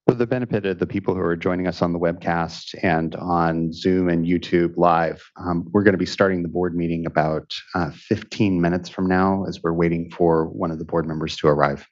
For the benefit of the people who are joining us on the webcast and on Zoom and YouTube Live, we're going to be starting the board meeting about 15 minutes from now as we're waiting for one of the board members to arrive.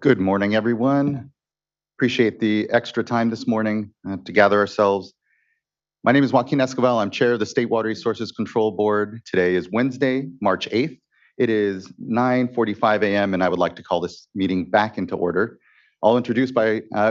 Good morning, everyone. Appreciate the extra time this morning to gather ourselves. My name is Joaquin Escobar. I'm chair of the State Water Resources Control Board. Today is Wednesday, March 8th. It is 9:45 a.m. and I would like to call this meeting back into order. I'll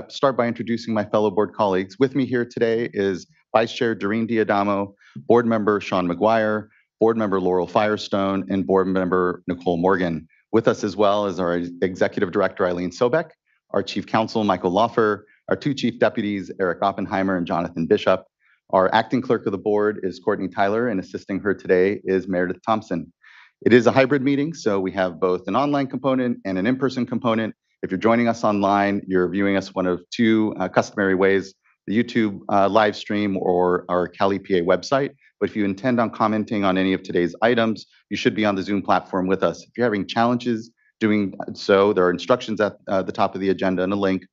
start by introducing my fellow board colleagues. With me here today is Vice Chair Doreen Diadamo, Board Member Sean McGuire, Board Member Laurel Firestone, and Board Member Nicole Morgan. With us as well is our Executive Director Eileen Sobek, our Chief Counsel Michael Loffer, our two Chief Deputies Eric Oppenheimer and Jonathan Bishop. Our Acting Clerk of the Board is Courtney Tyler, and assisting her today is Meredith Thompson. It is a hybrid meeting, so we have both an online component and an in-person component. If you're joining us online, you're viewing us one of two customary ways, the YouTube live stream or our Cali PA website. But if you intend on commenting on any of today's items, you should be on the Zoom platform with us. If you're having challenges doing so, there are instructions at the top of the agenda and a link,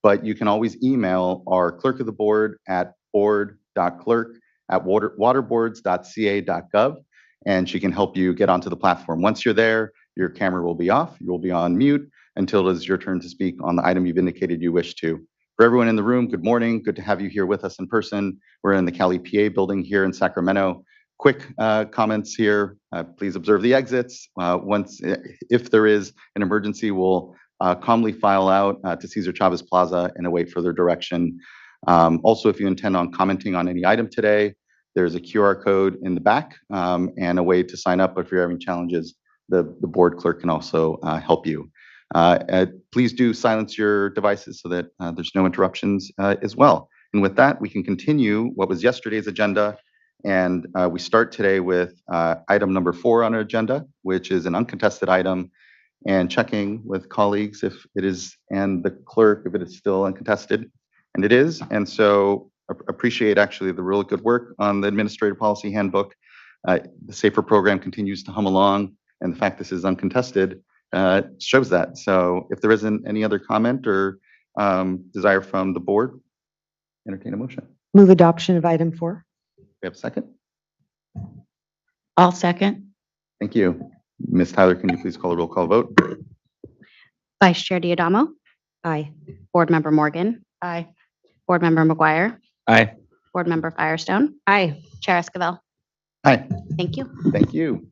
but you can always email our clerk of the board at board.clerk@waterboards.ca.gov, and she can help you get onto the platform. Once you're there, your camera will be off, you will be on mute until it is your turn to speak on the item you've indicated you wish to. For everyone in the room, good morning. Good to have you here with us in person. We're in the Cali PA building here in Sacramento. Quick comments here. Please observe the exits. If there is an emergency, we'll calmly file out to Cesar Chavez Plaza and await further direction. Also, if you intend on commenting on any item today, there's a QR code in the back and a way to sign up. But if you're having challenges, the board clerk can also help you. Please do silence your devices so that there's no interruptions as well. And with that, we can continue what was yesterday's agenda. And we start today with item number 4 on our agenda, which is an uncontested item, and checking with colleagues if it is, and the clerk, if it is still uncontested. And it is. And so appreciate actually the really good work on the Administrative Policy Handbook. The SAFER program continues to hum along, and the fact this is uncontested shows that. So if there isn't any other comment or desire from the board, entertain a motion. Move adoption of item 4. We have a second? I'll second. Thank you. Ms. Tyler, can you please call a roll call vote? Vice Chair Diadamo, Aye. Board Member Morgan, Aye. Board Member McGuire, Aye. Board Member Firestone, Aye. Chair Esquivel. Aye. Thank you. Thank you.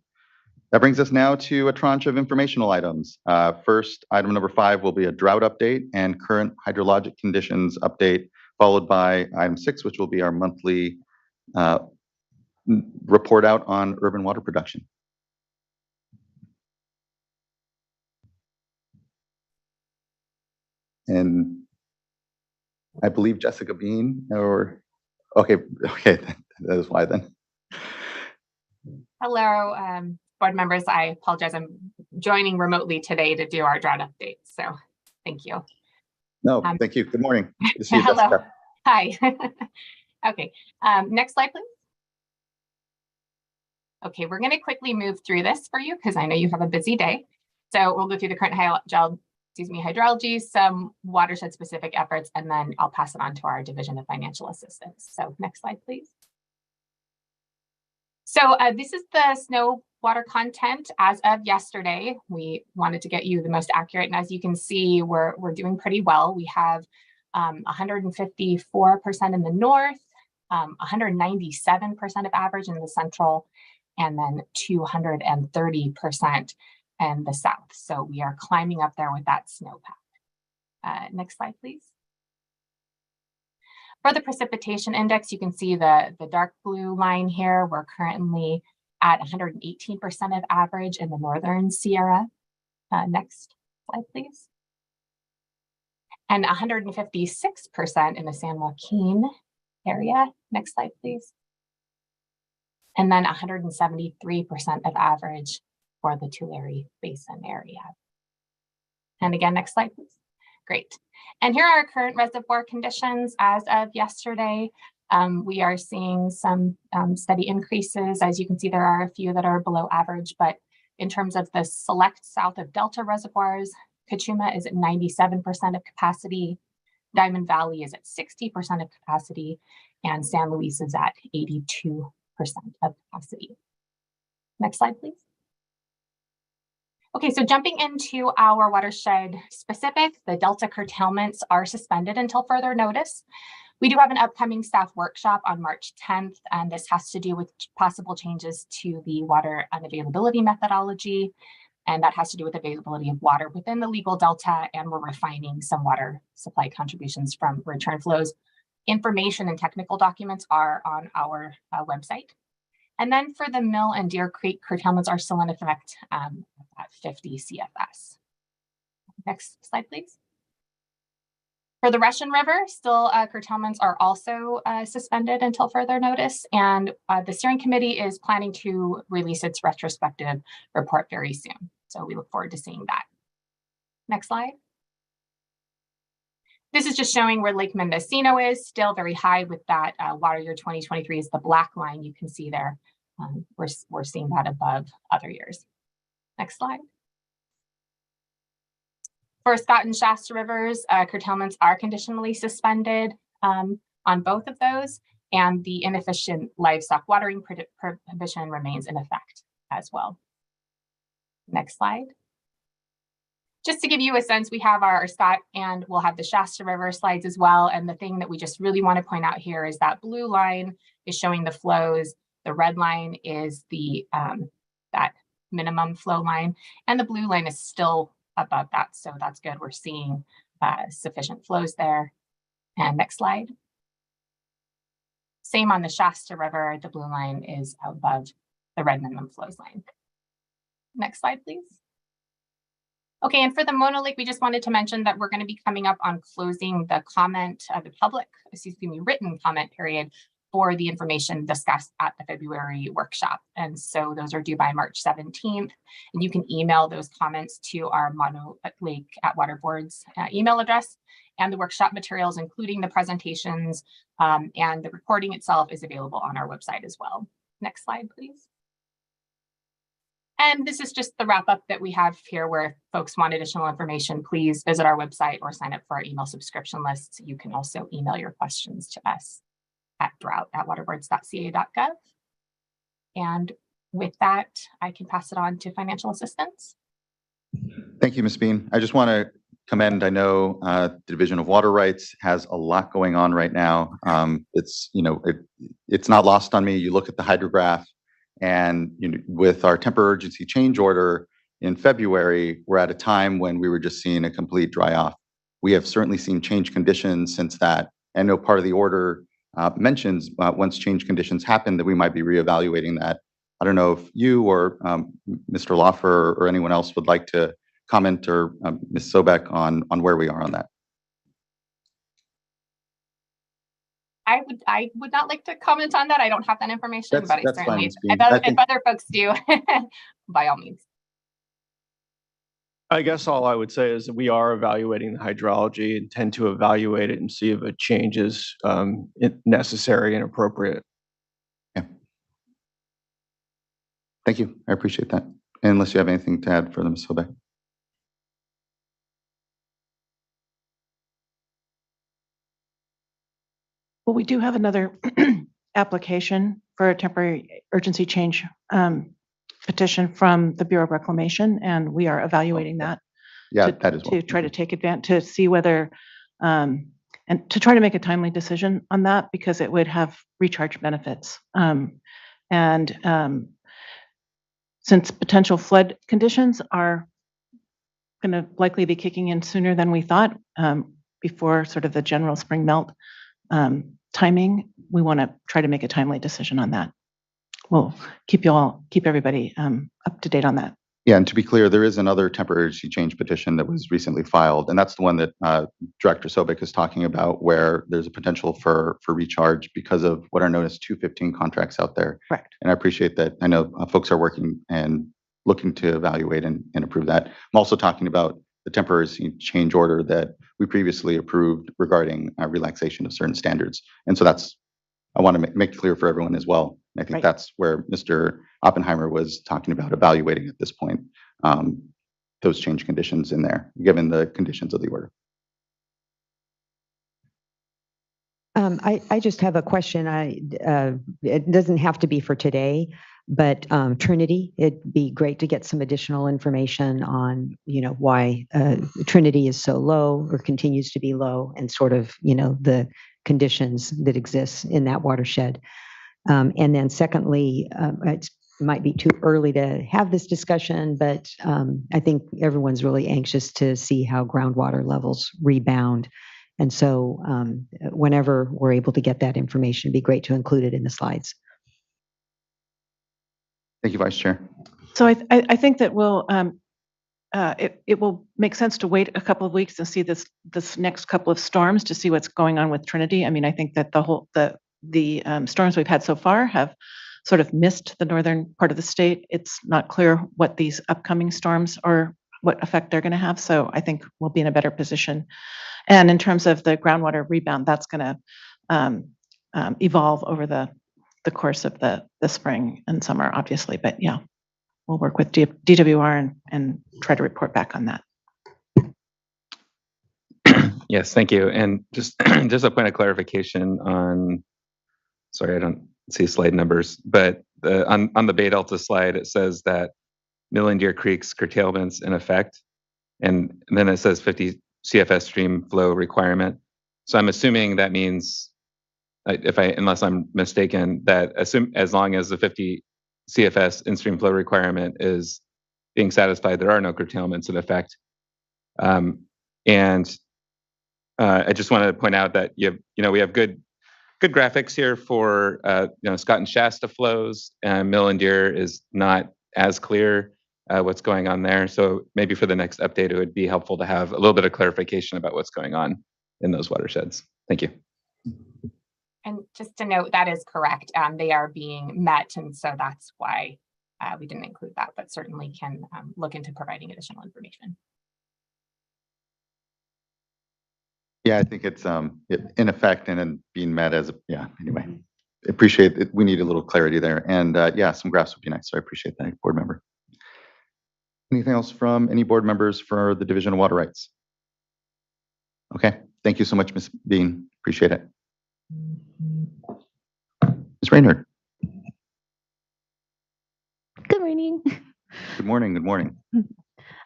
That brings us now to a tranche of informational items. First, item number 5 will be a drought update and current hydrologic conditions update, followed by item 6, which will be our monthly report out on urban water production. And I believe Jessica Bean, or okay, that is why then. Hello, board members. I apologize. I'm joining remotely today to do our drought update. So thank you. No, thank you. Good morning. Good to see you, Hello. Jessica. Hi. Okay. Next slide, please. Okay, we're going to quickly move through this for you because I know you have a busy day. So we'll go through the current hydrology, some watershed specific efforts, and then I'll pass it on to our Division of Financial Assistance. So next slide, please. So this is the snow water content as of yesterday. We wanted to get you the most accurate, and as you can see, we're doing pretty well. We have 154% in the north, 197% of average in the central, and then 230% in the south. So we are climbing up there with that snowpack. Next slide, please. For the precipitation index, you can see the dark blue line here. We're currently at 118% of average in the northern Sierra. Next slide, please. And 156% in the San Joaquin area. Next slide, please. And then 173% of average for the Tulare Basin area. And again, next slide, please. Great. And here are our current reservoir conditions as of yesterday. We are seeing some steady increases. As you can see, there are a few that are below average, but in terms of the select south of Delta reservoirs, Cachuma is at 97% of capacity, Diamond Valley is at 60% of capacity, and San Luis is at 82% of capacity. Next slide, please. Okay, so jumping into our watershed specific, the Delta curtailments are suspended until further notice. We do have an upcoming staff workshop on March 10th, and this has to do with possible changes to the water unavailability methodology, and that has to do with availability of water within the legal delta, and we're refining some water supply contributions from return flows. Information and technical documents are on our website. And then for the Mill and Deer Creek curtailments are still in effect at 50 CFS. Next slide, please. For the Russian River, still curtailments are also suspended until further notice, and the steering committee is planning to release its retrospective report very soon. So we look forward to seeing that. Next slide. This is just showing where Lake Mendocino is, still very high with that water year 2023 is the black line you can see there. We're seeing that above other years. Next slide. For Scott and Shasta Rivers, curtailments are conditionally suspended on both of those, and the inefficient livestock watering prohibition remains in effect as well. Next slide. Just to give you a sense, we have our Scott and we'll have the Shasta River slides as well. And the thing that we just really want to point out here is that blue line is showing the flows. The red line is the that minimum flow line, and the blue line is still above that. So that's good. We're seeing sufficient flows there. And next slide. Same on the Shasta River. The blue line is above the red minimum flows line. Next slide, please. Okay, and for the Mono Lake, we just wanted to mention that we're going to be coming up on closing the written comment period for the information discussed at the February workshop. And so those are due by March 17th. And you can email those comments to our Mono Lake at Water Board's email address. And the workshop materials, including the presentations and the recording itself, is available on our website as well. Next slide, please. And this is just the wrap up that we have here where if folks want additional information, please visit our website or sign up for our email subscription lists. You can also email your questions to us at drought@waterboards.ca.gov. And with that, I can pass it on to financial assistance. Thank you, Ms. Bean. I just want to commend, I know the Division of Water Rights has a lot going on right now. It's not lost on me. You look at the hydrograph, and with our temporary urgency change order in February, we're at a time when we were just seeing a complete dry off. We have certainly seen change conditions since that. I know part of the order mentions once change conditions happen that we might be reevaluating that. I don't know if you or Mr. Loffer or anyone else would like to comment, or Ms. Sobek on where we are on that. I would not like to comment on that. I don't have that information, but That's fine, Ms. Bean. if other folks do, by all means. I guess all I would say is that we are evaluating the hydrology and tend to evaluate it and see if a change is necessary and appropriate. Yeah. Thank you. I appreciate that. Unless you have anything to add for Ms. Sobek. Well, we do have another application for a temporary urgency change petition from the Bureau of Reclamation, and we are evaluating that. Yeah, that is to try to take advantage, to see whether, and to try to make a timely decision on that, because it would have recharge benefits. Since potential flood conditions are going to likely be kicking in sooner than we thought, before sort of the general spring melt timing, we want to try to make a timely decision on that. We'll keep everybody up to date on that. Yeah, and to be clear, there is another temporary urgency change petition that was recently filed, and that's the one that Director Sobek is talking about, where there's a potential for recharge because of what are known as 215 contracts out there. Correct. And I appreciate that. I know folks are working and looking to evaluate and approve that. I'm also talking about the temporary change order that we previously approved regarding relaxation of certain standards. And so I want to make clear for everyone as well. I think that's where Mr. Oppenheimer was talking about evaluating at this point, those change conditions in there, given the conditions of the order. I just have a question. It doesn't have to be for today, But Trinity, it'd be great to get some additional information on, why Trinity is so low or continues to be low, and sort of, the conditions that exist in that watershed. And then secondly, it might be too early to have this discussion, but I think everyone's really anxious to see how groundwater levels rebound. And so whenever we're able to get that information, it'd be great to include it in the slides. Thank you, Vice Chair. So I think that it will make sense to wait a couple of weeks and see this next couple of storms to see what's going on with Trinity. I mean, I think that the storms we've had so far have sort of missed the northern part of the state. It's not clear what these upcoming storms or what effect they're going to have. So I think we'll be in a better position. And in terms of the groundwater rebound, that's going to evolve over the course of the spring and summer, obviously. But yeah, we'll work with DWR and try to report back on that. Yes, thank you. And just a point of clarification on, sorry, I don't see slide numbers, but on the Bay Delta slide, it says that Mill and Deer Creek's curtailment's in effect, and then it says 50 CFS stream flow requirement. So I'm assuming that means, unless I'm mistaken, that as long as the 50 CFS in-stream flow requirement is being satisfied, there are no curtailments in effect. And I just want to point out that we have good graphics here for Scott and Shasta flows. Mill and Deer is not as clear what's going on there. So maybe for the next update, it would be helpful to have a little bit of clarification about what's going on in those watersheds. Thank you. And just to note, that is correct. They are being met, and so that's why we didn't include that, but certainly can look into providing additional information. Yeah, I think it's in effect and then being met as anyway. Appreciate it. We need a little clarity there. And yeah, some graphs would be nice. So I appreciate that, board member. Anything else from any board members for the Division of Water Rights? Okay, thank you so much, Ms. Bean. Appreciate it. Ms. Reinhardt. Good morning. Good morning. Good morning.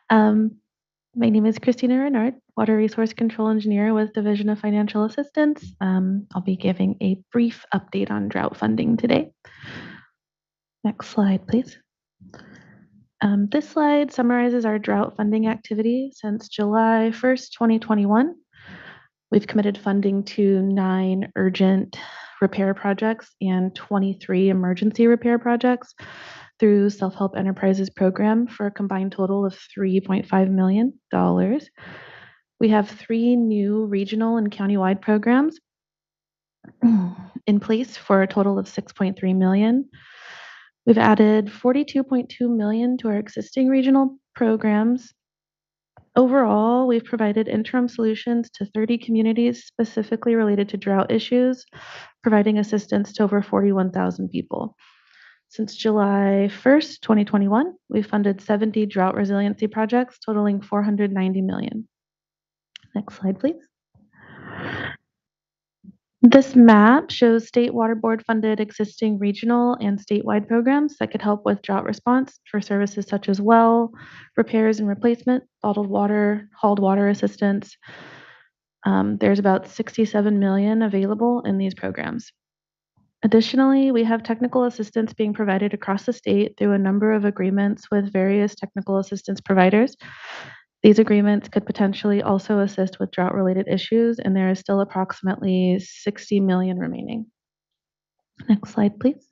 My name is Christina Renard, Water Resource Control Engineer with Division of Financial Assistance. I'll be giving a brief update on drought funding today. Next slide, please. This slide summarizes our drought funding activity since July 1st, 2021. We've committed funding to 9 urgent repair projects and 23 emergency repair projects through Self-Help Enterprises program for a combined total of $3.5 million. We have 3 new regional and countywide programs in place for a total of $6.3 million. We've added $42.2 million to our existing regional programs. Overall, we've provided interim solutions to 30 communities specifically related to drought issues, providing assistance to over 41,000 people. Since July 1st, 2021, we've funded 70 drought resiliency projects totaling $490 million. Next slide, please. This map shows State Water Board funded existing regional and statewide programs that could help with drought response for services such as well repairs and replacement, bottled water, hauled water assistance. There's about $67 million available in these programs. Additionally, we have technical assistance being provided across the state through a number of agreements with various technical assistance providers. These agreements could potentially also assist with drought-related issues, and there is still approximately $60 million remaining. Next slide, please.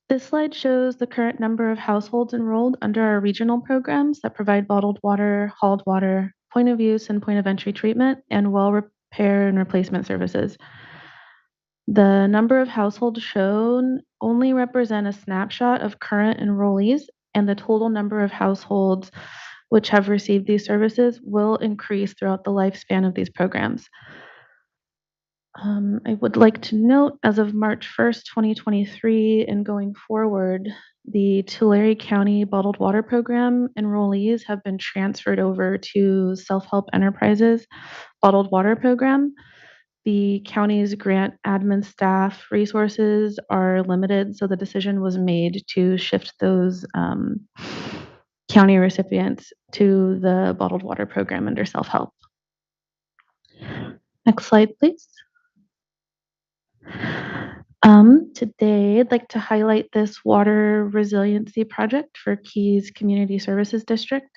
This slide shows the current number of households enrolled under our regional programs that provide bottled water, hauled water, point of use and point of entry treatment, and well repair and replacement services. The number of households shown only represent a snapshot of current enrollees, and the total number of households which have received these services will increase throughout the lifespan of these programs. I would like to note, as of March 1st, 2023, and going forward, the Tulare County Bottled Water Program enrollees have been transferred over to Self-Help Enterprises Bottled Water Program. the county's grant admin staff resources are limited, so the decision was made to shift those county recipients to the bottled water program under self-help. Next slide, please. Today, I'd like to highlight this water resiliency project for Keys Community Services District.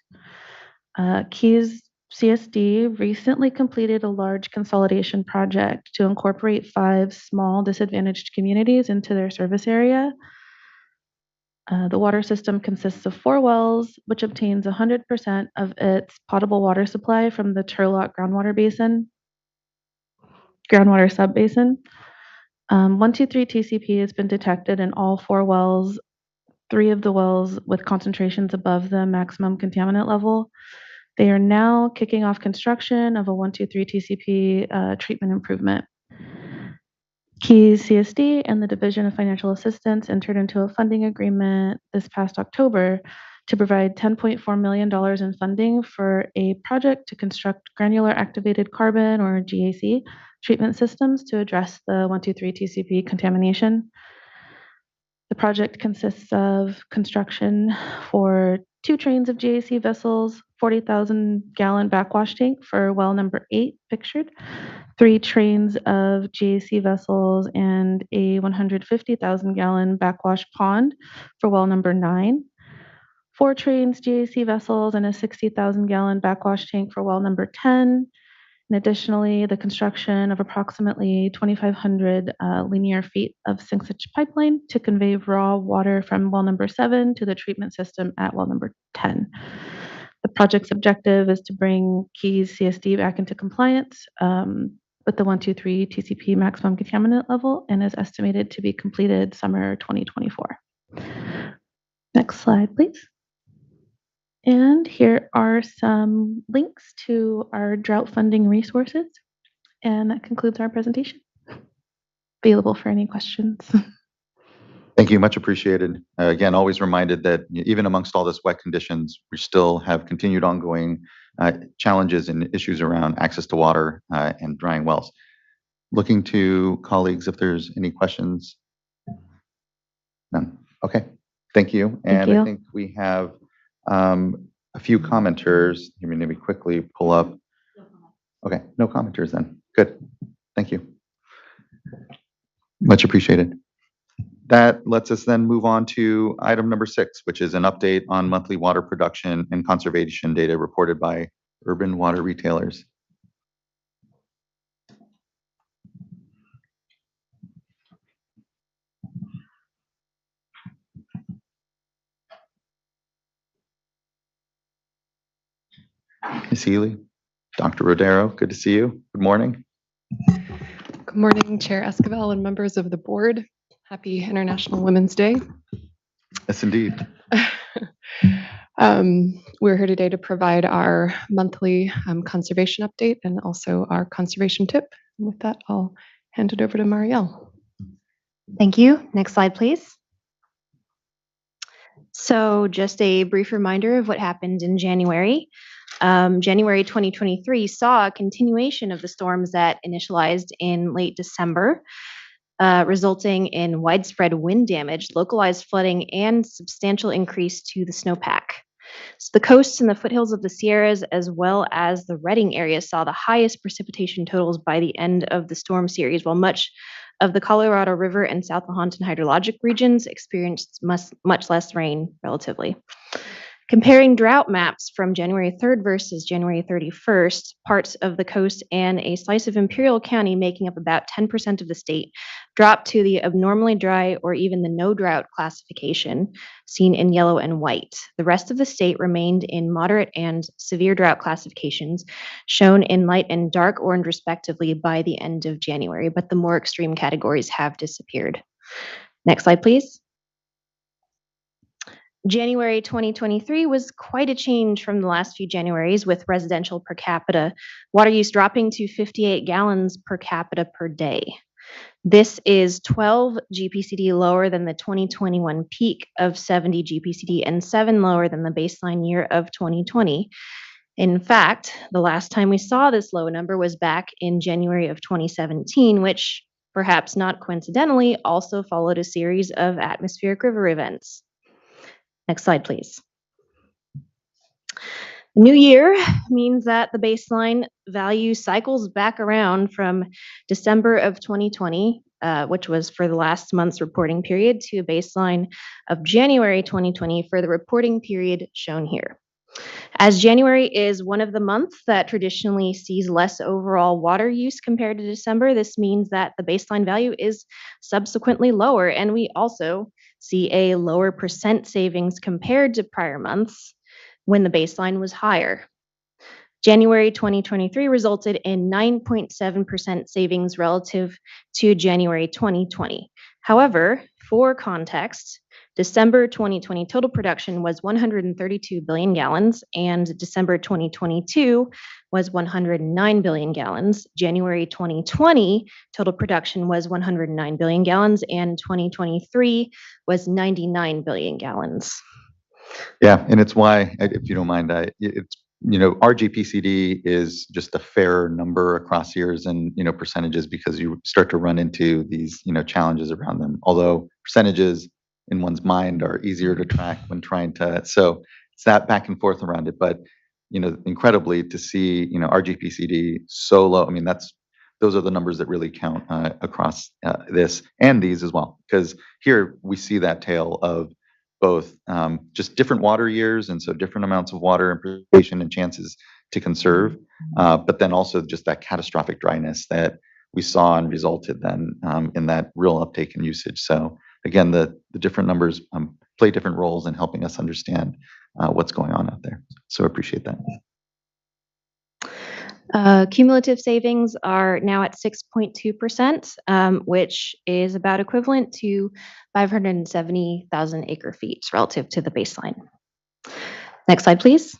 Keys CSD recently completed a large consolidation project to incorporate 5 small disadvantaged communities into their service area. The water system consists of 4 wells, which obtains 100% of its potable water supply from the Turlock groundwater sub-basin. 123 TCP has been detected in all 4 wells, 3 of the wells with concentrations above the maximum contaminant level. They are now kicking off construction of a 123 TCP treatment improvement. Keys CSD and the Division of Financial Assistance entered into a funding agreement this past October to provide $10.4 million in funding for a project to construct granular activated carbon, or GAC, treatment systems to address the 123 TCP contamination. The project consists of construction for 2 trains of GAC vessels, 40,000 gallon backwash tank for well number 8 pictured, 3 trains of GAC vessels, and a 150,000 gallon backwash pond for well number 9, 4 trains GAC vessels, and a 60,000 gallon backwash tank for well number 10. And additionally, the construction of approximately 2,500 linear feet of 6-inch pipeline to convey raw water from well number 7 to the treatment system at well number 10. The project's objective is to bring Keys CSD back into compliance with the 123 TCP maximum contaminant level and is estimated to be completed summer 2024. Next slide, please. And here are some links to our drought funding resources. And that concludes our presentation. Available for any questions. Thank you, much appreciated. Again, always reminded that even amongst all this wet conditions, we still have continued ongoing challenges and issues around access to water and drying wells. Looking to colleagues if there's any questions. None. Okay, thank you. And I think we have a few commenters. Let me quickly pull up. Okay, no commenters then. Good. Thank you. Much appreciated. That lets us then move on to item number 6, which is an update on monthly water production and conservation data reported by urban water retailers. Ms. Healy, Dr. Rodero, good to see you. Good morning. Good morning, Chair Esquivel and members of the board. Happy International Women's Day. Yes, indeed. We're here today to provide our monthly conservation update and also our conservation tip. And with that, I'll hand it over to Marielle. Thank you. Next slide, please. So just a brief reminder of what happened in January. January 2023 saw a continuation of the storms that initialized in late December, resulting in widespread wind damage, localized flooding, and substantial increase to the snowpack. So the coasts and the foothills of the Sierras, as well as the Redding area, saw the highest precipitation totals by the end of the storm series, while much of the Colorado River and South Lahontan hydrologic regions experienced much less rain relatively. Comparing drought maps from January 3rd versus January 31st, parts of the coast and a slice of Imperial County, making up about 10% of the state, dropped to the abnormally dry or even the no drought classification, seen in yellow and white. The rest of the state remained in moderate and severe drought classifications, shown in light and dark orange respectively by the end of January, but the more extreme categories have disappeared. Next slide, please. January 2023 was quite a change from the last few Januaries, with residential per capita water use dropping to 58 gallons per capita per day. This is 12 GPCD lower than the 2021 peak of 70 GPCD and 7 lower than the baseline year of 2020. In fact, the last time we saw this low number was back in January of 2017, which perhaps not coincidentally also followed a series of atmospheric river events. Next slide, please. New year means that the baseline value cycles back around from December of 2020, which was for the last month's reporting period, to a baseline of January 2020 for the reporting period shown here. As January is one of the months that traditionally sees less overall water use compared to December, this means that the baseline value is subsequently lower, and we also see a lower percent savings compared to prior months when the baseline was higher. January 2023 resulted in 9.7% savings relative to January 2020. However, for context, December 2020 total production was 132 billion gallons, and December 2022 was 109 billion gallons. January 2020 total production was 109 billion gallons, and 2023 was 99 billion gallons. Yeah, and it's why, if you don't mind, it's, our GPCD is just a fair number across years and, percentages, because you start to run into these, challenges around them. Although percentages in one's mind are easier to track when trying to, so it's that back and forth around it. But, incredibly to see, our GPCD so low, I mean, those are the numbers that really count across this and these as well. Because here we see that tale of both just different water years, and so different amounts of water and precipitation and chances to conserve, but then also just that catastrophic dryness that we saw and resulted then in that real uptake in usage. So again, the different numbers play different roles in helping us understand what's going on out there. So I appreciate that. Cumulative savings are now at 6.2%, which is about equivalent to 570,000 acre feet relative to the baseline. Next slide, please.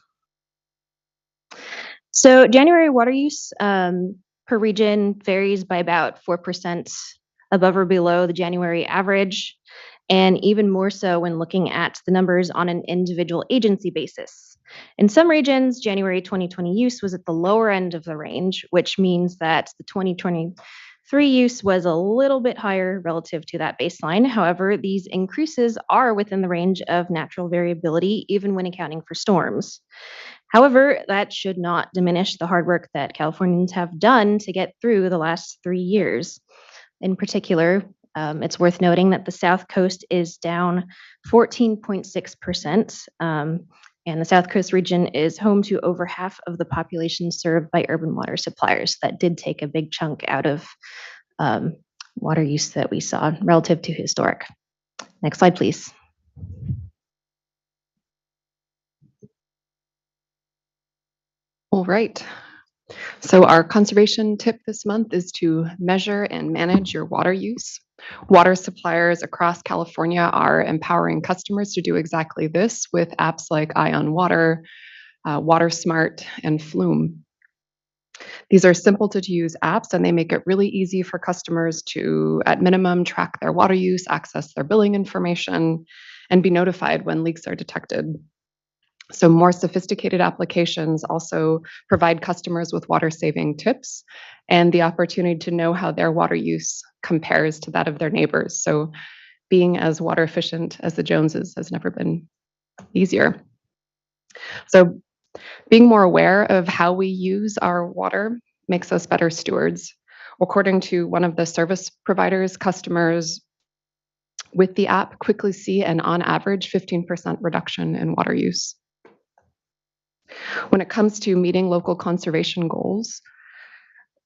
So January water use per region varies by about 4% above or below the January average, and even more so when looking at the numbers on an individual agency basis. In some regions, January 2020 use was at the lower end of the range, which means that the 2023 use was a little bit higher relative to that baseline. However, these increases are within the range of natural variability, even when accounting for storms. However, that should not diminish the hard work that Californians have done to get through the last 3 years. In particular, it's worth noting that the South Coast is down 14.6%, and the South Coast region is home to over half of the population served by urban water suppliers. That did take a big chunk out of water use that we saw relative to historic. Next slide, please. All right. So our conservation tip this month is to measure and manage your water use. Water suppliers across California are empowering customers to do exactly this with apps like Ion Water, Water Smart, and Flume. These are simple to use apps, and they make it really easy for customers to, at minimum, track their water use, access their billing information, and be notified when leaks are detected. So more sophisticated applications also provide customers with water-saving tips and the opportunity to know how their water use compares to that of their neighbors. So being as water efficient as the Joneses has never been easier. So being more aware of how we use our water makes us better stewards. According to one of the service providers, customers with the app quickly see an on average 15% reduction in water use. When it comes to meeting local conservation goals,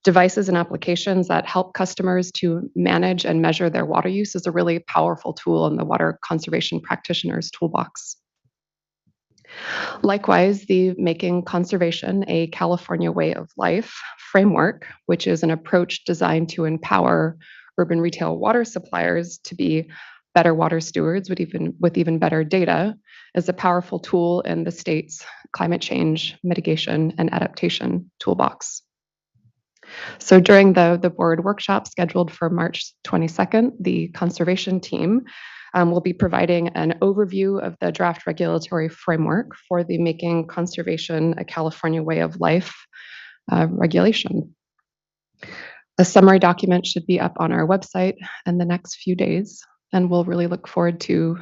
devices and applications that help customers to manage and measure their water use is a really powerful tool in the water conservation practitioner's toolbox. Likewise, the Making Conservation a California Way of Life framework, which is an approach designed to empower urban retail water suppliers to be better water stewards with even better data, is a powerful tool in the state's climate change mitigation and adaptation toolbox. So during the board workshop scheduled for March 22nd, the conservation team We'll be providing an overview of the draft regulatory framework for the Making Conservation a California Way of Life regulation. A summary document should be up on our website in the next few days, and we'll really look forward to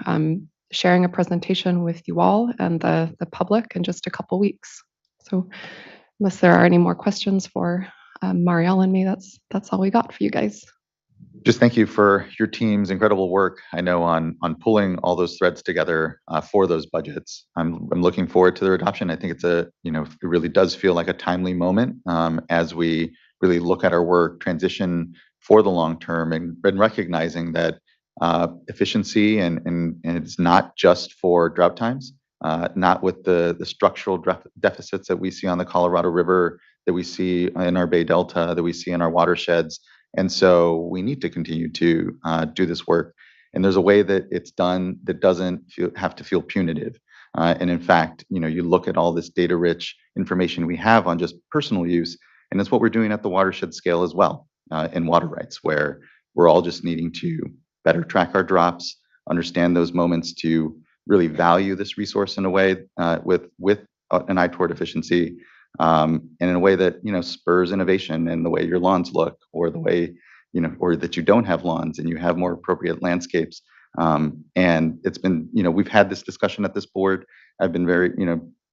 sharing a presentation with you all and the public in just a couple weeks. So unless there are any more questions for Marielle and me, that's all we got for you guys. Just thank you for your team's incredible work. I know on pulling all those threads together for those budgets. I'm looking forward to their adoption. I think it's it really does feel like a timely moment as we really look at our work, transition for the long term, and recognizing that efficiency and it's not just for drought times, not with the structural deficits that we see on the Colorado River, that we see in our Bay Delta, that we see in our watersheds. And so we need to continue to do this work. And there's a way that it's done that doesn't have to feel punitive. And in fact, you look at all this data-rich information we have on just personal use, and it's what we're doing at the watershed scale as well in water rights, where we're all just needing to better track our drops, understand those moments to really value this resource in a way with an eye toward efficiency, and in a way that spurs innovation in the way your lawns look, or the way or that you don't have lawns and you have more appropriate landscapes. And it's been we've had this discussion at this board. I've been very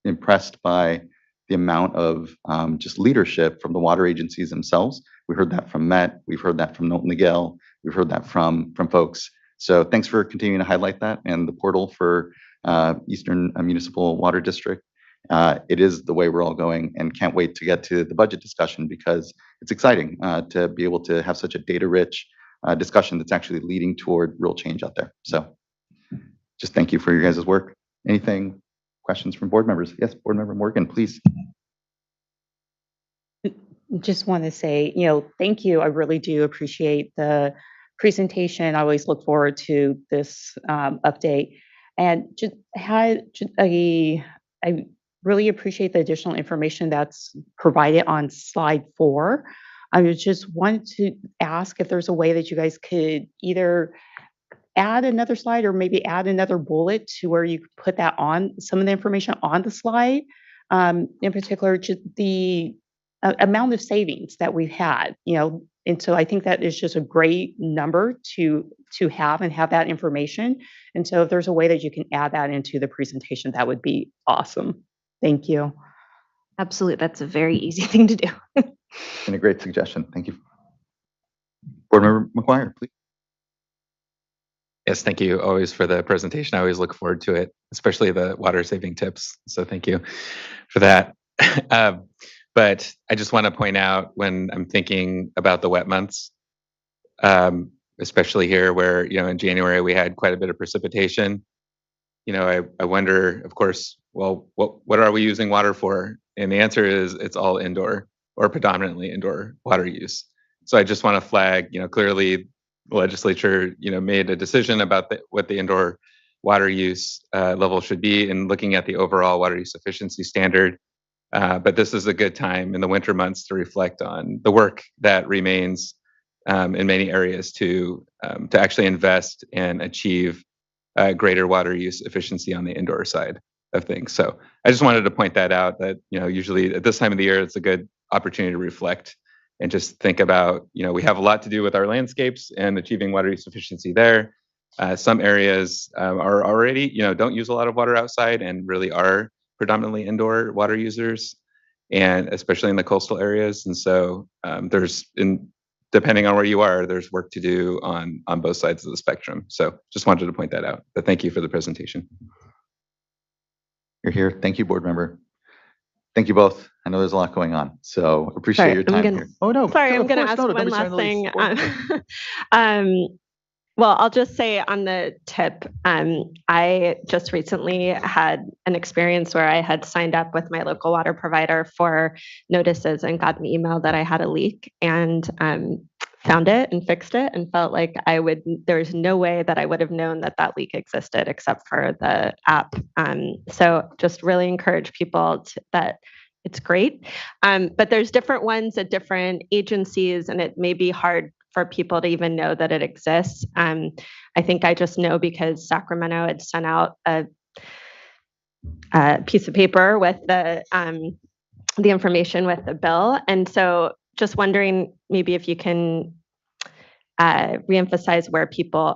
impressed by the amount of just leadership from the water agencies themselves. We heard that from Met. We've heard that from Knowlton Miguel. We've heard that from folks. So thanks for continuing to highlight that. And the portal for Eastern Municipal Water District. It is the way we're all going, and can't wait to get to the budget discussion, because it's exciting to be able to have such a data-rich discussion that's actually leading toward real change out there. So just thank you for your guys' work. Anything, questions from board members? Yes, Board Member Morgan, please. Just want to say, thank you. I really do appreciate the presentation. I always look forward to this update, and I really appreciate the additional information that's provided on slide 4. I just wanted to ask if there's a way that you guys could either add another slide or maybe add another bullet to where you could put that on some of the information on the slide. In particular, just the amount of savings that we've had, and so I think that is just a great number to have and have that information. And so if there's a way that you can add that into the presentation, that would be awesome. Thank you. Absolutely. That's a very easy thing to do. And a great suggestion. Thank you. Board Member McGuire, please. Yes, thank you always for the presentation. I always look forward to it, especially the water saving tips. So thank you for that. But I just want to point out, when I'm thinking about the wet months, especially here where, in January we had quite a bit of precipitation, I wonder, of course, well, what are we using water for? And the answer is it's all indoor, or predominantly indoor water use. So I just want to flag, clearly the legislature, made a decision about what the indoor water use level should be in looking at the overall water use efficiency standard. But this is a good time in the winter months to reflect on the work that remains in many areas to actually invest and achieve greater water use efficiency on the indoor side of things. So I just wanted to point that out, that usually at this time of the year it's a good opportunity to reflect and just think about, we have a lot to do with our landscapes and achieving water use efficiency there. Some areas are already, don't use a lot of water outside and really are predominantly indoor water users, and especially in the coastal areas. And so depending on where you are, there's work to do on both sides of the spectrum. So just wanted to point that out. But thank you for the presentation. You're here. Thank you, Board Member. Thank you both. I know there's a lot going on, so appreciate your time here. Oh no! Sorry, I'm going to ask one last thing. Well, I'll just say on the tip, I just recently had an experience where I had signed up with my local water provider for notices and got an email that I had a leak, and found it and fixed it, and felt like there's no way that I would have known that leak existed except for the app. So just really encourage people that it's great. But there's different ones at different agencies, and it may be hard for people to even know that it exists. I think I just know because Sacramento had sent out a piece of paper with the information with the bill. And so just wondering maybe if you can reemphasize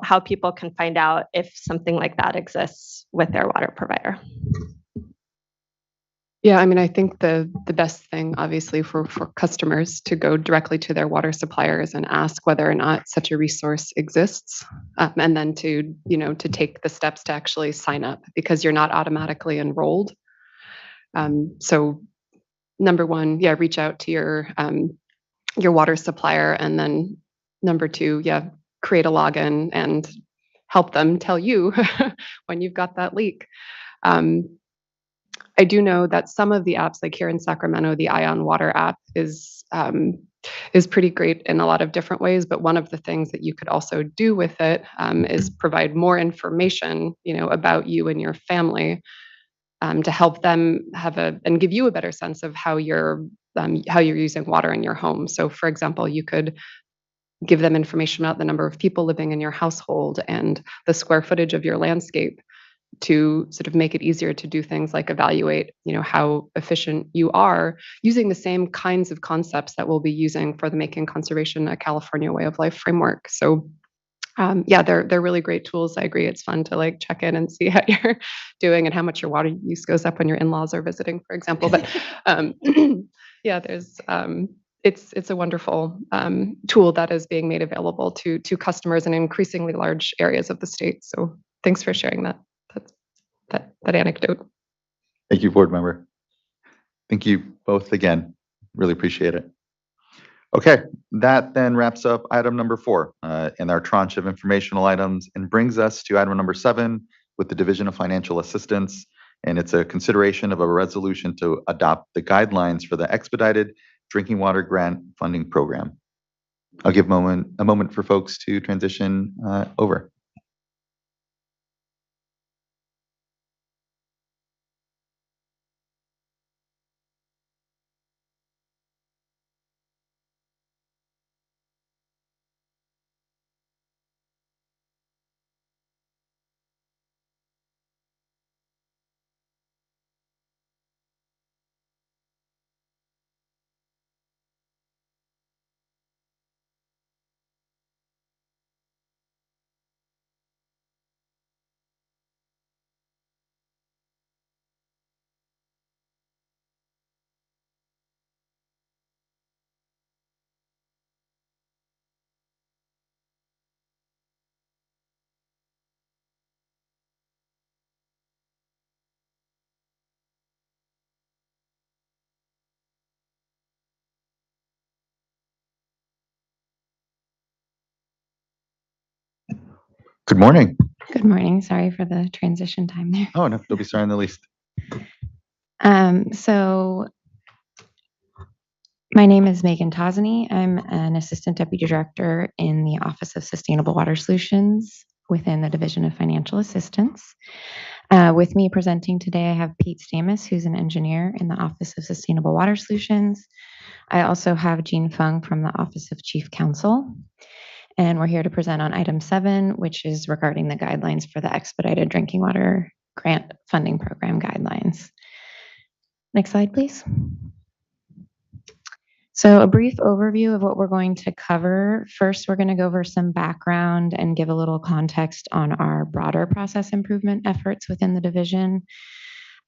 how people can find out if something like that exists with their water provider. Yeah, I mean, I think the best thing, obviously, for customers to go directly to their water suppliers and ask whether or not such a resource exists, and then to take the steps to actually sign up, because you're not automatically enrolled. So, number one, yeah, reach out to your water supplier, and then number two, yeah, create a login and help them tell you when you've got that leak. I do know that some of the apps, like here in Sacramento, the Ion Water app is pretty great in a lot of different ways. But one of the things that you could also do with it is provide more information, about you and your family, to help them and give you a better sense of how you're using water in your home. So, for example, you could give them information about the number of people living in your household and the square footage of your landscape, to sort of make it easier to do things like evaluate, how efficient you are, using the same kinds of concepts that we'll be using for the Making Conservation a California Way of Life framework. So yeah, they're really great tools. I agree. It's fun to check in and see how you're doing and how much your water use goes up when your in-laws are visiting, for example. But yeah, there's it's a wonderful tool that is being made available to customers in increasingly large areas of the state. So thanks for sharing that anecdote. Thank you, board member. Thank you both again. Really appreciate it. Okay, that then wraps up item number 4 in our tranche of informational items, and brings us to item number 7 with the Division of Financial Assistance. And it's a consideration of a resolution to adopt the guidelines for the expedited drinking water grant funding program. I'll give a moment for folks to transition over. Good morning. Good morning. Sorry for the transition time there. Oh, no, don't be sorry in the least. So my name is Megan Tosny. I'm an Assistant Deputy Director in the Office of Sustainable Water Solutions within the Division of Financial Assistance. With me presenting today, I have Pete Stamus, who's an engineer in the Office of Sustainable Water Solutions. I also have Jean Fung from the Office of Chief Counsel. And we're here to present on item 7, which is regarding the guidelines for the Expedited Drinking Water Grant Funding Program guidelines. Next slide, please. So a brief overview of what we're going to cover. First, we're going to go over some background and give a little context on our broader process improvement efforts within the division.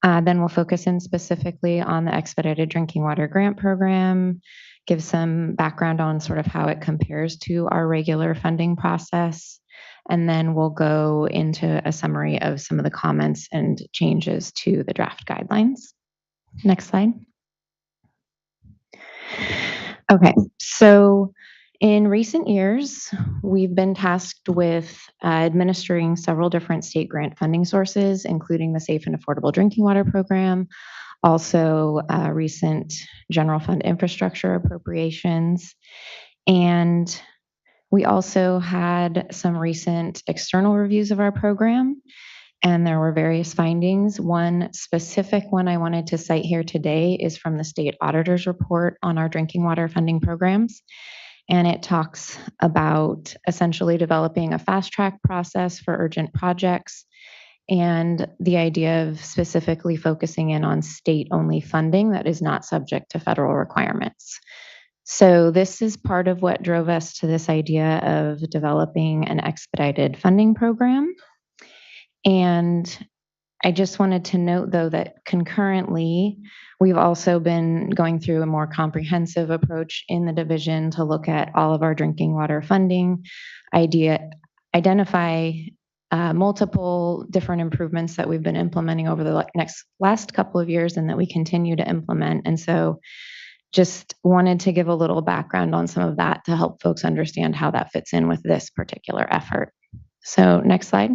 Then we'll focus in specifically on the Expedited Drinking Water Grant Program, give some background on sort of how it compares to our regular funding process. And then we'll go into a summary of some of the comments and changes to the draft guidelines. Next slide. Okay, so in recent years, we've been tasked with administering several different state grant funding sources, including the Safe and Affordable Drinking Water Program, also recent general fund infrastructure appropriations. And we also had some recent external reviews of our program, and there were various findings. One specific one I wanted to cite here today is from the state auditor's report on our drinking water funding programs. And it talks about essentially developing a fast track process for urgent projects and the idea of specifically focusing in on state-only funding that is not subject to federal requirements. So this is part of what drove us to this idea of developing an expedited funding program. And I just wanted to note, though, that concurrently, we've also been going through a more comprehensive approach in the division to look at all of our drinking water funding, identify multiple different improvements that we've been implementing over the last couple of years and that we continue to implement. And so just wanted to give a little background on some of that to help folks understand how that fits in with this particular effort. So next slide.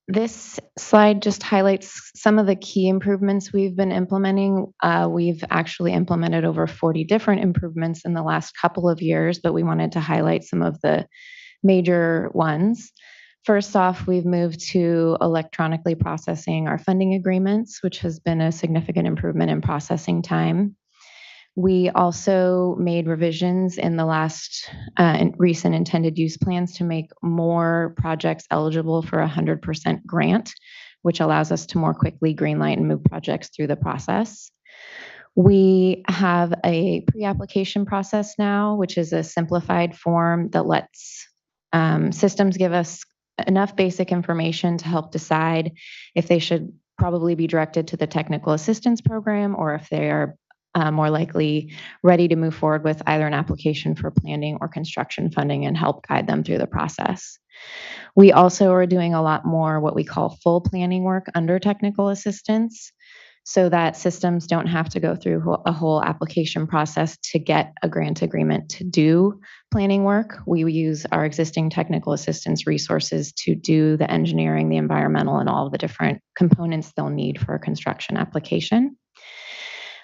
This slide just highlights some of the key improvements we've been implementing. We've actually implemented over 40 different improvements in the last couple of years, but we wanted to highlight some of the major ones. First off, we've moved to electronically processing our funding agreements, which has been a significant improvement in processing time. We also made revisions in the last recent intended use plans to make more projects eligible for 100% grant, which allows us to more quickly greenlight and move projects through the process. We have a pre-application process now, which is a simplified form that lets systems give us enough basic information to help decide if they should probably be directed to the technical assistance program or if they are more likely ready to move forward with either an application for planning or construction funding and help guide them through the process. We also are doing a lot more what we call full planning work under technical assistance, so that systems don't have to go through a whole application process to get a grant agreement to do planning work. We use our existing technical assistance resources to do the engineering, the environmental, and all of the different components they'll need for a construction application.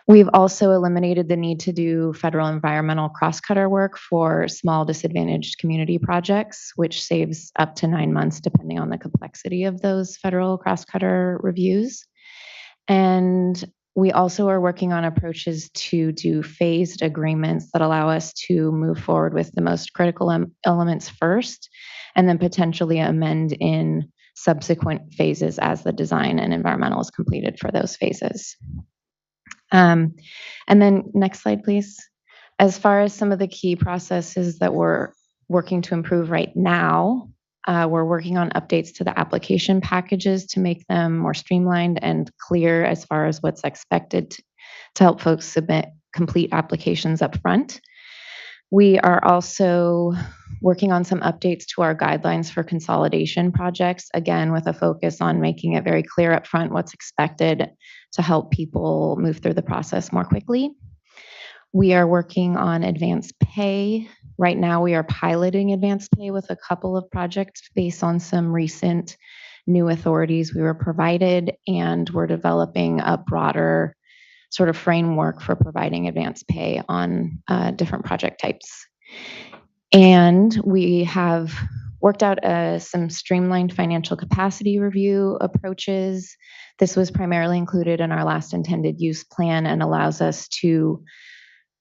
We've also eliminated the need to do federal environmental cross-cutter work for small disadvantaged community projects, which saves up to 9 months depending on the complexity of those federal cross-cutter reviews. And we also are working on approaches to do phased agreements that allow us to move forward with the most critical elements first, and then potentially amend in subsequent phases as the design and environmental is completed for those phases. And then next slide, please. As far as some of the key processes that we're working to improve right now, we're working on updates to the application packages to make them more streamlined and clear as far as what's expected to help folks submit complete applications up front. We are also working on some updates to our guidelines for consolidation projects, again, with a focus on making it very clear up front what's expected to help people move through the process more quickly. We are working on advanced pay. Right now, we are piloting advanced pay with a couple of projects based on some recent new authorities we were provided, and we're developing a broader sort of framework for providing advanced pay on different project types. And we have worked out some streamlined financial capacity review approaches. This was primarily included in our last intended use plan and allows us to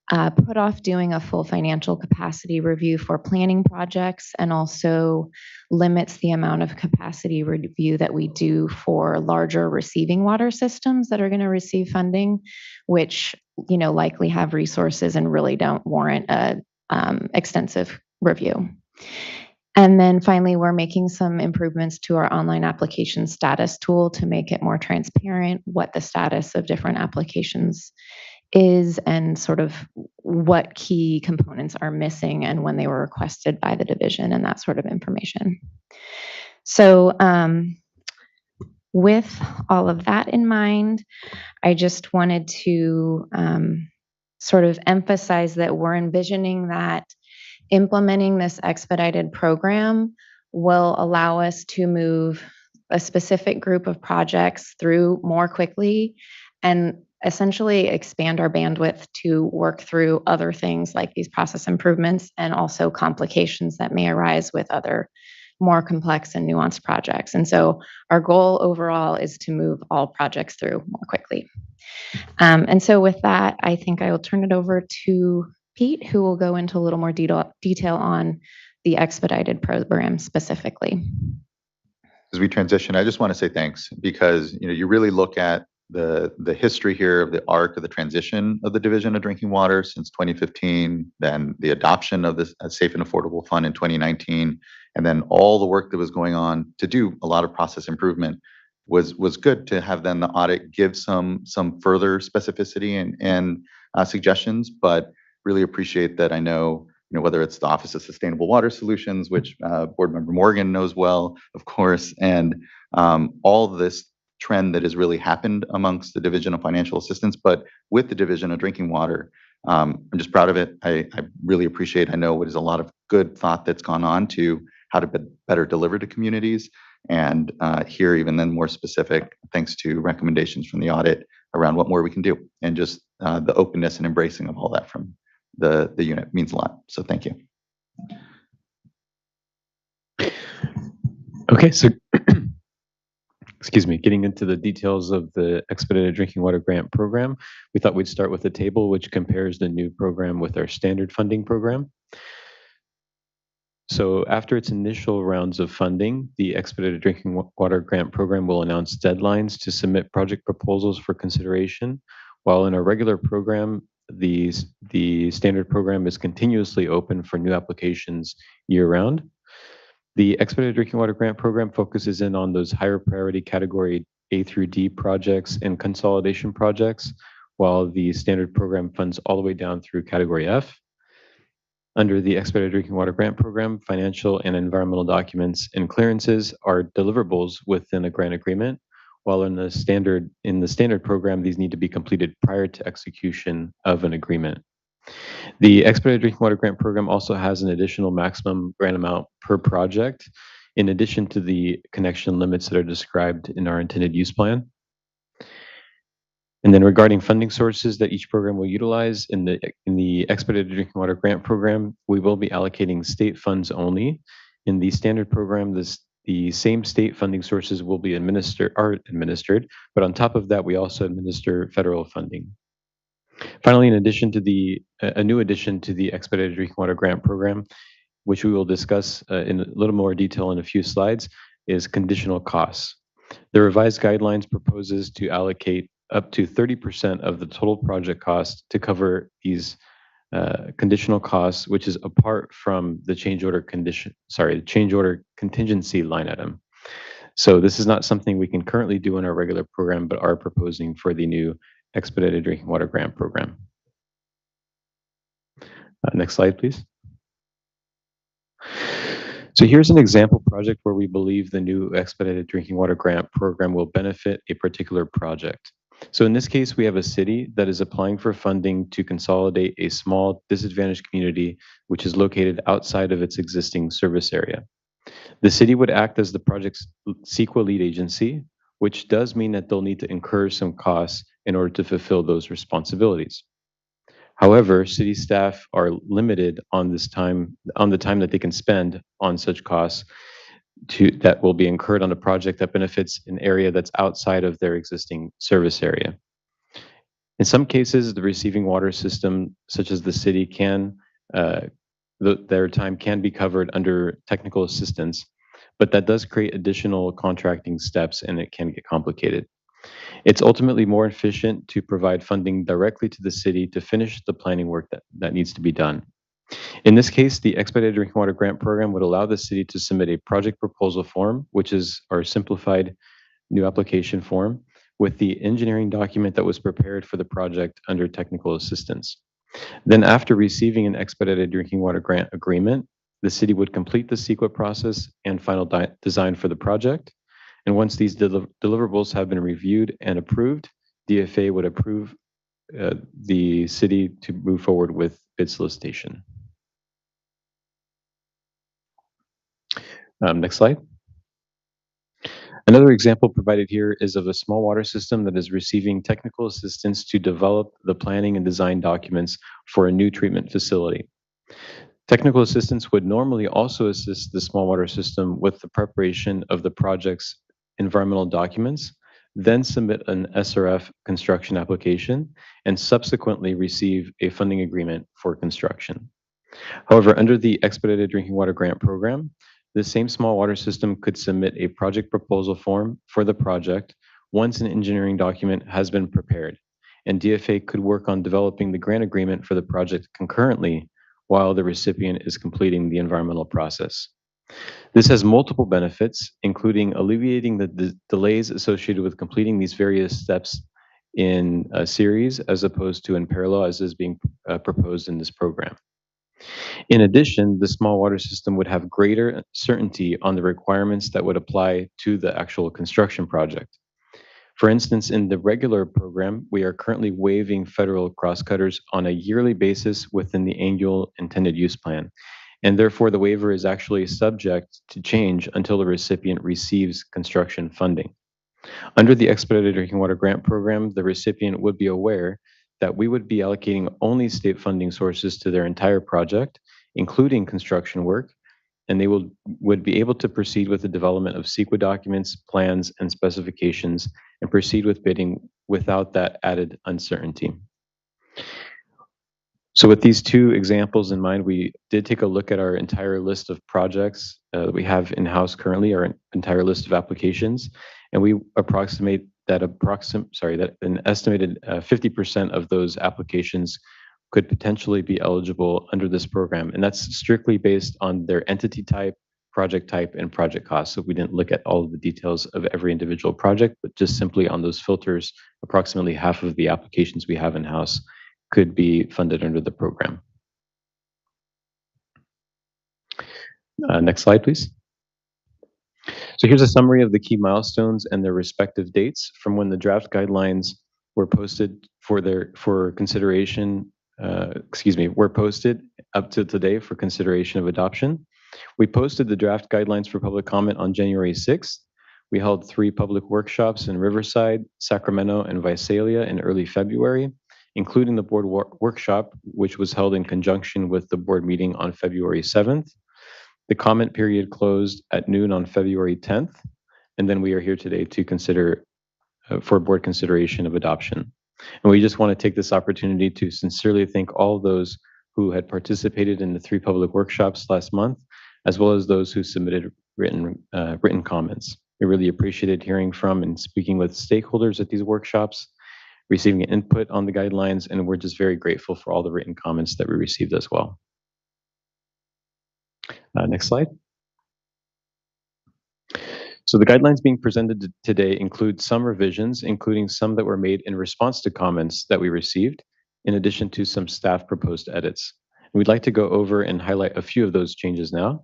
put off doing a full financial capacity review for planning projects, and also limits the amount of capacity review that we do for larger receiving water systems that are going to receive funding, which likely have resources and really don't warrant a extensive review. And then finally, we're making some improvements to our online application status tool to make it more transparent what the status of different applications is and sort of what key components are missing and when they were requested by the division and that sort of information. So with all of that in mind, I just wanted to sort of emphasize that we're envisioning that implementing this expedited program will allow us to move a specific group of projects through more quickly and essentially expand our bandwidth to work through other things like these process improvements and also complications that may arise with other more complex and nuanced projects. And so our goal overall is to move all projects through more quickly. And so with that, I think I will turn it over to Pete, who will go into a little more detail on the expedited program specifically. As we transition, I just want to say thanks because you really look at the history here of the arc of the transition of the Division of Drinking Water since 2015, then the adoption of the Safe and Affordable Fund in 2019, and then all the work that was going on to do a lot of process improvement was good to have then the audit give some further specificity and suggestions, but really appreciate that. I know whether it's the Office of Sustainable Water Solutions, which Board Member Morgan knows well, of course, and all this trend that has really happened amongst the Division of Financial Assistance, but with the Division of Drinking Water, I'm just proud of it. I really appreciate, I know it is a lot of good thought that's gone on to how to better deliver to communities, and here even then more specific, thanks to recommendations from the audit around what more we can do, and just the openness and embracing of all that from the unit means a lot. So thank you. Okay, so excuse me, getting into the details of the Expedited Drinking Water Grant Program, we thought we'd start with a table which compares the new program with our standard funding program. So after its initial rounds of funding, the Expedited Drinking Water Grant Program will announce deadlines to submit project proposals for consideration, while in our regular program, the standard program is continuously open for new applications year-round. The Expedited Drinking Water Grant Program focuses in on those higher priority category A through D projects and consolidation projects, while the standard program funds all the way down through category F. Under the Expedited Drinking Water Grant Program, financial and environmental documents and clearances are deliverables within a grant agreement, while in the standard program, these need to be completed prior to execution of an agreement. The Expedited Drinking Water Grant Program also has an additional maximum grant amount per project, in addition to the connection limits that are described in our intended use plan. And then regarding funding sources that each program will utilize, in the Expedited Drinking Water Grant Program, we will be allocating state funds only. In the standard program, the same state funding sources will be administered, but on top of that, we also administer federal funding. Finally, in addition to a new addition to the Expedited Drinking Water Grant Program, which we will discuss in a little more detail in a few slides, is conditional costs. The revised guidelines proposes to allocate up to 30% of the total project cost to cover these conditional costs, which is apart from the change order contingency line item. So this is not something we can currently do in our regular program, but are proposing for the new Expedited Drinking Water Grant Program. Next slide, please. So here's an example project where we believe the new Expedited Drinking Water Grant Program will benefit a particular project. So in this case, we have a city that is applying for funding to consolidate a small disadvantaged community, which is located outside of its existing service area. The city would act as the project's CEQA lead agency, which does mean that they'll need to incur some costs in order to fulfill those responsibilities. However, city staff are limited on the time that they can spend on such costs that will be incurred on a project that benefits an area that's outside of their existing service area. In some cases, the receiving water system, such as the city, their time can be covered under technical assistance, but that does create additional contracting steps and it can get complicated. It's ultimately more efficient to provide funding directly to the city to finish the planning work that needs to be done. In this case, the Expedited Drinking Water Grant Program would allow the city to submit a project proposal form, which is our simplified new application form, with the engineering document that was prepared for the project under technical assistance. Then after receiving an Expedited Drinking Water Grant agreement, the city would complete the CEQA process and final design for the project. And once these deliverables have been reviewed and approved, DFA would approve the city to move forward with bid solicitation. Next slide. Another example provided here is of a small water system that is receiving technical assistance to develop the planning and design documents for a new treatment facility. Technical assistance would normally also assist the small water system with the preparation of the project's environmental documents. then submit an SRF construction application, and subsequently receive a funding agreement for construction. However, under the Expedited Drinking Water Grant Program, the same small water system could submit a project proposal form for the project once an engineering document has been prepared, and DFA could work on developing the grant agreement for the project concurrently while the recipient is completing the environmental process. This has multiple benefits, including alleviating the delays associated with completing these various steps in a series as opposed to in parallel as is being proposed in this program. In addition, the small water system would have greater certainty on the requirements that would apply to the actual construction project. For instance, in the regular program, we are currently waiving federal crosscutters on a yearly basis within the annual intended use plan, and therefore the waiver is actually subject to change until the recipient receives construction funding. Under the Expedited Drinking Water Grant Program, the recipient would be aware that we would be allocating only state funding sources to their entire project, including construction work, and they would be able to proceed with the development of CEQA documents, plans, and specifications, and proceed with bidding without that added uncertainty. So with these two examples in mind, we did take a look at our entire list of projects that we have in-house currently, our entire list of applications, and we approximate that an estimated 50% of those applications could potentially be eligible under this program. And that's strictly based on their entity type, project type, and project cost. So we didn't look at all of the details of every individual project, but just simply on those filters, approximately half of the applications we have in-house could be funded under the program. Next slide, please. So here's a summary of the key milestones and their respective dates from when the draft guidelines were posted for consideration. Were posted up to today for consideration of adoption. We posted the draft guidelines for public comment on January 6th. We held 3 public workshops in Riverside, Sacramento, and Visalia in early February, including the board workshop, which was held in conjunction with the board meeting on February 7th. The comment period closed at noon on February 10th, and then we are here today to consider for board consideration of adoption. And we just want to take this opportunity to sincerely thank all those who had participated in the 3 public workshops last month, as well as those who submitted written comments. We really appreciated hearing from and speaking with stakeholders at these workshops, receiving input on the guidelines, and we're just very grateful for all the written comments that we received as well. Next slide. So the guidelines being presented today include some revisions, including some that were made in response to comments that we received, in addition to some staff proposed edits. And we'd like to go over and highlight a few of those changes now.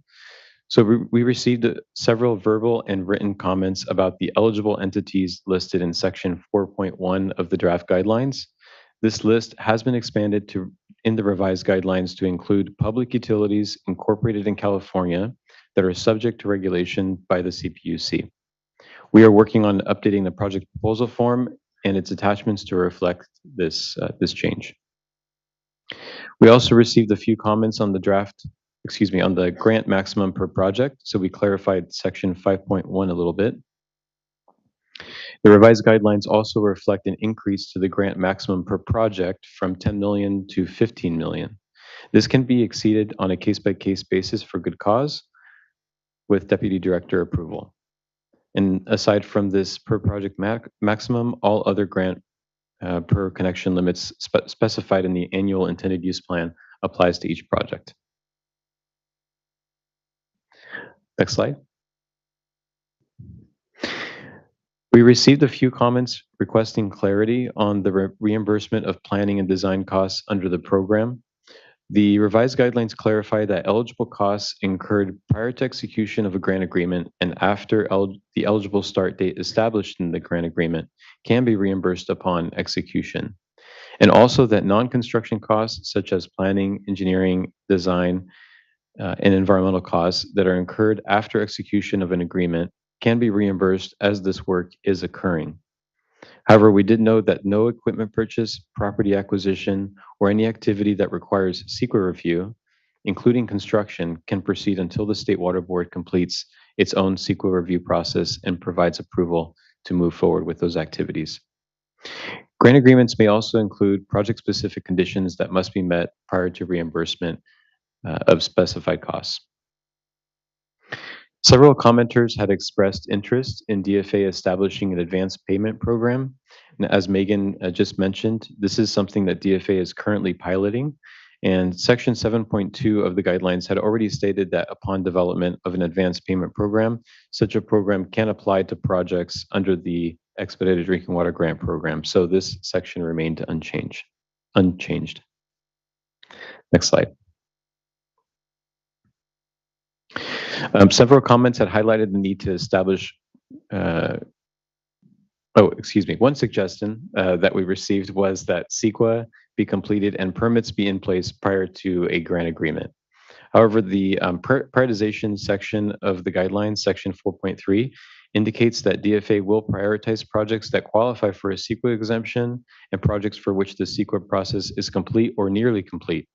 So we received several verbal and written comments about the eligible entities listed in section 4.1 of the draft guidelines. This list has been expanded in the revised guidelines to include public utilities incorporated in California that are subject to regulation by the CPUC. We are working on updating the project proposal form and its attachments to reflect this change. We also received a few comments on the on the grant maximum per project. So we clarified section 5.1 a little bit. The revised guidelines also reflect an increase to the grant maximum per project from 10 million to 15 million. This can be exceeded on a case-by-case basis for good cause with Deputy Director approval. And aside from this per project maximum, all other grant per connection limits specified in the annual intended use plan applies to each project. Next slide. We received a few comments requesting clarity on the reimbursement of planning and design costs under the program. The revised guidelines clarify that eligible costs incurred prior to execution of a grant agreement and after the eligible start date established in the grant agreement can be reimbursed upon execution. And also that non-construction costs such as planning, engineering, design, and environmental costs that are incurred after execution of an agreement can be reimbursed as this work is occurring. However, we did note that no equipment purchase, property acquisition, or any activity that requires CEQA review, including construction, can proceed until the State Water Board completes its own CEQA review process and provides approval to move forward with those activities. Grant agreements may also include project-specific conditions that must be met prior to reimbursement of specified costs. Several commenters had expressed interest in DFA establishing an advanced payment program. And as Megan just mentioned, this is something that DFA is currently piloting. And Section 7.2 of the guidelines had already stated that upon development of an advanced payment program, such a program can apply to projects under the Expedited Drinking Water Grant Program. So this section remained unchanged. Next slide. Several comments had highlighted the need to establish, one suggestion that we received was that CEQA be completed and permits be in place prior to a grant agreement. However, the prioritization section of the guidelines, section 4.3, indicates that DFA will prioritize projects that qualify for a CEQA exemption and projects for which the CEQA process is complete or nearly complete.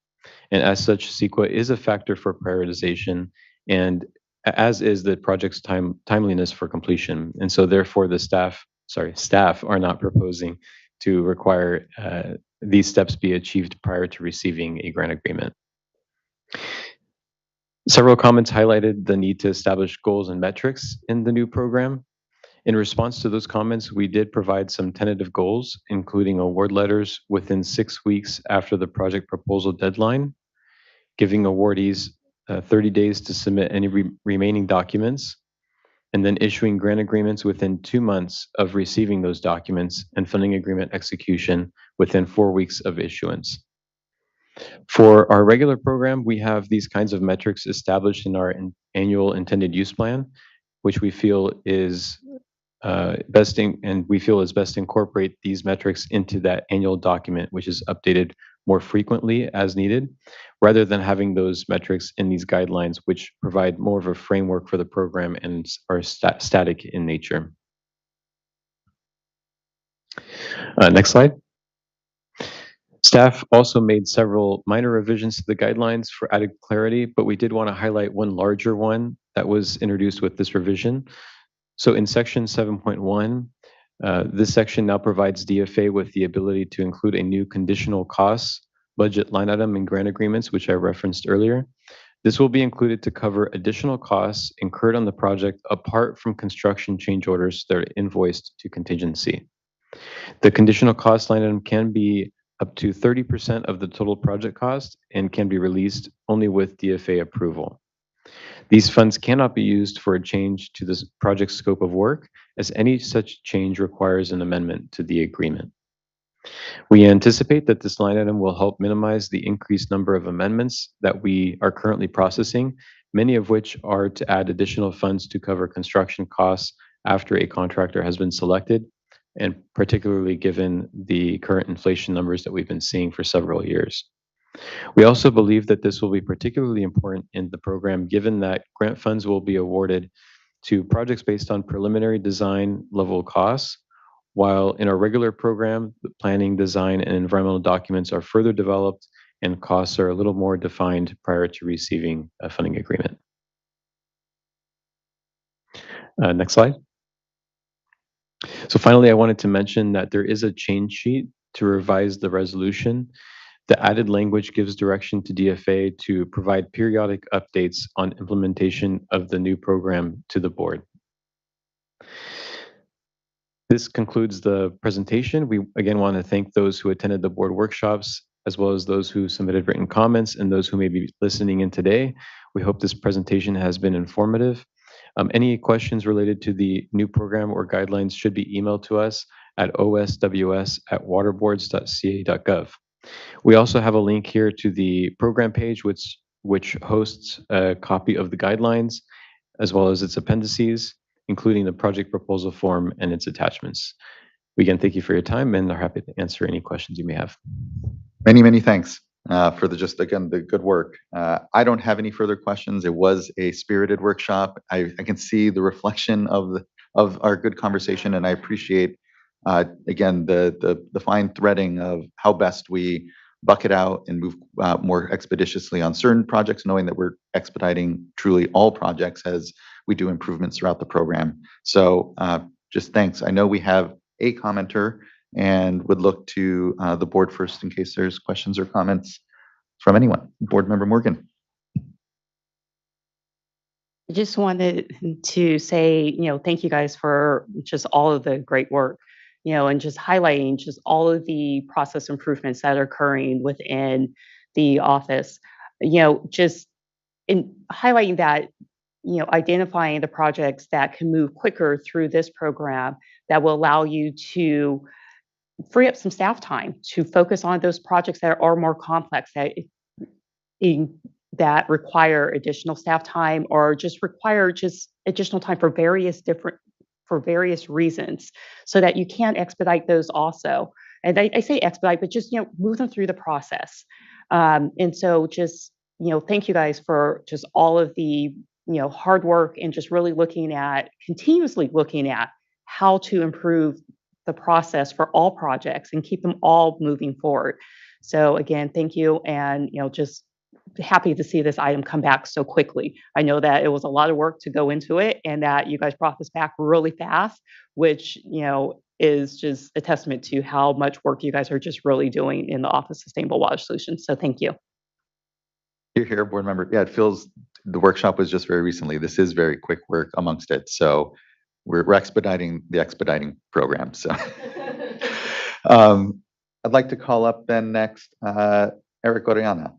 And as such, CEQA is a factor for prioritization, and as is the project's timeliness for completion. And so therefore the staff are not proposing to require these steps be achieved prior to receiving a grant agreement. Several comments highlighted the need to establish goals and metrics in the new program. In response to those comments, we did provide some tentative goals, including award letters within 6 weeks after the project proposal deadline, giving awardees 30 days to submit any remaining documents, and then issuing grant agreements within 2 months of receiving those documents, and funding agreement execution within 4 weeks of issuance. For our regular program, we have these kinds of metrics established in our annual intended use plan, which we feel is best to incorporate these metrics into that annual document, which is updated more frequently as needed, rather than having those metrics in these guidelines, which provide more of a framework for the program and are static in nature. Next slide. Staff also made several minor revisions to the guidelines for added clarity, but we did want to highlight one larger one that was introduced with this revision. So in section 7.1, this section now provides DFA with the ability to include a new conditional costs budget line item in grant agreements, which I referenced earlier. This will be included to cover additional costs incurred on the project apart from construction change orders that are invoiced to contingency. The conditional cost line item can be up to 30% of the total project cost and can be released only with DFA approval. These funds cannot be used for a change to this project scope of work, as any such change requires an amendment to the agreement. We anticipate that this line item will help minimize the increased number of amendments that we are currently processing, many of which are to add additional funds to cover construction costs after a contractor has been selected, and particularly given the current inflation numbers that we've been seeing for several years. We also believe that this will be particularly important in the program, given that grant funds will be awarded to projects based on preliminary design level costs, while in our regular program, the planning, design, and environmental documents are further developed and costs are a little more defined prior to receiving a funding agreement. Next slide. So finally, I wanted to mention that there is a change sheet to revise the resolution. The added language gives direction to DFA to provide periodic updates on implementation of the new program to the board. This concludes the presentation. We again want to thank those who attended the board workshops, as well as those who submitted written comments and those who may be listening in today. We hope this presentation has been informative. Any questions related to the new program or guidelines should be emailed to us at osws@waterboards.ca.gov. We also have a link here to the program page, which hosts a copy of the guidelines, as well as its appendices, including the project proposal form and its attachments. We again thank you for your time and are happy to answer any questions you may have. Many thanks for the good work. I don't have any further questions. It was a spirited workshop. I can see the reflection of our good conversation, and I appreciate again the fine threading of how best we bucket out and move more expeditiously on certain projects, knowing that we're expediting truly all projects as we do improvements throughout the program. So just thanks. I know we have a commenter and would look to the board first in case there's questions or comments from anyone. Board Member Morgan. I just wanted to say, thank you guys for just all of the great work, and just highlighting just all of the process improvements that are occurring within the office. Just in highlighting that, identifying the projects that can move quicker through this program that will allow you to free up some staff time to focus on those projects that are more complex, that require additional staff time or just require just additional time for various reasons, so that you can expedite those also. And I say expedite, but just move them through the process. And so just thank you guys for just all of the hard work and just really continuously looking at how to improve the process for all projects and keep them all moving forward. So again, thank you, and just happy to see this item come back so quickly. I know that it was a lot of work to go into it, and that you guys brought this back really fast, which is just a testament to how much work you guys are just really doing in the Office of Sustainable Water Solutions. So thank you. You're here, board member. Yeah, it feels the workshop was just very recently. This is very quick work amongst it. So we're expediting the expediting program. So I'd like to call up then next Eric Oriana,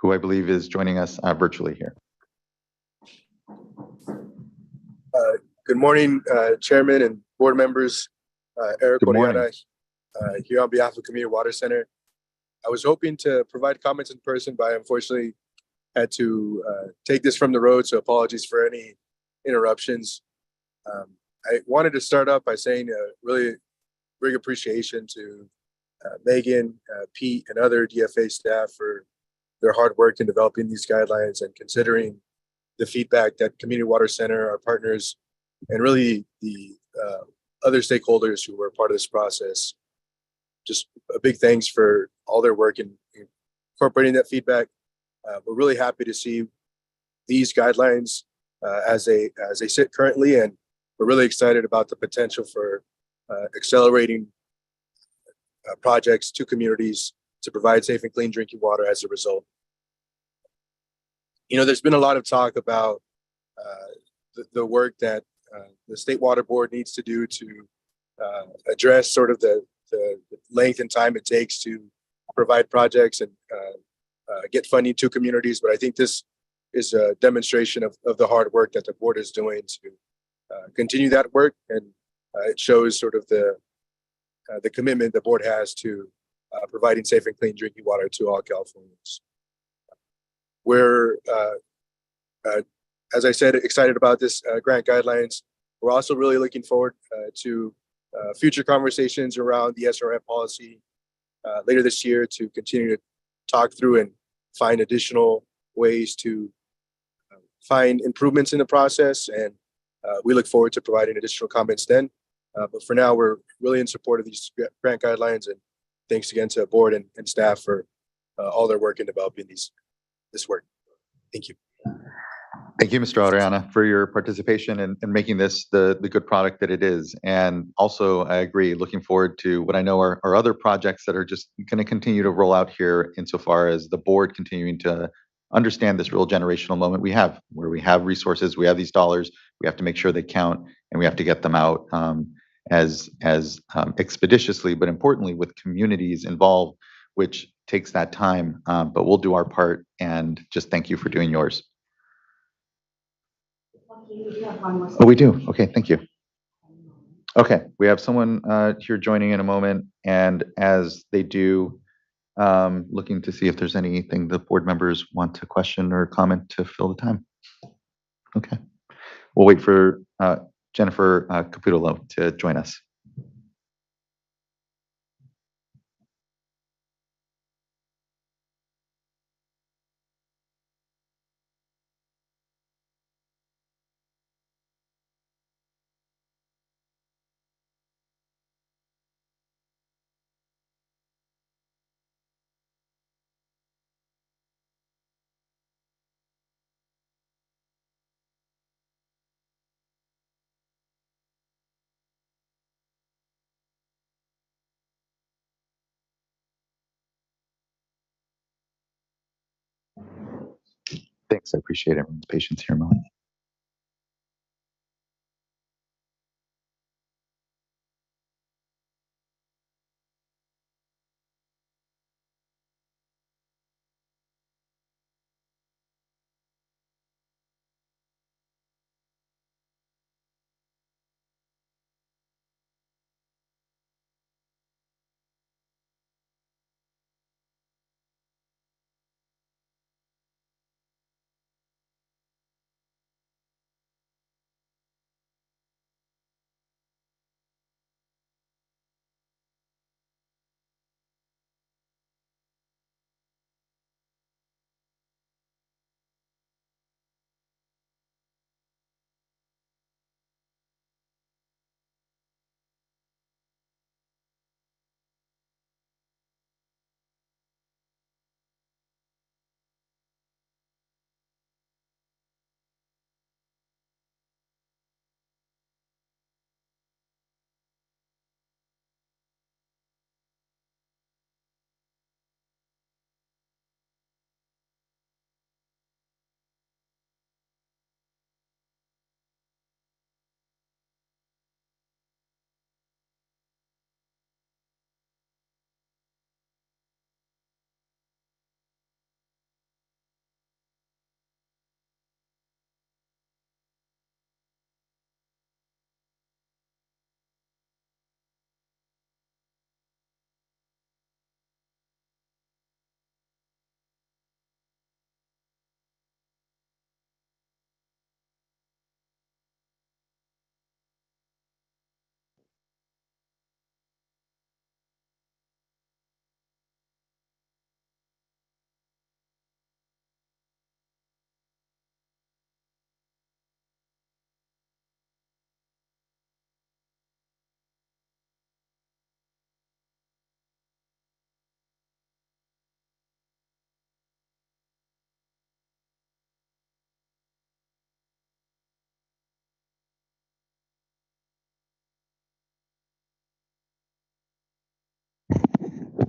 who I believe is joining us virtually here. Good morning, Chairman and board members. Eric Good morning. Oriana here on behalf of Community Water Center. I was hoping to provide comments in person, but I unfortunately had to take this from the road, so apologies for any interruptions. I wanted to start off by saying a really big appreciation to Megan, Pete, and other DFA staff for their hard work in developing these guidelines and considering the feedback that Community Water Center, our partners, and really the other stakeholders who were part of this process. Just a big thanks for all their work in incorporating that feedback. We're really happy to see these guidelines as they sit currently, and we're really excited about the potential for accelerating projects to communities to provide safe and clean drinking water as a result. There's been a lot of talk about the work that the State Water Board needs to do to address sort of the length and time it takes to provide projects and get funding to communities. But I think this is a demonstration of the hard work that the board is doing to continue that work, and it shows sort of the commitment the board has to providing safe and clean drinking water to all Californians. We're, as I said, excited about this grant guidelines. We're also really looking forward to future conversations around the SRF policy later this year to continue to talk through and find additional ways to find improvements in the process. And we look forward to providing additional comments then. But for now, we're really in support of these grant guidelines, and thanks again to the board and staff for all their work in developing this work. Thank you. Thank you, Mr. Oriana, for your participation and making this the good product that it is. And also, I agree, looking forward to what I know are other projects that are just going to continue to roll out here insofar as the board continuing to understand this real generational moment we have, where we have resources, we have these dollars, we have to make sure they count, and we have to get them out as expeditiously, but importantly with communities involved, which takes that time. But we'll do our part, and just thank you for doing yours. Oh, we do. Okay, thank you. Okay, we have someone here joining in a moment, and as they do, looking to see if there's anything the board members want to question or comment to fill the time. Okay, we'll wait for Jennifer Caputo to join us. Thanks. I appreciate everyone's patience here, Melanie.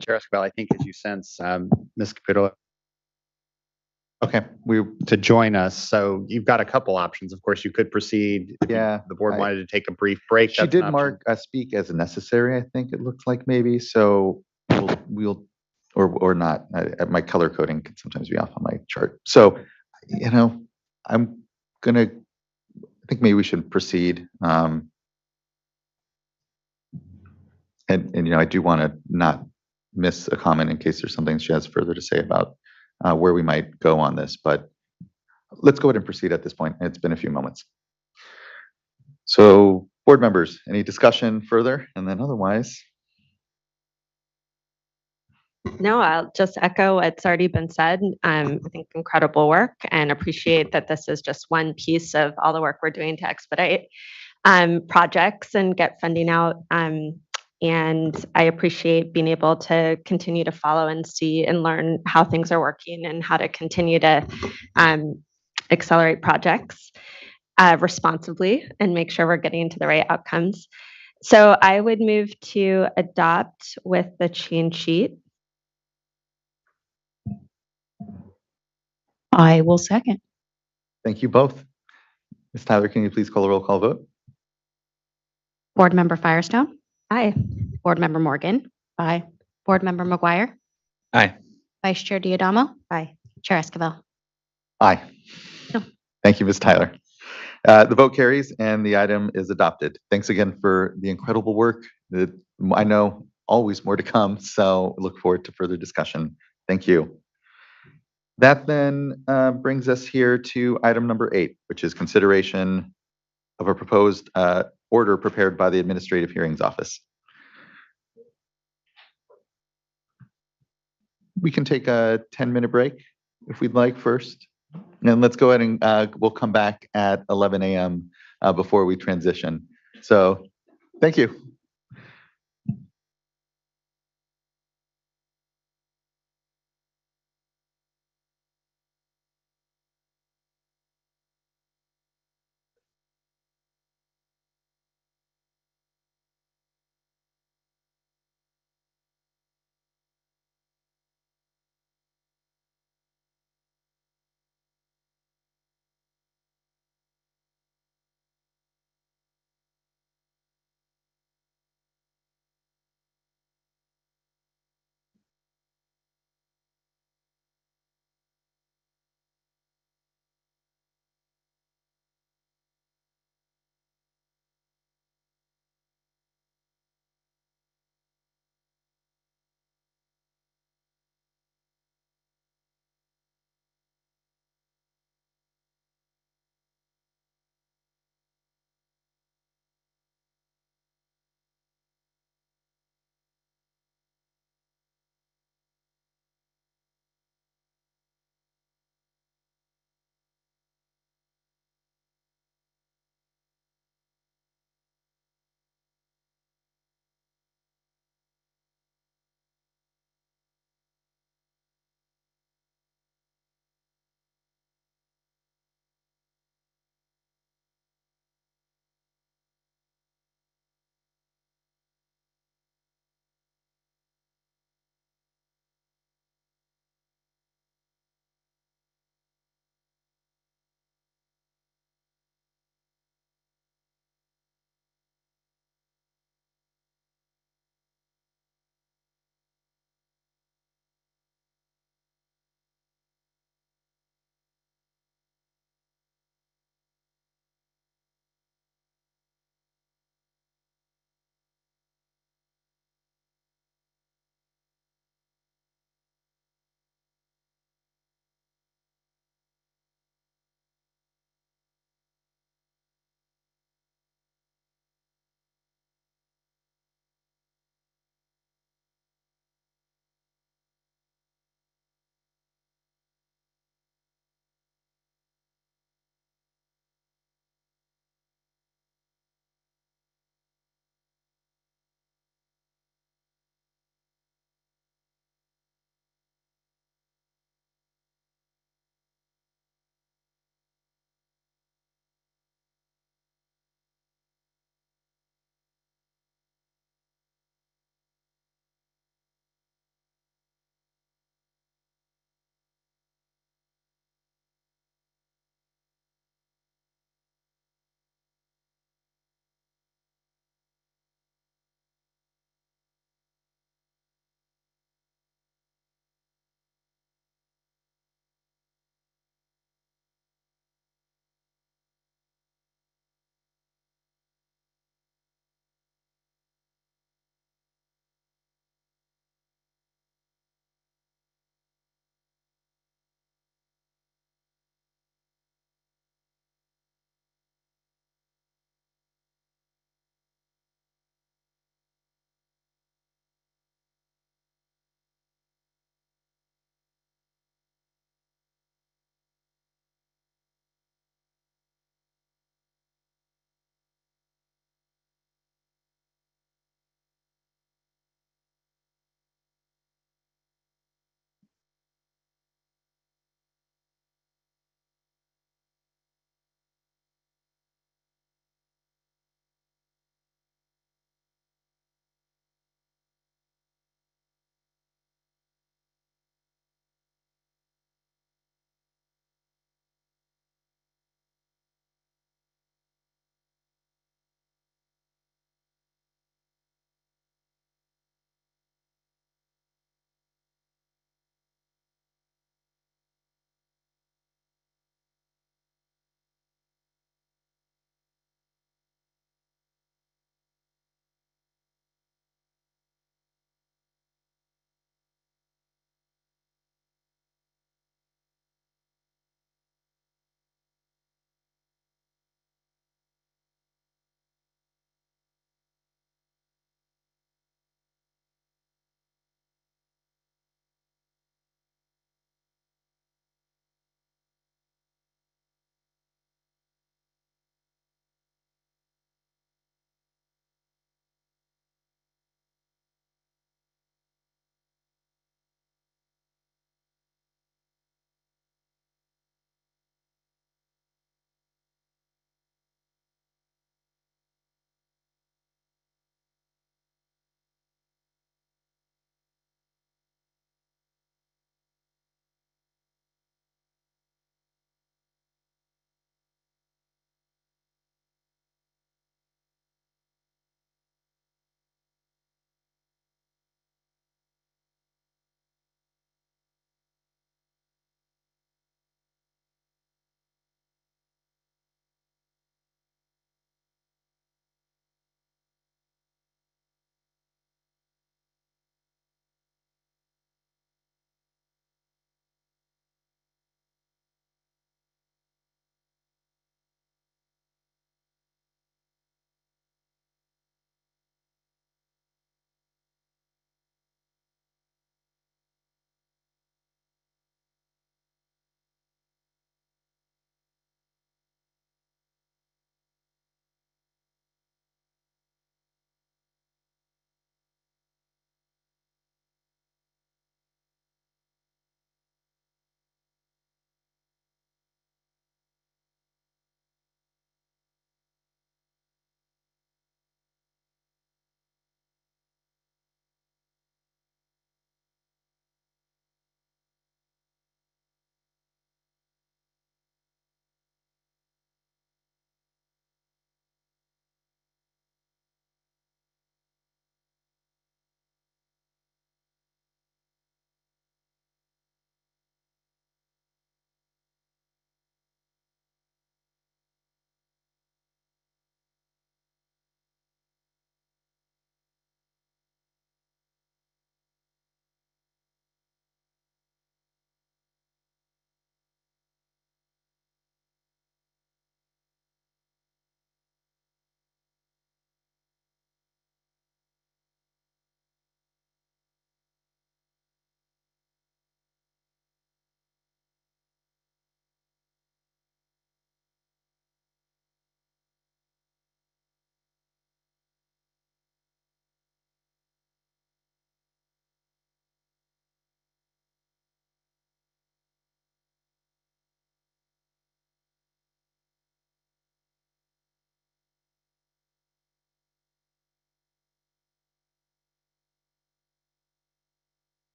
Chair Escobar, I think as you sense, Ms. Caputo Okay, to join us. So you've got a couple options. Of course, you could proceed. If the board wanted to take a brief break. She that's an did option. mark speak as necessary, I think it looks like maybe. So we'll or not. My color coding can sometimes be off on my chart. So, I'm gonna, I think maybe we should proceed. And I do want to not miss a comment in case there's something she has further to say about where we might go on this, but let's go ahead and proceed at this point. It's been a few moments. So board members, any discussion further? And then otherwise. No, I'll just echo what's already been said. I think incredible work and appreciate that this is just one piece of all the work we're doing to expedite projects and get funding out. And I appreciate being able to continue to follow and see and learn how things are working and how to continue to accelerate projects responsibly and make sure we're getting to the right outcomes. So I would move to adopt with the change sheet. I will second. Thank you both. Ms. Tyler, can you please call the roll call vote? Board Member Firestone. Aye. Board Member Morgan. Aye. Board Member McGuire. Aye. Vice Chair Diadamo. Aye. Chair Esquivel. Aye. No. Thank you, Ms. Tyler. The vote carries and the item is adopted. Thanks again for the incredible work. I know always more to come, so look forward to further discussion. Thank you. That then brings us here to item number 8, which is consideration of a proposed order prepared by the Administrative Hearings Office. We can take a 10-minute break if we'd like first. And let's go ahead and we'll come back at 11 a.m. Before we transition. So thank you.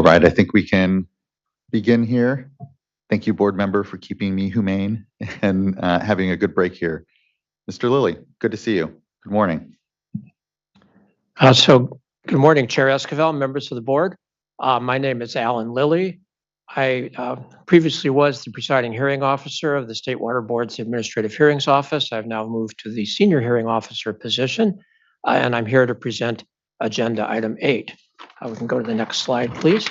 right, I think we can begin here. Thank you, board member, for keeping me humane and having a good break here. Mr. Lilly, good to see you. Good morning. Good morning, Chair Esquivel, members of the board. My name is Alan Lilly. I previously was the presiding hearing officer of the State Water Board's Administrative Hearings Office. I've now moved to the senior hearing officer position, and I'm here to present agenda item 8. We can go to the next slide, please.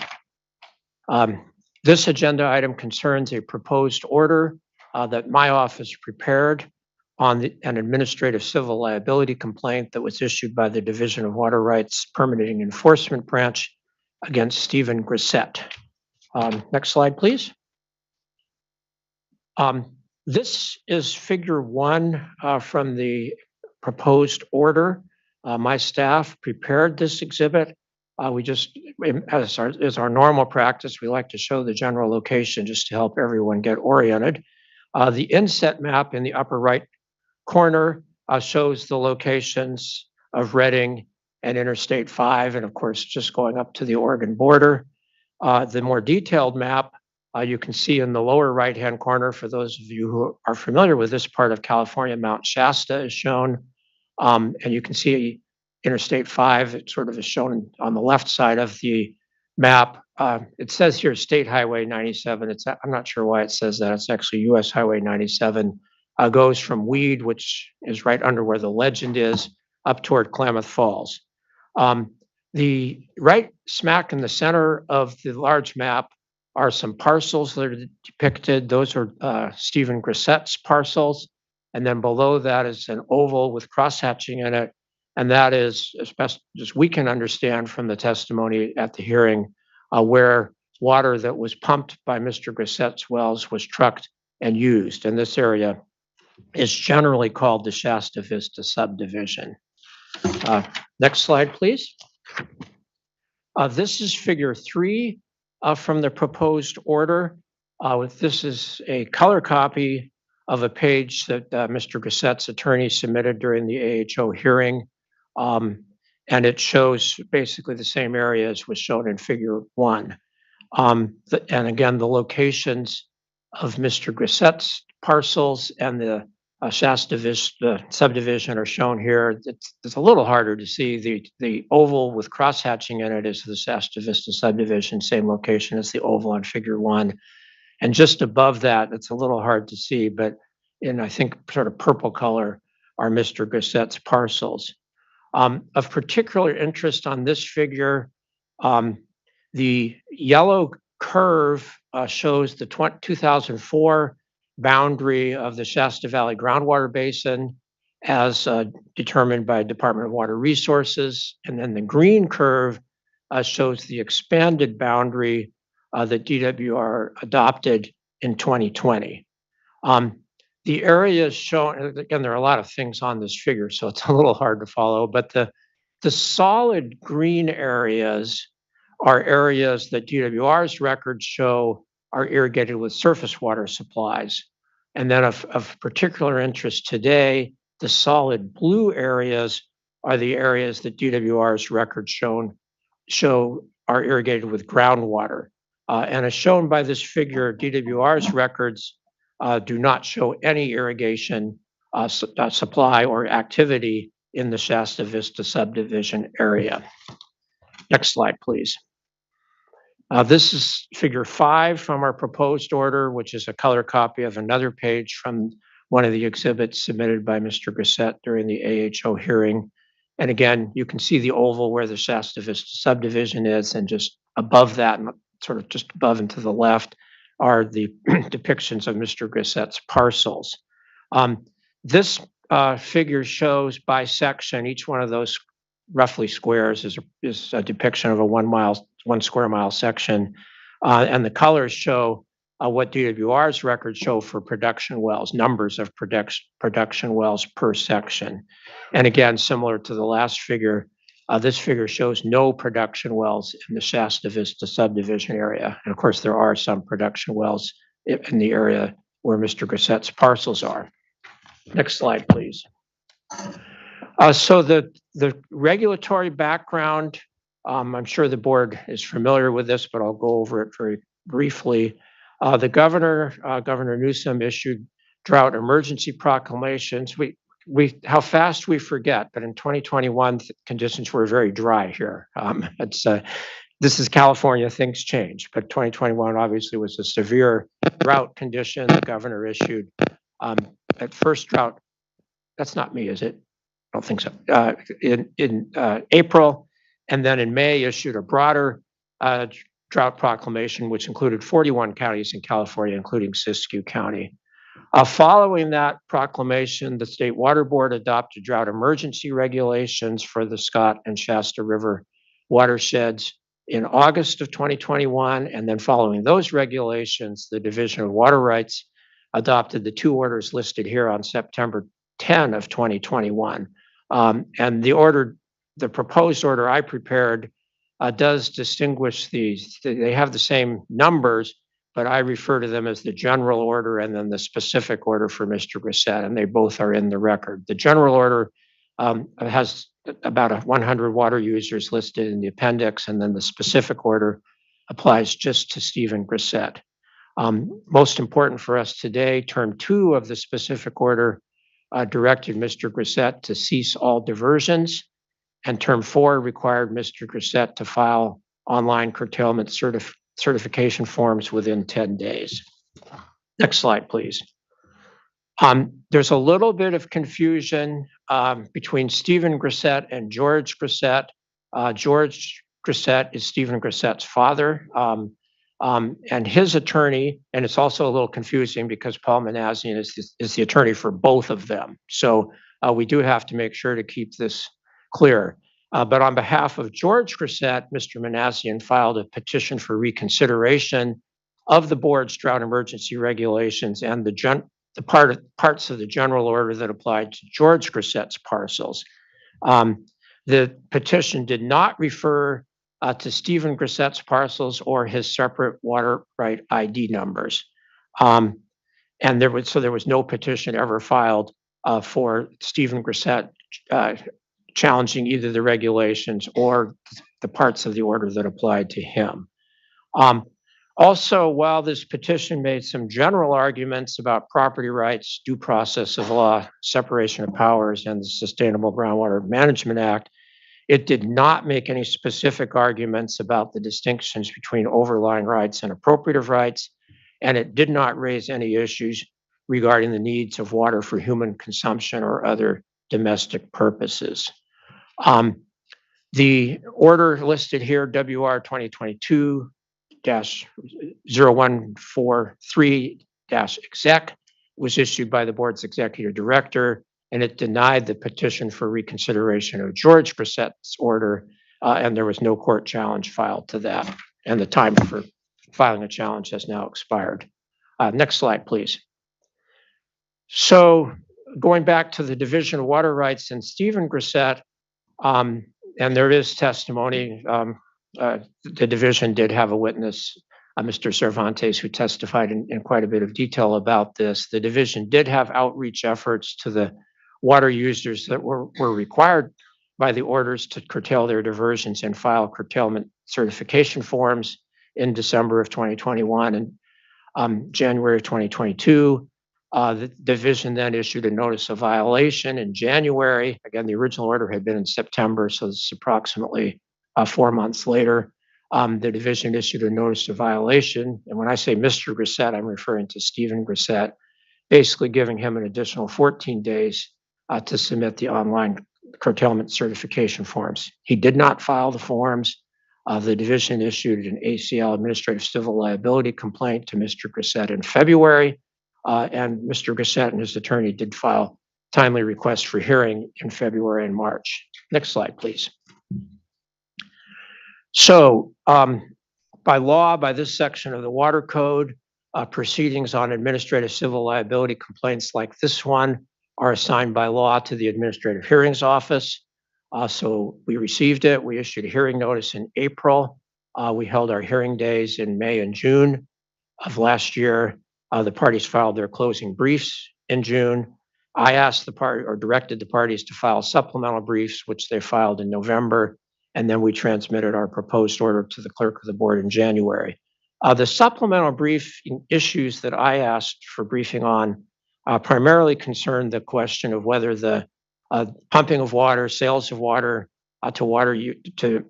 This agenda item concerns a proposed order that my office prepared on an administrative civil liability complaint that was issued by the Division of Water Rights Permitting Enforcement Branch against Stephen Grissett. Next slide, please. This is figure 1 from the proposed order. My staff prepared this exhibit. We just, as our normal practice, we like to show the general location just to help everyone get oriented. The inset map in the upper right corner shows the locations of Reading and Interstate 5, and of course, just going up to the Oregon border. The more detailed map you can see in the lower right-hand corner. For those of you who are familiar with this part of California, Mount Shasta is shown, and you can see Interstate 5. It sort of is shown on the left side of the map. It says here State Highway 97. I'm not sure why it says that. It's actually US Highway 97. Goes from Weed, which is right under where the legend is, up toward Klamath Falls. The right smack in the center of the large map are some parcels that are depicted. Those are Stephen Grissett's parcels. And then below that is an oval with crosshatching in it. And that is, as best as we can understand from the testimony at the hearing, where water that was pumped by Mr. Grissett's wells was trucked and used. And this area is generally called the Shasta Vista subdivision. Next slide, please. This is figure 3 from the proposed order. This is a color copy of a page that Mr. Grissett's attorney submitted during the AHO hearing. And it shows basically the same area as was shown in figure 1. And again, the locations of Mr. Grissett's parcels and the Shasta Vista subdivision are shown here. It's a little harder to see. The oval with crosshatching in it is the Shasta Vista subdivision, same location as the oval on figure 1. And just above that, it's a little hard to see, but in, I think, sort of purple color are Mr. Grissett's parcels. Of particular interest on this figure, the yellow curve shows the 2004 boundary of the Shasta Valley groundwater basin as determined by Department of Water Resources. And then the green curve shows the expanded boundary that DWR adopted in 2020. The areas shown, again, there are a lot of things on this figure, so it's a little hard to follow, but the solid green areas are areas that DWR's records show are irrigated with surface water supplies. And then of particular interest today, the solid blue areas are the areas that DWR's records show are irrigated with groundwater. And as shown by this figure, DWR's records do not show any irrigation supply or activity in the Shasta Vista subdivision area. Next slide, please. This is figure 5 from our proposed order, which is a color copy of another page from one of the exhibits submitted by Mr. Grissett during the AHO hearing. And again, you can see the oval where the Shasta Vista subdivision is, and just above that, and sort of just above and to the left, are the depictions of Mr. Grissett's parcels. This figure shows by section, each one of those roughly squares is a depiction of a 1 square mile section. And the colors show what DWR's records show for production wells, numbers of production wells per section. And again, similar to the last figure, this figure shows no production wells in the Shasta Vista subdivision area. And of course, there are some production wells in the area where Mr. Grissett's parcels are. Next slide, please. So the regulatory background I'm sure the board is familiar with this, but I'll go over it very briefly. The governor, Governor Newsom, issued drought emergency proclamations. How fast we forget, but in 2021, conditions were very dry here. This is California, things change, but 2021 obviously was a severe drought condition. The governor issued at first drought. That's not me, is it? I don't think so. In April, and then in May issued a broader drought proclamation, which included 41 counties in California, including Siskiyou County. Following that proclamation, the State Water Board adopted drought emergency regulations for the Scott and Shasta River watersheds in August of 2021. And then following those regulations, the Division of Water Rights adopted the 2 orders listed here on September 10 of 2021. And the proposed order I prepared does distinguish these. They have the same numbers, but I refer to them as the general order and then the specific order for Mr. Grissett, and they both are in the record. The general order has about 100 water users listed in the appendix, and then the specific order applies just to Stephen Grissett. Most important for us today, term 2 of the specific order directed Mr. Grissett to cease all diversions, and term 4 required Mr. Grissett to file online curtailment certification forms within 10 days. Next slide, please. There's a little bit of confusion between Stephen Grissett and George Grissett. George Grissett is Stephen Grissett's father, and his attorney, and it's also a little confusing because Paul Manassian is the attorney for both of them. So we do have to make sure to keep this clear. But on behalf of George Grissett, Mr. Manassian filed a petition for reconsideration of the board's drought emergency regulations and the parts of the general order that applied to George Grissett's parcels. The petition did not refer to Stephen Grissett's parcels or his separate water right ID numbers. And there was no petition ever filed for Stephen Grissett challenging either the regulations or the parts of the order that applied to him. Also, while this petition made some general arguments about property rights, due process of law, separation of powers, and the Sustainable Groundwater Management Act, it did not make any specific arguments about the distinctions between overlying rights and appropriative rights, and it did not raise any issues regarding the needs of water for human consumption or other domestic purposes. The order listed here, WR 2022-0143-exec, was issued by the board's executive director, and it denied the petition for reconsideration of George Grissett's order, and there was no court challenge filed to that. And the time for filing a challenge has now expired. Next slide, please. So going back to the Division of Water Rights and Stephen Grissett, and there is testimony. The division did have a witness, Mr. Cervantes, who testified in quite a bit of detail about this. The division did have outreach efforts to the water users that were required by the orders to curtail their diversions and file curtailment certification forms in December of 2021 and January of 2022. The division then issued a notice of violation in January. Again, the original order had been in September, so this is approximately 4 months later. The division issued a notice of violation. And when I say Mr. Grissett, I'm referring to Stephen Grissett, basically giving him an additional 14 days to submit the online curtailment certification forms. He did not file the forms. The division issued an ACL administrative civil liability complaint to Mr. Grissett in February. And Mr. Grissett and his attorney did file timely requests for hearing in February and March. Next slide, please. So by law, by this section of the Water Code, proceedings on administrative civil liability complaints like this one are assigned by law to the Administrative Hearings Office. So we received it. We issued a hearing notice in April. We held our hearing days in May and June of last year. The parties filed their closing briefs in June. I asked the party or directed the parties to file supplemental briefs, which they filed in November. and then we transmitted our proposed order to the clerk of the board in January. The supplemental brief issues that I asked for briefing on primarily concerned the question of whether the pumping of water, sales of water to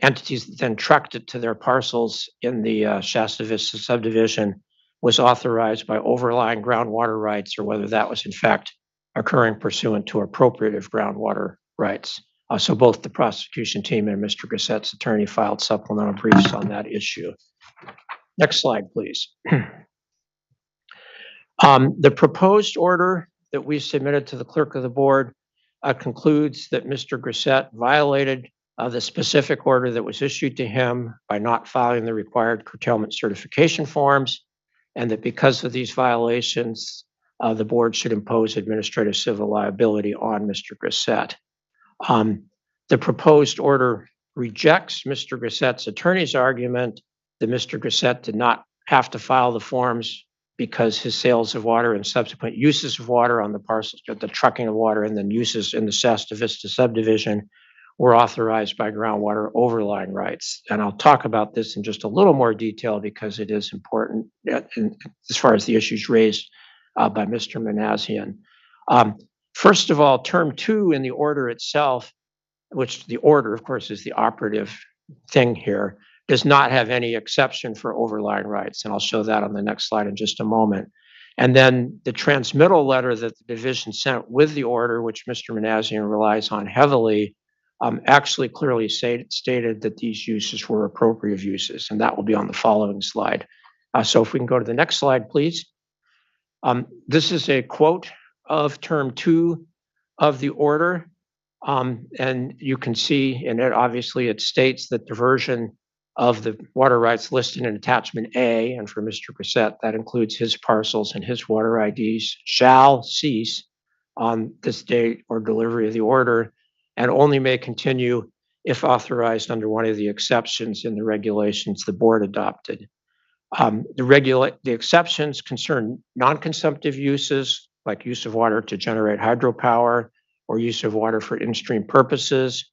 entities that then trucked it to their parcels in the Shasta Vista subdivision was authorized by overlying groundwater rights, or whether that was in fact occurring pursuant to appropriative groundwater rights. So both the prosecution team and Mr. Grissette's attorney filed supplemental briefs on that issue. Next slide, please. The proposed order that we submitted to the clerk of the board concludes that Mr. Grissette violated the specific order that was issued to him by not filing the required curtailment certification forms, and that because of these violations, the board should impose administrative civil liability on Mr. Grissette. The proposed order rejects Mr. Grissette's attorney's argument that Mr. Grissette did not have to file the forms because his sales of water and subsequent uses of water on the parcels, the trucking of water and then uses in the Shasta Vista subdivision were authorized by groundwater overlying rights. And I'll talk about this in just a little more detail because it is important as far as the issues raised by Mr. Manassian. First of all, term 2 in the order itself, which the order, of course, is the operative thing here, does not have any exception for overlying rights. And I'll show that on the next slide in just a moment. And then the transmittal letter that the division sent with the order, which Mr. Manassian relies on heavily, actually clearly stated that these uses were appropriate uses, and that will be on the following slide. So if we can go to the next slide, please. This is a quote of term 2 of the order, and you can see in it, obviously, it states that diversion of the water rights listed in attachment A, and for Mr. Grissette, that includes his parcels and his water IDs, shall cease on this date or delivery of the order, and only may continue if authorized under one of the exceptions in the regulations the board adopted. The exceptions concern non-consumptive uses, like use of water to generate hydropower or use of water for in-stream purposes,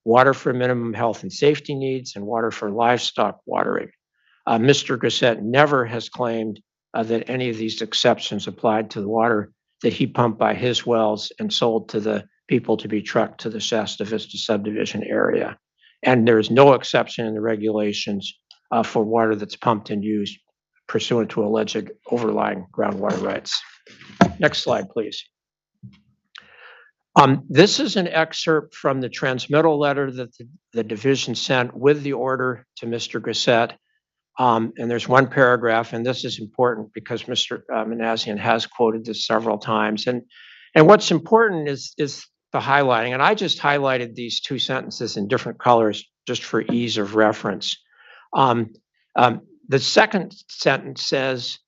water for minimum health and safety needs, and water for livestock watering. Mr. Grissette never has claimed that any of these exceptions applied to the water that he pumped by his wells and sold to the people to be trucked to the Shasta Vista subdivision area. And there is no exception in the regulations for water that's pumped and used pursuant to alleged overlying groundwater rights. Next slide, please. This is an excerpt from the transmittal letter that the division sent with the order to Mr. Grissette. And there's one paragraph, and this is important because Mr. Manassian has quoted this several times. And what's important is the highlighting. And I just highlighted these two sentences in different colors just for ease of reference. The second sentence says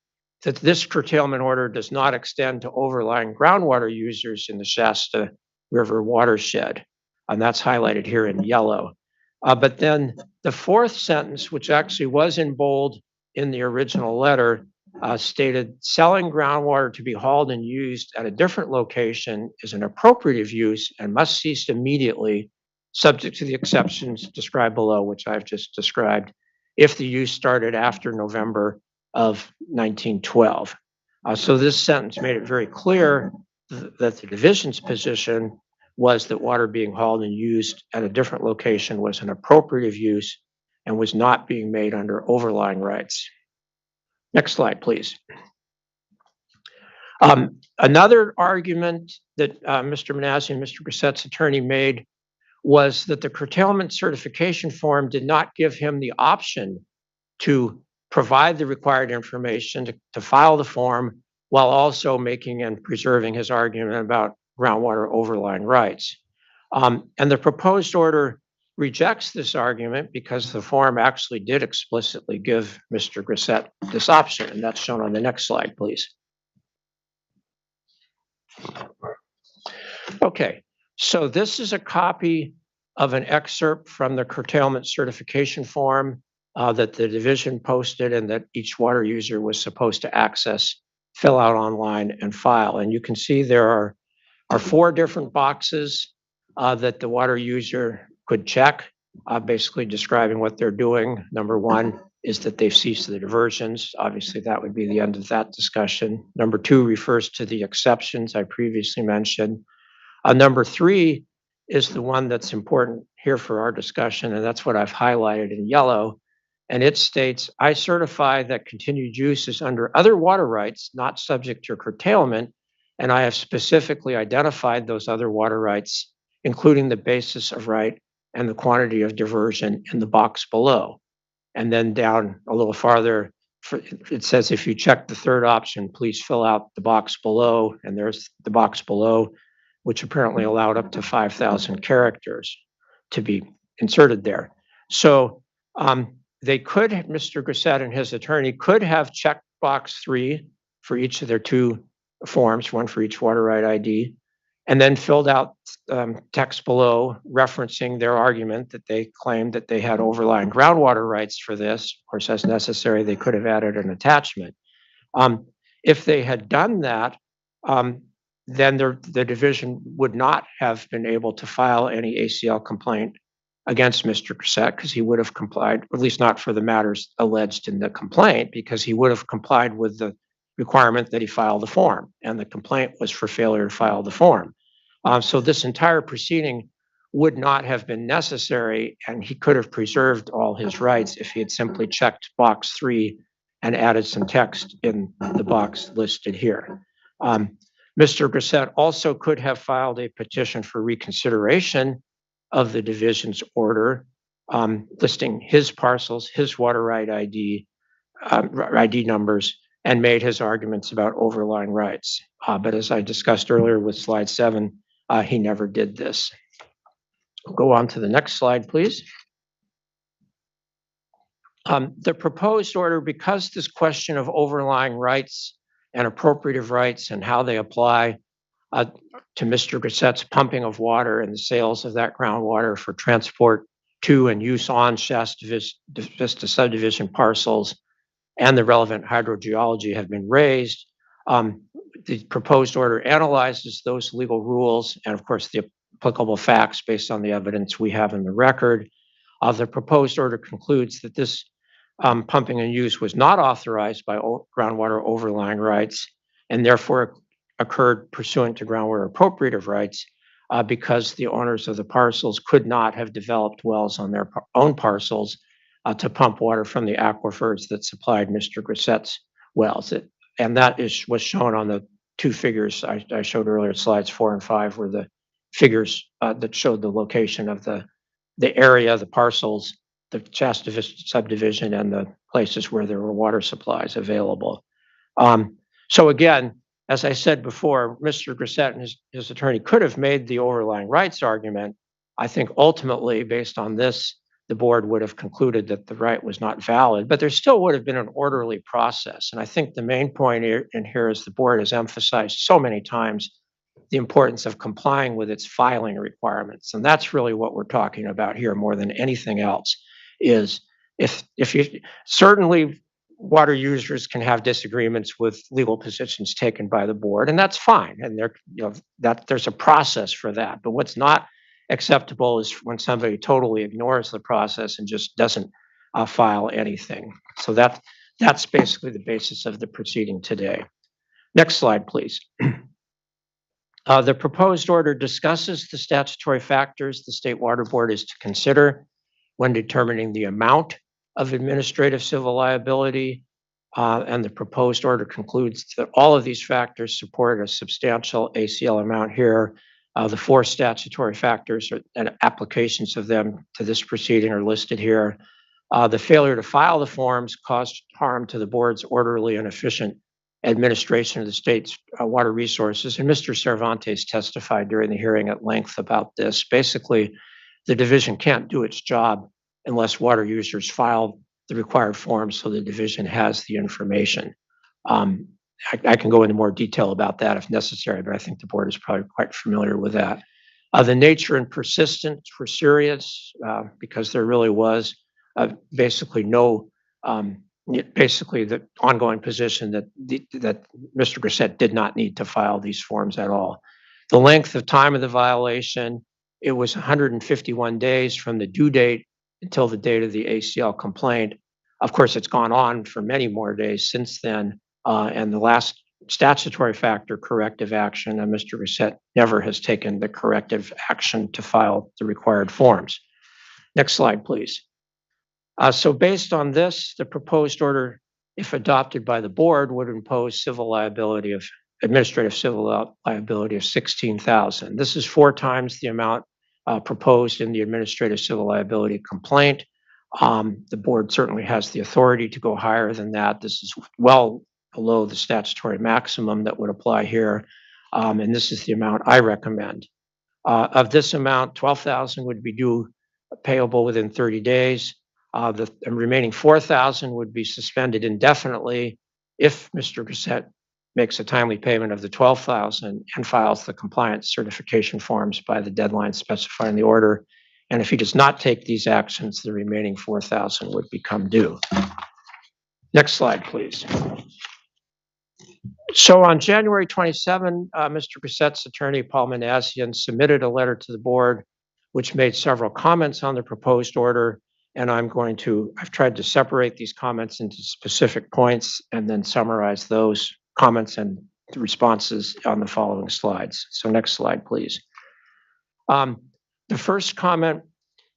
that this curtailment order does not extend to overlying groundwater users in the Shasta River watershed. And that's highlighted here in yellow. But then the fourth sentence, which actually was in bold in the original letter, stated selling groundwater to be hauled and used at a different location is an appropriative use and must cease immediately, subject to the exceptions described below, which I've just described, if the use started after November of 1912. So this sentence made it very clear that the division's position was that water being hauled and used at a different location was an appropriative use and was not being made under overlying rights. Next slide, please. Another argument that Mr. Manassian, Mr. Grissette's attorney made was that the curtailment certification form did not give him the option to provide the required information to file the form while also making and preserving his argument about groundwater overlying rights. And the proposed order rejects this argument because the form actually did explicitly give Mr. Grissette this option, and that's shown on the next slide, please. Okay, so this is a copy of an excerpt from the curtailment certification form that the division posted and that each water user was supposed to access, fill out online, and file. And you can see there are 4 different boxes that the water user could check. basically describing what they're doing. Number one is that they've ceased the diversions. Obviously, that would be the end of that discussion. Number two refers to the exceptions I previously mentioned. Number three is the one that's important here for our discussion, and that's what I've highlighted in yellow. And it states, I certify that continued use is under other water rights, not subject to curtailment, and I have specifically identified those other water rights, including the basis of right and the quantity of diversion in the box below. And then down a little farther, it says, if you check the third option, please fill out the box below. And there's the box below, which apparently allowed up to 5,000 characters to be inserted there. So they could, Mr. Grissett and his attorney could have checked box 3 for each of their 2 forms, one for each water right ID, and then filled out text below referencing their argument that they claimed that they had overlying groundwater rights for this. Of course, as necessary, they could have added an attachment. If they had done that, then the division would not have been able to file any ACL complaint against Mr. Grissett because he would have complied, or at least not for the matters alleged in the complaint, because he would have complied with the requirement that he file the form, and the complaint was for failure to file the form. So this entire proceeding would not have been necessary, and he could have preserved all his rights if he had simply checked box 3 and added some text in the box listed here. Mr. Grissett also could have filed a petition for reconsideration of the division's order, listing his parcels, his water right ID numbers, and made his arguments about overlying rights. But as I discussed earlier with slide 7, he never did this. Go on to the next slide, please. The proposed order, because this question of overlying rights and appropriative rights and how they apply to Mr. Grissett's pumping of water and the sales of that groundwater for transport to and use on Shasta Vista subdivision parcels and the relevant hydrogeology have been raised. The proposed order analyzes those legal rules and, of course, the applicable facts based on the evidence we have in the record. The proposed order concludes that this pumping and use was not authorized by groundwater overlying rights and therefore occurred pursuant to groundwater appropriative rights because the owners of the parcels could not have developed wells on their own parcels to pump water from the aquifers that supplied Mr. Grissett's wells. And that was shown on the 2 figures I showed earlier, slides 4 and 5, were the figures that showed the location of the area, the parcels, the Shasta Vista subdivision, and the places where there were water supplies available. So again, as I said before, Mr. Grissett and his attorney could have made the overlying rights argument. I think ultimately, based on this, the board would have concluded that the right was not valid, but there still would have been an orderly process. And I think the main point in here is the board has emphasized so many times the importance of complying with its filing requirements. And that's really what we're talking about here more than anything else, is if you certainly water users can have disagreements with legal positions taken by the board, and that's fine. And there's a process for that. But what's not acceptable is when somebody totally ignores the process and just doesn't file anything. So that's basically the basis of the proceeding today. Next slide, please. The proposed order discusses the statutory factors the State Water Board is to consider when determining the amount of administrative civil liability, and the proposed order concludes that all of these factors support a substantial ACL amount here. The 4 statutory factors and applications of them to this proceeding are listed here. The failure to file the forms caused harm to the board's orderly and efficient administration of the state's water resources, and Mr. Cervantes testified during the hearing at length about this. Basically, the division can't do its job unless water users file the required forms so the division has the information. I can go into more detail about that if necessary, but I think the board is probably quite familiar with that. The nature and persistence were serious because there really was basically the ongoing position that Mr. Grissett did not need to file these forms at all. The length of time of the violation it was 151 days from the due date until the date of the ACL complaint. Of course, it's gone on for many more days since then. And the last statutory factor, corrective action, and Mr. Reset never has taken the corrective action to file the required forms. Next slide, please. So based on this, the proposed order, if adopted by the board, would impose administrative civil liability of $16,000. This is 4 times the amount proposed in the administrative civil liability complaint. The board certainly has the authority to go higher than that. This is well below the statutory maximum that would apply here. And this is the amount I recommend. Of this amount, $12,000 would be due payable within 30 days. The remaining $4,000 would be suspended indefinitely if Mr. Grisette makes a timely payment of the $12,000 and files the compliance certification forms by the deadline specified in the order. And if he does not take these actions, the remaining $4,000 would become due. Next slide, please. So on January 27, Mr. Grisette's attorney, Paul Manassian, submitted a letter to the board which made several comments on the proposed order. And I've tried to separate these comments into specific points and then summarize those comments and the responses on the following slides. So next slide, please. The first comment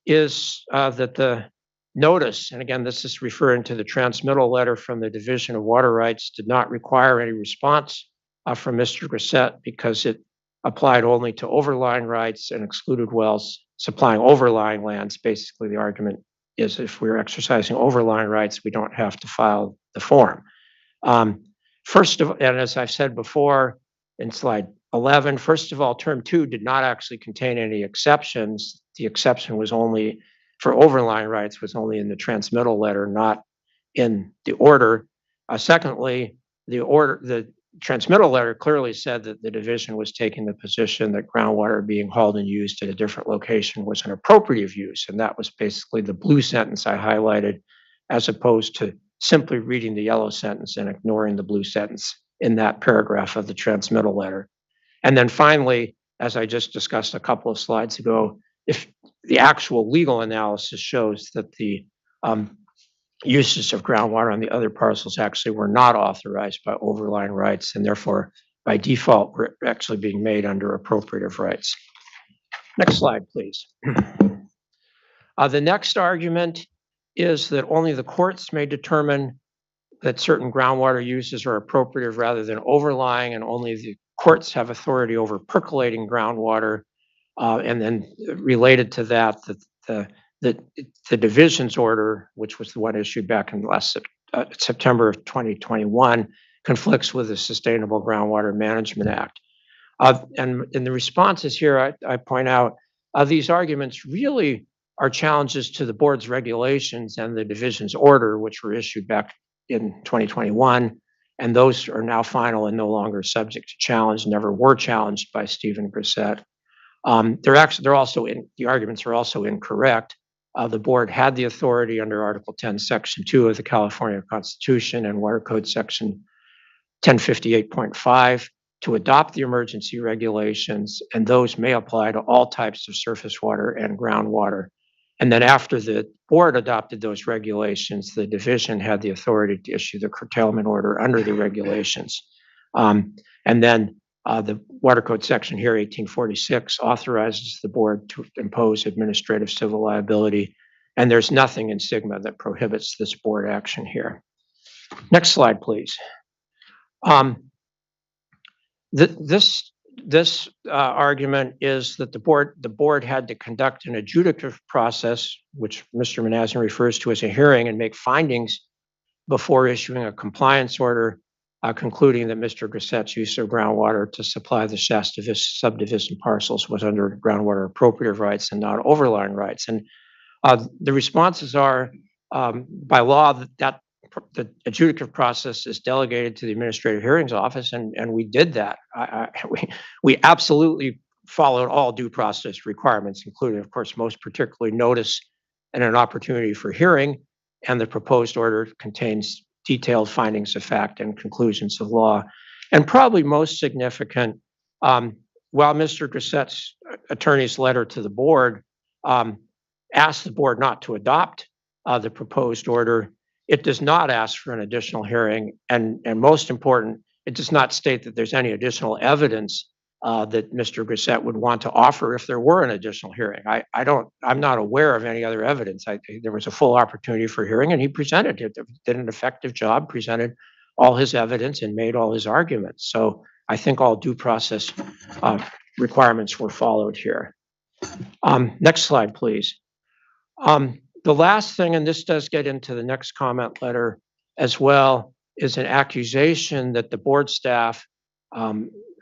is that the notice, and again, this is referring to the transmittal letter from the Division of Water Rights, did not require any response from Mr. Grisette because it applied only to overlying rights and excluded wells supplying overlying lands. Basically, the argument is if we're exercising overlying rights, we don't have to file the form. First of all, and as I've said before in slide 11, first of all, term 2 did not actually contain any exceptions. The exception was only for overlying rights was only in the transmittal letter, not in the order. Secondly, the transmittal letter clearly said that the division was taking the position that groundwater being hauled and used at a different location was an appropriate use. And that was basically the blue sentence I highlighted, as opposed to simply reading the yellow sentence and ignoring the blue sentence in that paragraph of the transmittal letter. And then finally, as I just discussed a couple of slides ago, if the actual legal analysis shows that the uses of groundwater on the other parcels actually were not authorized by overlying rights, and therefore by default were actually being made under appropriative rights. Next slide, please. The next argument is that only the courts may determine that certain groundwater uses are appropriative rather than overlying, and only the courts have authority over percolating groundwater. And then related to that, the division's order, which was the one issued back in last September of 2021, conflicts with the Sustainable Groundwater Management Act. And in the responses here, I point out these arguments really are challenges to the board's regulations and the division's order, which were issued back in 2021. And those are now final and no longer subject to challenge, never were challenged by Stephen Grisette. The arguments are also incorrect. The board had the authority under Article 10, Section 2 of the California Constitution and Water Code Section 1058.5 to adopt the emergency regulations, and those may apply to all types of surface water and groundwater. And then after the board adopted those regulations, the division had the authority to issue the curtailment order under the regulations. And then the Water Code section here, 1846, authorizes the board to impose administrative civil liability, and there's nothing in SGMA that prohibits this board action here. Next slide, please. This argument is that the board had to conduct an adjudicative process, which Mr. Manassian refers to as a hearing, and make findings before issuing a compliance order, concluding that Mr. Grisette's use of groundwater to supply the Shasta subdivision parcels was under groundwater appropriative rights and not overlying rights. And the responses are, by law, that the adjudicative process is delegated to the Administrative Hearings Office, and we did that. We absolutely followed all due process requirements, including, of course, most particularly notice and an opportunity for hearing, and the proposed order contains detailed findings of fact and conclusions of law. And probably most significant, while Mr. Grisette's attorney's letter to the board asks the board not to adopt the proposed order. It does not ask for an additional hearing, and most important, it does not state that there's any additional evidence that Mr. Grissett would want to offer if there were an additional hearing. I'm not aware of any other evidence. There was a full opportunity for hearing, and he presented it, did an effective job, presented all his evidence and made all his arguments. So I think all due process requirements were followed here. Next slide, please. The last thing, and this does get into the next comment letter as well, is an accusation that the board staff,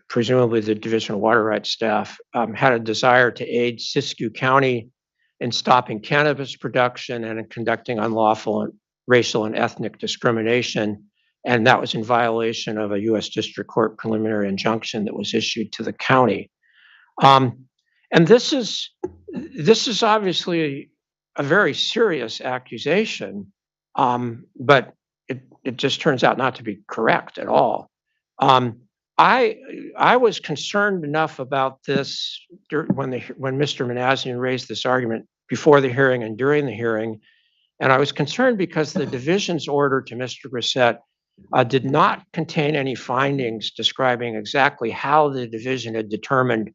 presumably the Division of Water Rights staff, had a desire to aid Siskiyou County in stopping cannabis production and in conducting unlawful racial and ethnic discrimination. And that was in violation of a U.S. District Court preliminary injunction that was issued to the county. And this is obviously a very serious accusation, but it just turns out not to be correct at all. I was concerned enough about this when Mr. Manassian raised this argument before the hearing and during the hearing, and I was concerned because the division's order to Mr. Grissett did not contain any findings describing exactly how the division had determined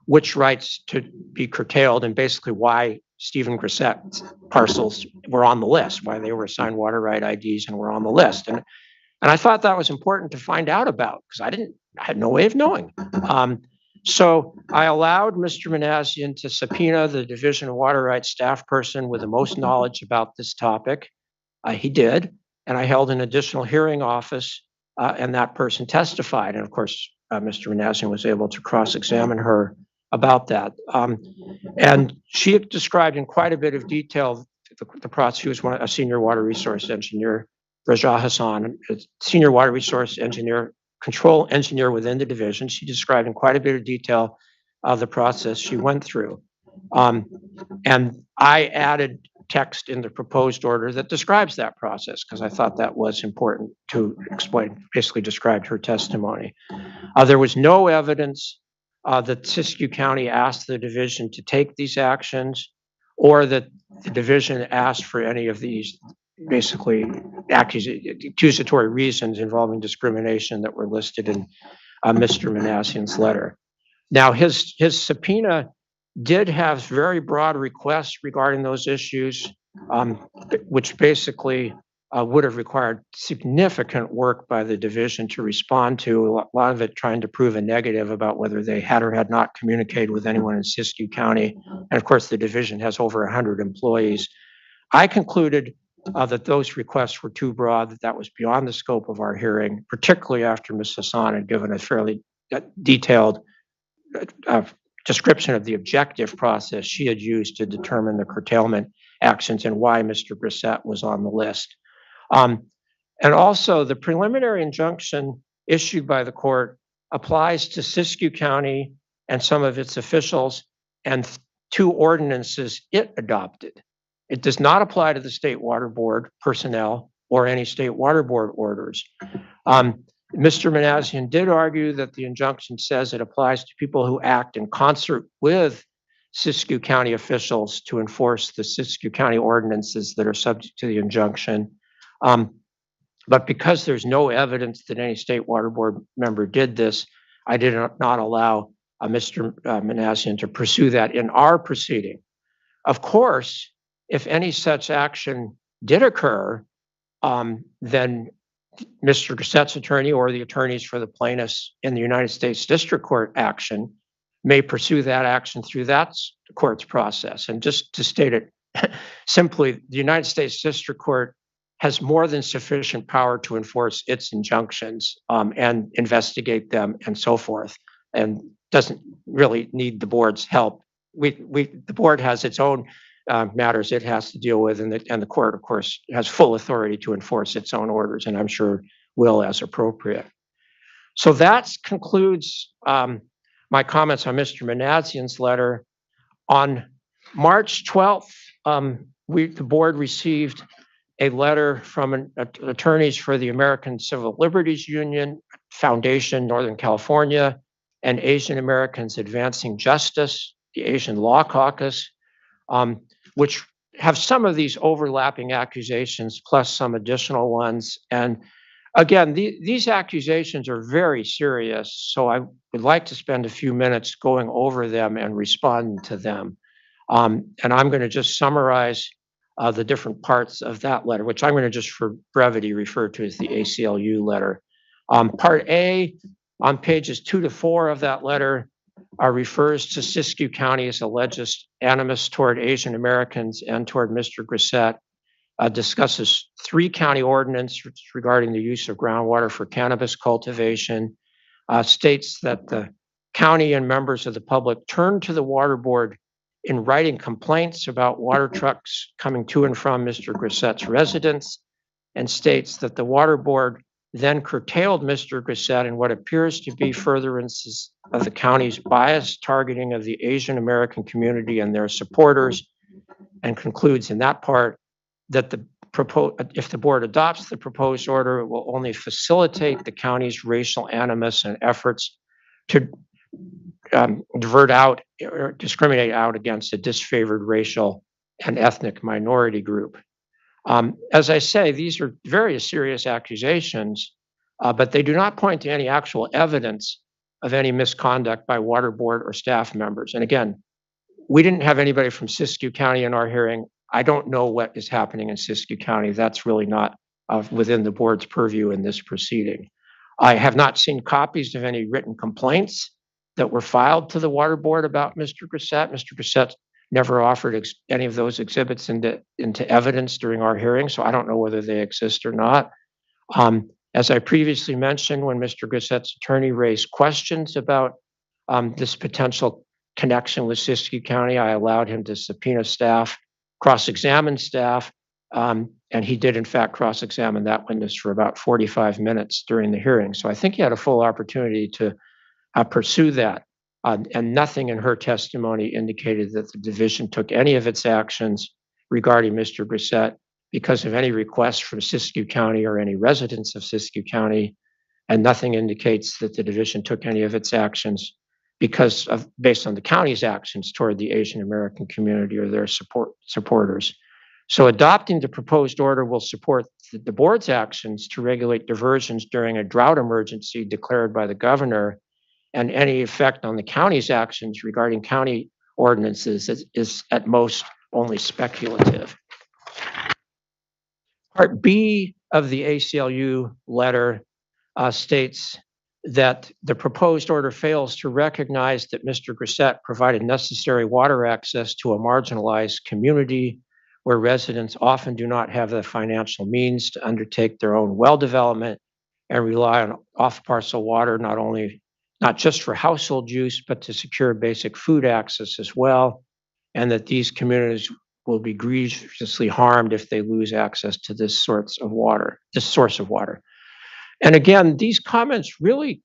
which rights to be curtailed and basically why Stephen Grissett's parcels were on the list, why they were assigned water right IDs and were on the list. And I thought that was important to find out about because I had no way of knowing. So I allowed Mr. Manassian to subpoena the Division of Water Rights staff person with the most knowledge about this topic. He did, and I held an additional hearing office, and that person testified. And of course, Mr. Manassian was able to cross-examine her about that. And she described in quite a bit of detail the process. She was a senior water resource engineer, Raja Hassan, a senior water resource engineer, control engineer within the division. She described in quite a bit of detail the process she went through. And I added text in the proposed order that describes that process because I thought that was important to explain, basically described her testimony. There was no evidence that Siskiyou County asked the division to take these actions or that the division asked for any of these basically accusatory reasons involving discrimination that were listed in Mr. Manassian's letter. Now, his subpoena did have very broad requests regarding those issues, which basically would have required significant work by the division to respond to, a lot of it trying to prove a negative about whether they had or had not communicated with anyone in Siskiyou County. And of course, the division has over 100 employees. I concluded that those requests were too broad, that was beyond the scope of our hearing, particularly after Ms. Hassan had given a fairly detailed description of the objective process she had used to determine the curtailment actions and why Mr. Grissett was on the list. And also, the preliminary injunction issued by the court applies to Siskiyou County and some of its officials and 2 ordinances it adopted. It does not apply to the State Water Board personnel or any State Water Board orders. Mr. Manassian did argue that the injunction says it applies to people who act in concert with Siskiyou County officials to enforce the Siskiyou County ordinances that are subject to the injunction. But because there's no evidence that any State Water Board member did this, I did not allow Mr. Manassian to pursue that in our proceeding. Of course, if any such action did occur, then Mr. Grissett's attorney or the attorneys for the plaintiffs in the United States District Court action may pursue that action through that court's process. And just to state it simply, the United States District Court has more than sufficient power to enforce its injunctions and investigate them and so forth, and doesn't really need the board's help. The board has its own matters it has to deal with, and the court, of course, has full authority to enforce its own orders, and I'm sure will as appropriate. So that concludes my comments on Mr. Manassian's letter. On March 12th, the board received a letter from attorneys for the American Civil Liberties Union, Foundation, Northern California, and Asian Americans Advancing Justice, the Asian Law Caucus, which have some of these overlapping accusations plus some additional ones. And again, these accusations are very serious, so I would like to spend a few minutes going over them and responding to them. And I'm going to just summarize the different parts of that letter, which I'm going to just for brevity refer to as the ACLU letter. Part A, on pages 2 to 4 of that letter, refers to Siskiyou County's alleged animus toward Asian Americans and toward Mr. Grissett, discusses 3 county ordinances regarding the use of groundwater for cannabis cultivation, states that the county and members of the public turned to the water board in writing complaints about water trucks coming to and from Mr. Grissett's residence, and states that the water board then curtailed Mr. Grissett in what appears to be furtherances of the county's biased targeting of the Asian American community and their supporters, and concludes in that part that if the board adopts the proposed order, it will only facilitate the county's racial animus and efforts to divert out or discriminate out against a disfavored racial and ethnic minority group. As I say, these are very serious accusations, but they do not point to any actual evidence of any misconduct by water board or staff members. And again, we didn't have anybody from Siskiyou County in our hearing. I don't know what is happening in Siskiyou County. That's really not within the board's purview in this proceeding. I have not seen copies of any written complaints that were filed to the water board about Mr. Grissett. Mr. Grissett never offered any of those exhibits into evidence during our hearing, so I don't know whether they exist or not. As I previously mentioned, when Mr. Grissett's attorney raised questions about this potential connection with Siskiyou County, I allowed him to subpoena staff, cross-examine staff, and he did in fact cross-examine that witness for about 45 minutes during the hearing. So I think he had a full opportunity to pursue that. And nothing in her testimony indicated that the division took any of its actions regarding Mr. Grissett because of any request from Siskiyou County or any residents of Siskiyou County. And nothing indicates that the division took any of its actions based on the county's actions toward the Asian American community or their supporters. So adopting the proposed order will support the board's actions to regulate diversions during a drought emergency declared by the governor, and any effect on the county's actions regarding county ordinances is at most only speculative. Part B of the ACLU letter states that the proposed order fails to recognize that Mr. Grissett provided necessary water access to a marginalized community where residents often do not have the financial means to undertake their own well development and rely on off-parcel water not just for household use, but to secure basic food access as well, and that these communities will be grievously harmed if they lose access to this source of water. And again, these comments really,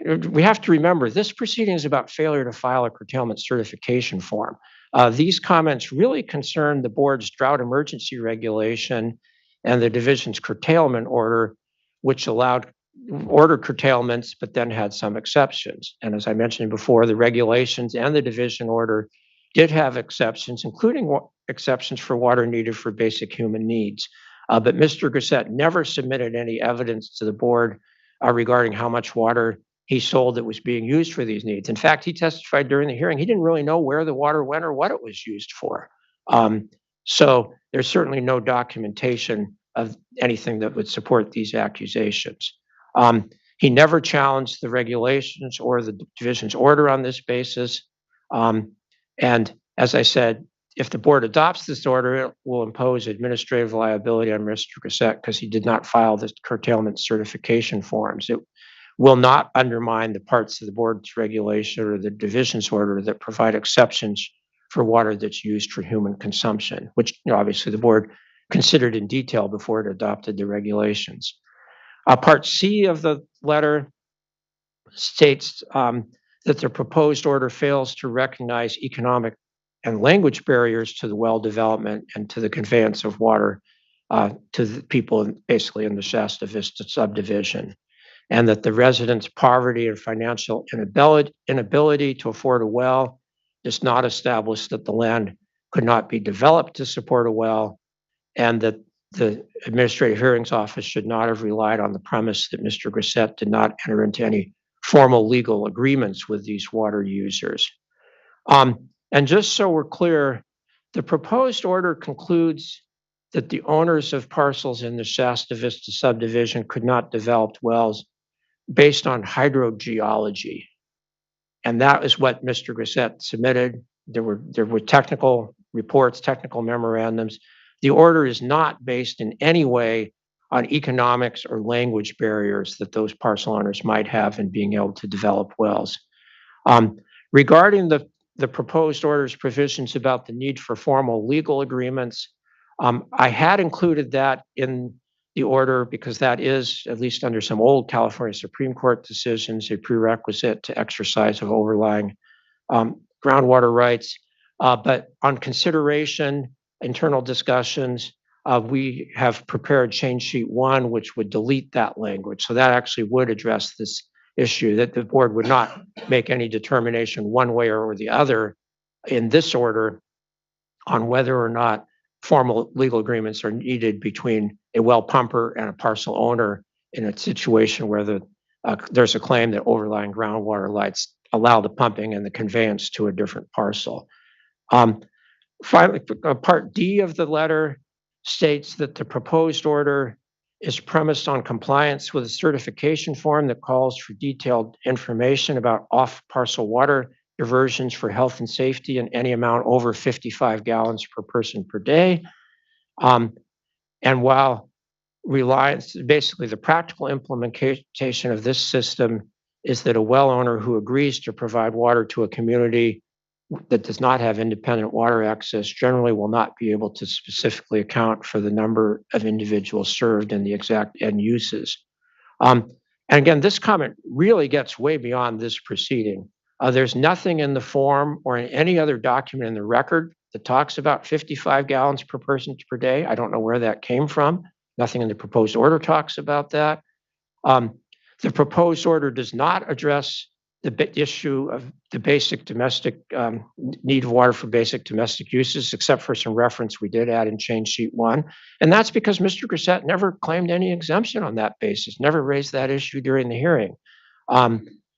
we have to remember, this proceeding is about failure to file a curtailment certification form. These comments really concern the board's drought emergency regulation and the division's curtailment order, which ordered curtailments, but then had some exceptions. And as I mentioned before, the regulations and the division order did have exceptions, including exceptions for water needed for basic human needs. But Mr. Grissett never submitted any evidence to the board regarding how much water he sold that was being used for these needs. In fact, he testified during the hearing, he didn't really know where the water went or what it was used for. So there's certainly no documentation of anything that would support these accusations. He never challenged the regulations or the division's order on this basis. And as I said, if the board adopts this order, it will impose administrative liability on Mr. Grissett because he did not file the curtailment certification forms. It will not undermine the parts of the board's regulation or the division's order that provide exceptions for water that's used for human consumption, which obviously the board considered in detail before it adopted the regulations. Part C of the letter states that the proposed order fails to recognize economic and language barriers to the well development and to the conveyance of water to the people basically in the Shasta Vista subdivision, and that the residents' poverty and financial inability to afford a well does not establish that the land could not be developed to support a well, and that the Administrative Hearings Office should not have relied on the premise that Mr. Grissett did not enter into any formal legal agreements with these water users. And just so we're clear, the proposed order concludes that the owners of parcels in the Shasta Vista subdivision could not develop wells based on hydrogeology. And that is what Mr. Grissett submitted. There were technical reports, technical memorandums. The order is not based in any way on economics or language barriers that those parcel owners might have in being able to develop wells. Regarding the proposed order's provisions about the need for formal legal agreements, I had included that in the order because that is, at least under some old California Supreme Court decisions, a prerequisite to exercise of overlying groundwater rights. But on consideration, internal discussions, we have prepared change sheet 1, which would delete that language. So that actually would address this issue, that the board would not make any determination one way or the other in this order on whether or not formal legal agreements are needed between a well pumper and a parcel owner in a situation where there's a claim that overlying groundwater rights allow the pumping and the conveyance to a different parcel. Finally, Part D of the letter states that the proposed order is premised on compliance with a certification form that calls for detailed information about off-parcel water diversions for health and safety in any amount over 55 gallons per person per day. And while basically the practical implementation of this system is that a well owner who agrees to provide water to a community that does not have independent water access generally will not be able to specifically account for the number of individuals served and the exact end uses. And again, this comment really gets way beyond this proceeding. There's nothing in the form or in any other document in the record that talks about 55 gallons per person per day. I don't know where that came from. Nothing in the proposed order talks about that. The proposed order does not address the issue of the basic domestic need of water for basic domestic uses, except for some reference we did add in change sheet 1. And that's because Mr. Grissett never claimed any exemption on that basis, never raised that issue during the hearing.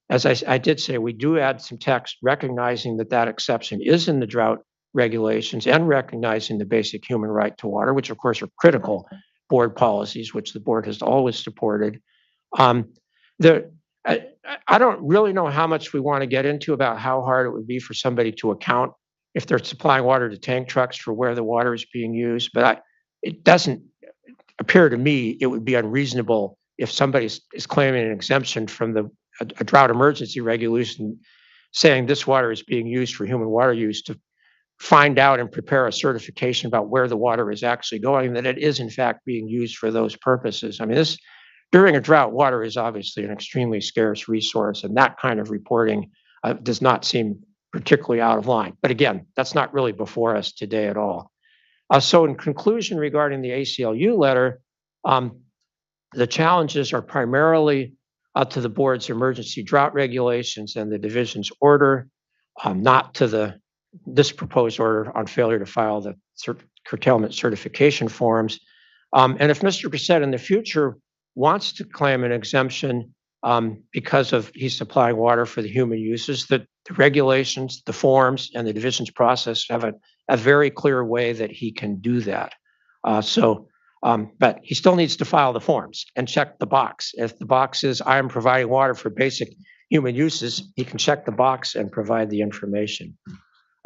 As I did say, we do add some text recognizing that that exception is in the drought regulations and recognizing the basic human right to water, which of course are critical board policies, which the board has always supported. I don't really know how much we want to get into about how hard it would be for somebody to account if they're supplying water to tank trucks for where the water is being used, but it doesn't appear to me it would be unreasonable if somebody is claiming an exemption from a drought emergency regulation saying this water is being used for human water use to find out and prepare a certification about where the water is actually going, that it is in fact being used for those purposes. I mean, during a drought, water is obviously an extremely scarce resource, and that kind of reporting does not seem particularly out of line. But again, that's not really before us today at all. So in conclusion regarding the ACLU letter, the challenges are primarily to the board's emergency drought regulations and the division's order, not to this proposed order on failure to file the curtailment certification forms. And if Mr. Grissett in the future wants to claim an exemption because he's supplying water for the human uses, that the regulations, the forms, and the division's process have a very clear way that he can do that. But he still needs to file the forms and check the box. If the box is, I am providing water for basic human uses, he can check the box and provide the information.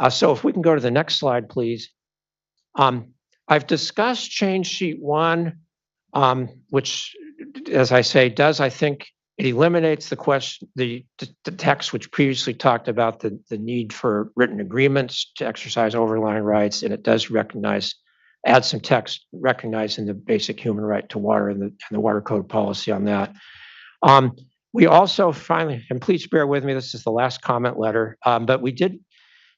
So if we can go to the next slide, please. I've discussed change sheet 1, which, as I say, I think it eliminates the question, the text which previously talked about the need for written agreements to exercise overlying rights, and it does add some text recognizing the basic human right to water and the water code policy on that. We also finally, and please bear with me, this is the last comment letter, but we did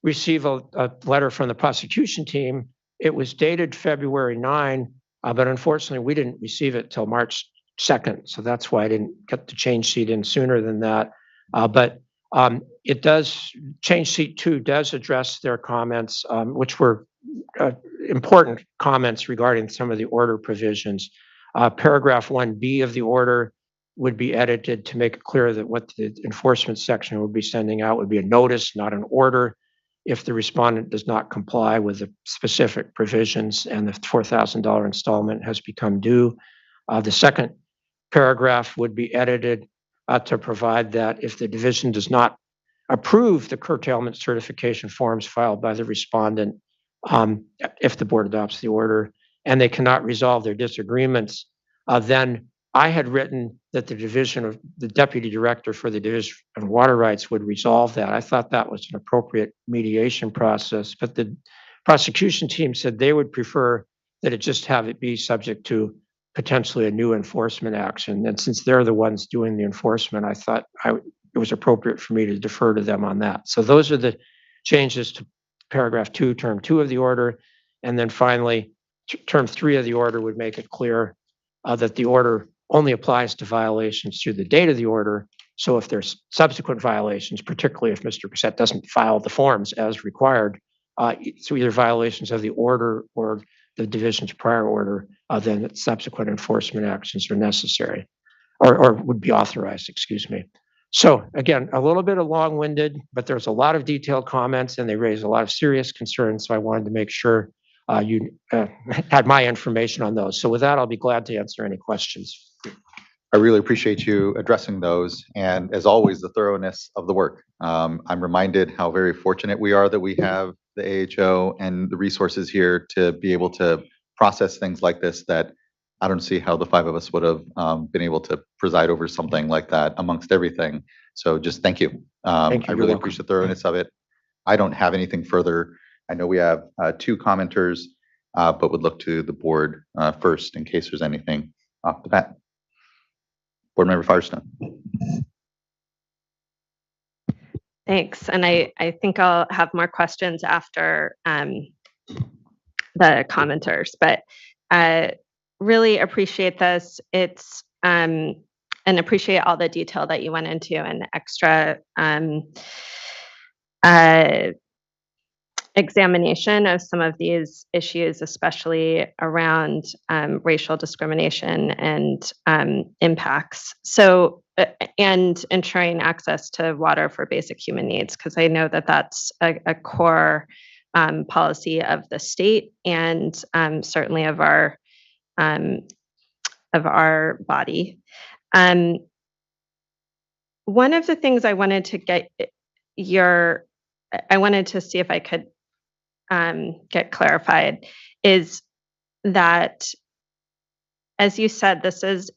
receive a letter from the prosecution team. It was dated February 9, but unfortunately we didn't receive it till March 2nd. So that's why I didn't get the change sheet in sooner than that. But It does, change sheet 2 does address their comments, which were important comments regarding some of the order provisions. Paragraph 1B of the order would be edited to make it clear that what the enforcement section would be sending out would be a notice, not an order, if the respondent does not comply with the specific provisions and the $4,000 installment has become due. The second paragraph would be edited to provide that if the division does not approve the curtailment certification forms filed by the respondent, if the board adopts the order, and they cannot resolve their disagreements, then I had written that the deputy director for the Division of Water Rights would resolve that. I thought that was an appropriate mediation process, but the prosecution team said they would prefer that it just have it be subject to potentially a new enforcement action. And since they're the ones doing the enforcement, I thought it was appropriate for me to defer to them on that. So those are the changes to paragraph 2, term 2 of the order. And then finally, term 3 of the order would make it clear that the order only applies to violations through the date of the order. So if there's subsequent violations, particularly if Mr. Brissett doesn't file the forms as required, so either violations of the order or the division's prior order, then subsequent enforcement actions are necessary or would be authorized, excuse me. So again, a little bit of long-winded, but there's a lot of detailed comments and they raise a lot of serious concerns. So I wanted to make sure you had my information on those. So with that, I'll be glad to answer any questions. I really appreciate you addressing those, and as always, the thoroughness of the work. I'm reminded how very fortunate we are that we have the AHO and the resources here to be able to process things like this that I don't see how the 5 of us would have been able to preside over something like that amongst everything. So just thank you. Thank you. I You're really welcome. appreciate the thoroughness of it. I don't have anything further. I know we have 2 commenters, but would look to the board first in case there's anything off the bat. Board Member Firestone. Thanks. And I think I'll have more questions after the commenters, but really appreciate this. It's and appreciate all the detail that you went into and extra examination of some of these issues, especially around racial discrimination and impacts. So, and ensuring access to water for basic human needs, because I know that that's a core policy of the state and certainly of our body. One of the things I wanted to I wanted to see if I could get clarified is that, as you said, this is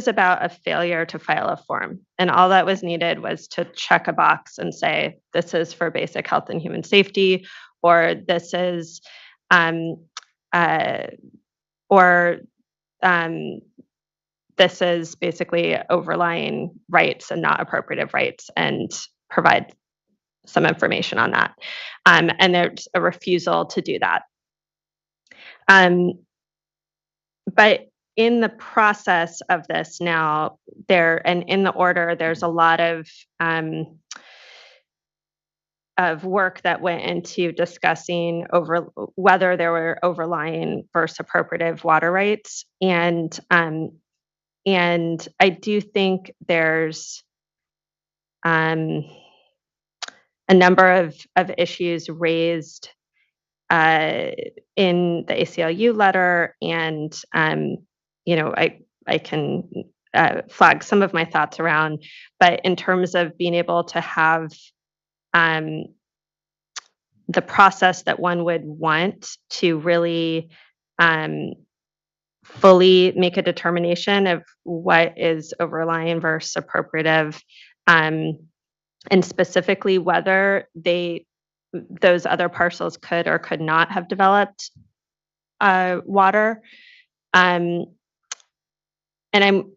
about a failure to file a form, and all that was needed was to check a box and say this is for basic health and human safety, or this is this is basically overlying rights and not appropriative rights, and provide some information on that. And there's a refusal to do that. But in the process of this now, and in the order, there's a lot of work that went into discussing over whether there were overlying versus appropriative water rights. And I do think there's a number of issues raised in the ACLU letter, and I can flag some of my thoughts around. But in terms of being able to have the process that one would want to really fully make a determination of what is overlying versus appropriative, and specifically whether those other parcels could or could not have developed water. And I'm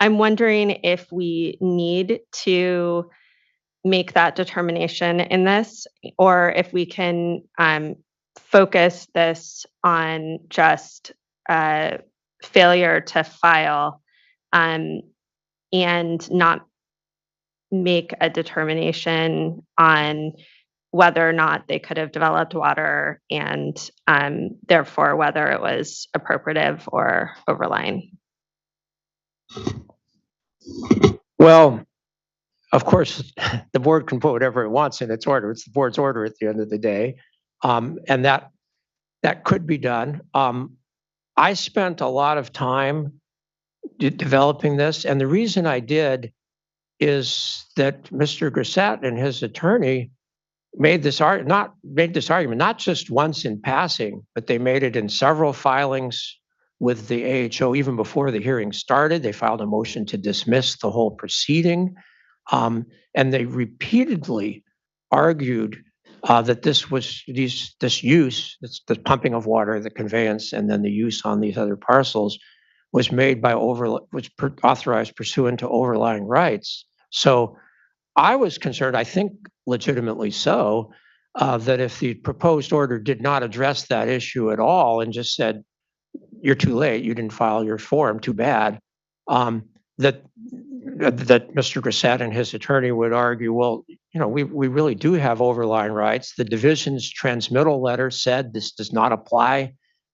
wondering if we need to make that determination in this, or if we can focus this on just failure to file, and not make a determination on whether or not they could have developed water and therefore whether it was appropriative or overlying. Well, of course, the board can put whatever it wants in its order. It's the board's order at the end of the day. And that could be done. I spent a lot of time developing this, and the reason I did is that Mr. Grissett and his attorney made this argument not just once in passing, but they made it in several filings with the AHO even before the hearing started. They filed a motion to dismiss the whole proceeding, and they repeatedly argued that this use, the pumping of water, the conveyance, and then the use on these other parcels was made by authorized pursuant to overlying rights. So I was concerned, I think legitimately so, that if the proposed order did not address that issue at all and just said, you're too late, you didn't file your form, too bad, that Mr. Grissett and his attorney would argue, well, we really do have overlying rights. The division's transmittal letter said this does not apply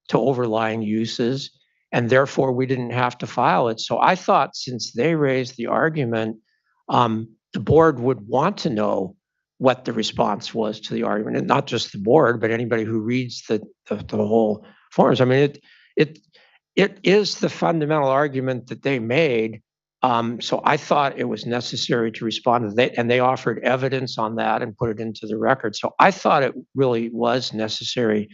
to overlying uses, and therefore we didn't have to file it. So I thought since they raised the argument, the board would want to know what the response was to the argument, and not just the board, but anybody who reads the whole forms. I mean, it is the fundamental argument that they made. So I thought it was necessary to respond to that, and they offered evidence on that and put it into the record. So I thought it really was necessary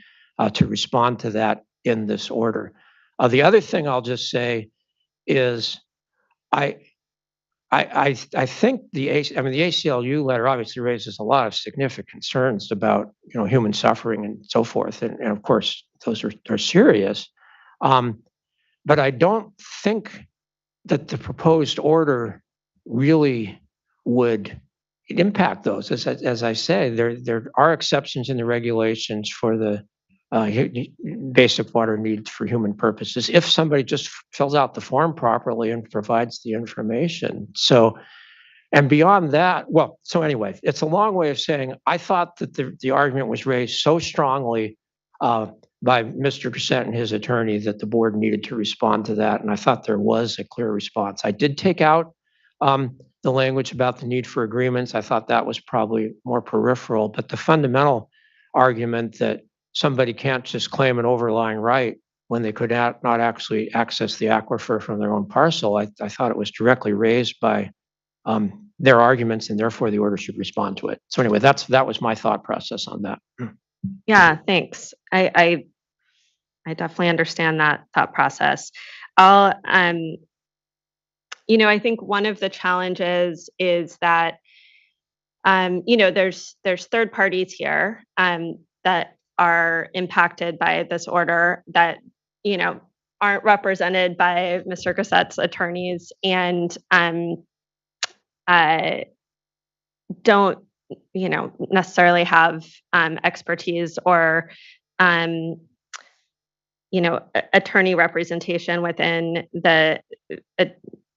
to respond to that in this order. The other thing I'll just say is I think the ACLU letter obviously raises a lot of significant concerns about human suffering and so forth, and of course those are serious. But I don't think that the proposed order really would impact those. As I say, there are exceptions in the regulations for the basic water needs for human purposes if somebody just fills out the form properly and provides the information. So, and beyond that, so anyway, it's a long way of saying I thought that the argument was raised so strongly by Mr. Grissett and his attorney that the board needed to respond to that, and I thought there was a clear response. I did take out the language about the need for agreements. I thought that was probably more peripheral, but the fundamental argument that somebody can't just claim an overlying right when they could not actually access the aquifer from their own parcel, I thought it was directly raised by their arguments, and therefore the order should respond to it. So anyway, that was my thought process on that. Yeah, thanks. I definitely understand that thought process. I think one of the challenges is that there's third parties here that are impacted by this order that aren't represented by Mr. Grissett's attorneys and don't necessarily have expertise or attorney representation within the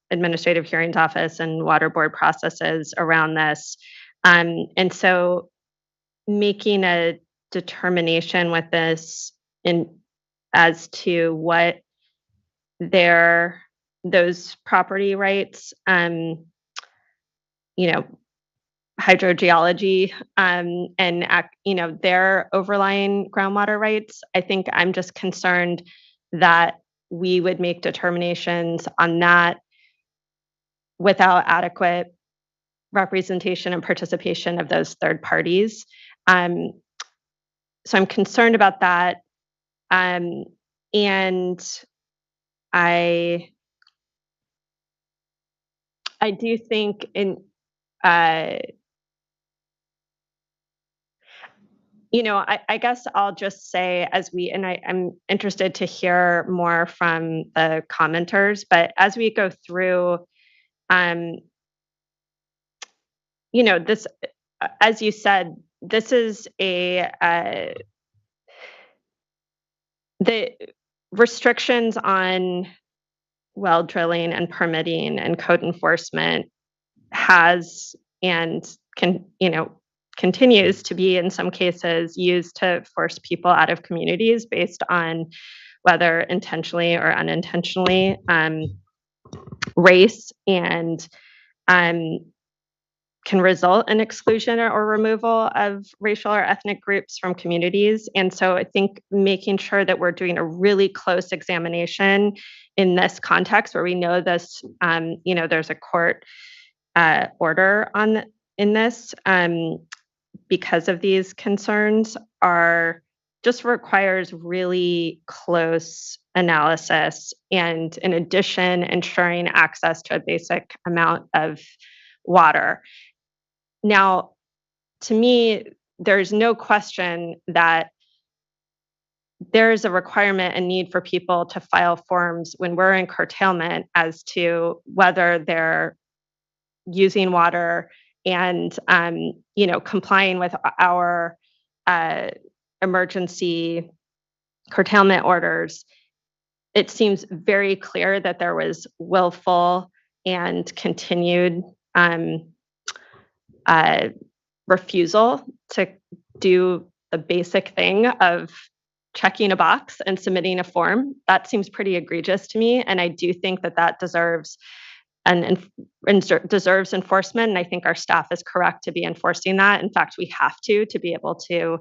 administrative hearings office and water board processes around this. And so making a determination with this as to what those property rights, hydrogeology, and their overlying groundwater rights. I think I'm just concerned that we would make determinations on that without adequate representation and participation of those third parties. So I'm concerned about that. And I do think I guess I'll just say I'm interested to hear more from the commenters, but as we go through, this, as you said, this is the restrictions on well drilling and permitting and code enforcement has and continues to be in some cases used to force people out of communities based on whether intentionally or unintentionally race, and can result in exclusion or removal of racial or ethnic groups from communities. And so I think making sure that we're doing a really close examination in this context where we know this, there's a court order in this because of these concerns just requires really close analysis, and in addition, ensuring access to a basic amount of water. Now, to me, there's no question that there's a requirement and need for people to file forms when we're in curtailment as to whether they're using water and complying with our emergency curtailment orders. It seems very clear that there was willful and continued refusal to do the basic thing of checking a box and submitting a form. That seems pretty egregious to me, and I do think that deserves deserves enforcement. And I think our staff is correct to be enforcing that. In fact, we have to be able to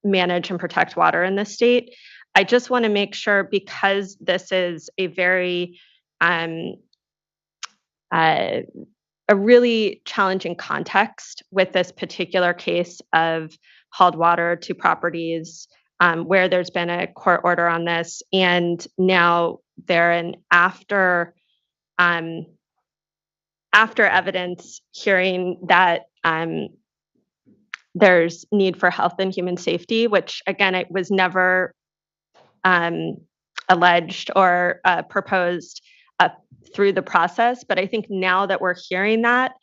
manage and protect water in this state. I just want to make sure, because this is a very a really challenging context with this particular case of hauled water to properties where there's been a court order on this, and now after evidence hearing that there's need for health and human safety, which again, it was never alleged or proposed through the process. But I think now that we're hearing that,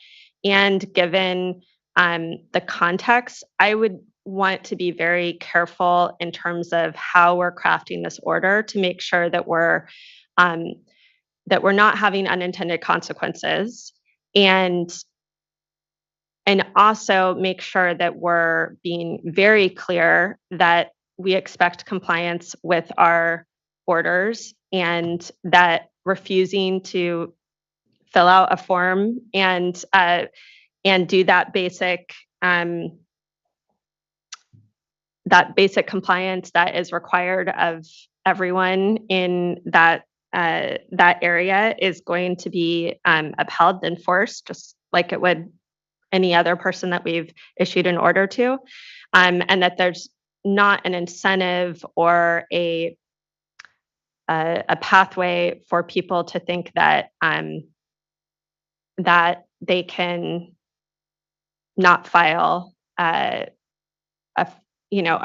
and given the context, I would want to be very careful in terms of how we're crafting this order to make sure that we're not having unintended consequences, and also make sure that we're being very clear that we expect compliance with our orders, and that refusing to fill out a form and do that basic compliance that is required of everyone in that area is going to be upheld and enforced, just like it would any other person that we've issued an order to, and that there's not an incentive or a pathway for people to think that that they can not file a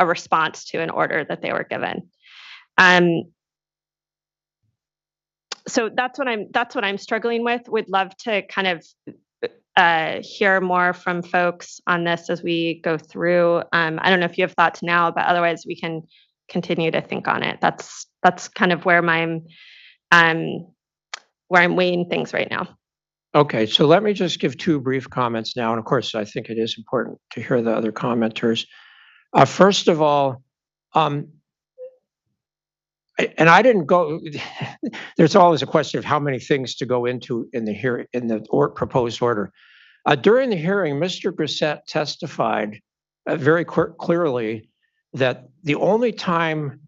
response to an order that they were given. So that's what I'm struggling with. Would love to kind of hear more from folks on this as we go through. I don't know if you have thoughts now, but otherwise we can continue to think on it. That's kind of where I'm weighing things right now. Okay, so let me just give two brief comments now. And of course, I think it is important to hear the other commenters. First of all, and I didn't go, there's always a question of how many things to go into in the hearing, in the proposed order. During the hearing, Mr. Grissett testified very clearly that the only time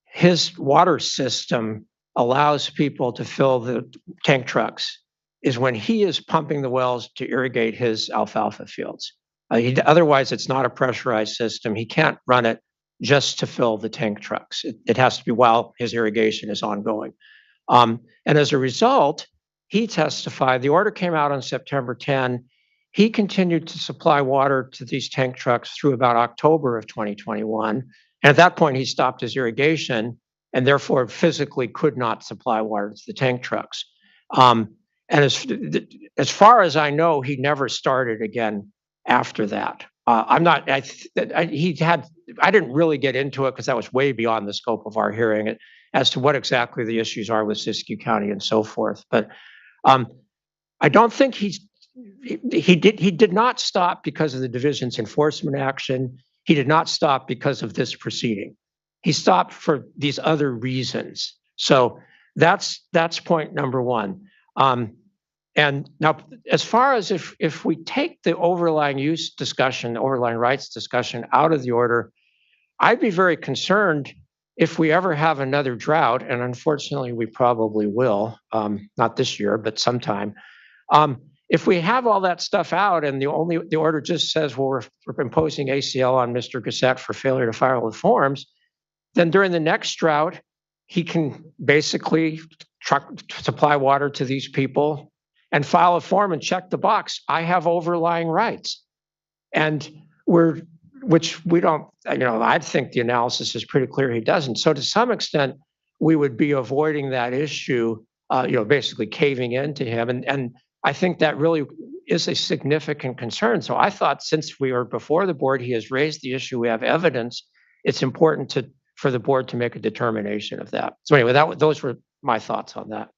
his water system allows people to fill the tank trucks is when he is pumping the wells to irrigate his alfalfa fields. Otherwise, it's not a pressurized system. He can't run it just to fill the tank trucks. It has to be while his irrigation is ongoing. And as a result, he testified, the order came out on September 10. He continued to supply water to these tank trucks through about October of 2021. And at that point, he stopped his irrigation and therefore physically could not supply water to the tank trucks. And as far as I know, he never started again after that. I didn't really get into it because that was way beyond the scope of our hearing as to what exactly the issues are with Siskiyou County and so forth. But I don't think he did not stop because of the division's enforcement action. He did not stop because of this proceeding. He stopped for these other reasons. So that's point number one. And now, as far as if we take the overlying use discussion, overlying rights discussion out of the order, I'd be very concerned if we ever have another drought, and unfortunately we probably will, not this year, but sometime. If we have all that stuff out and the order just says, well, we're imposing ACL on Mr. Gissette for failure to file the forms, then during the next drought, he can basically supply water to these people and file a form and check the box. I have overlying rights. And which we don't, I think the analysis is pretty clear he doesn't. So to some extent, we would be avoiding that issue, basically caving into him. And I think that really is a significant concern. So I thought since we were before the board, he has raised the issue, we have evidence, it's important for the board to make a determination of that. So anyway, those were my thoughts on that.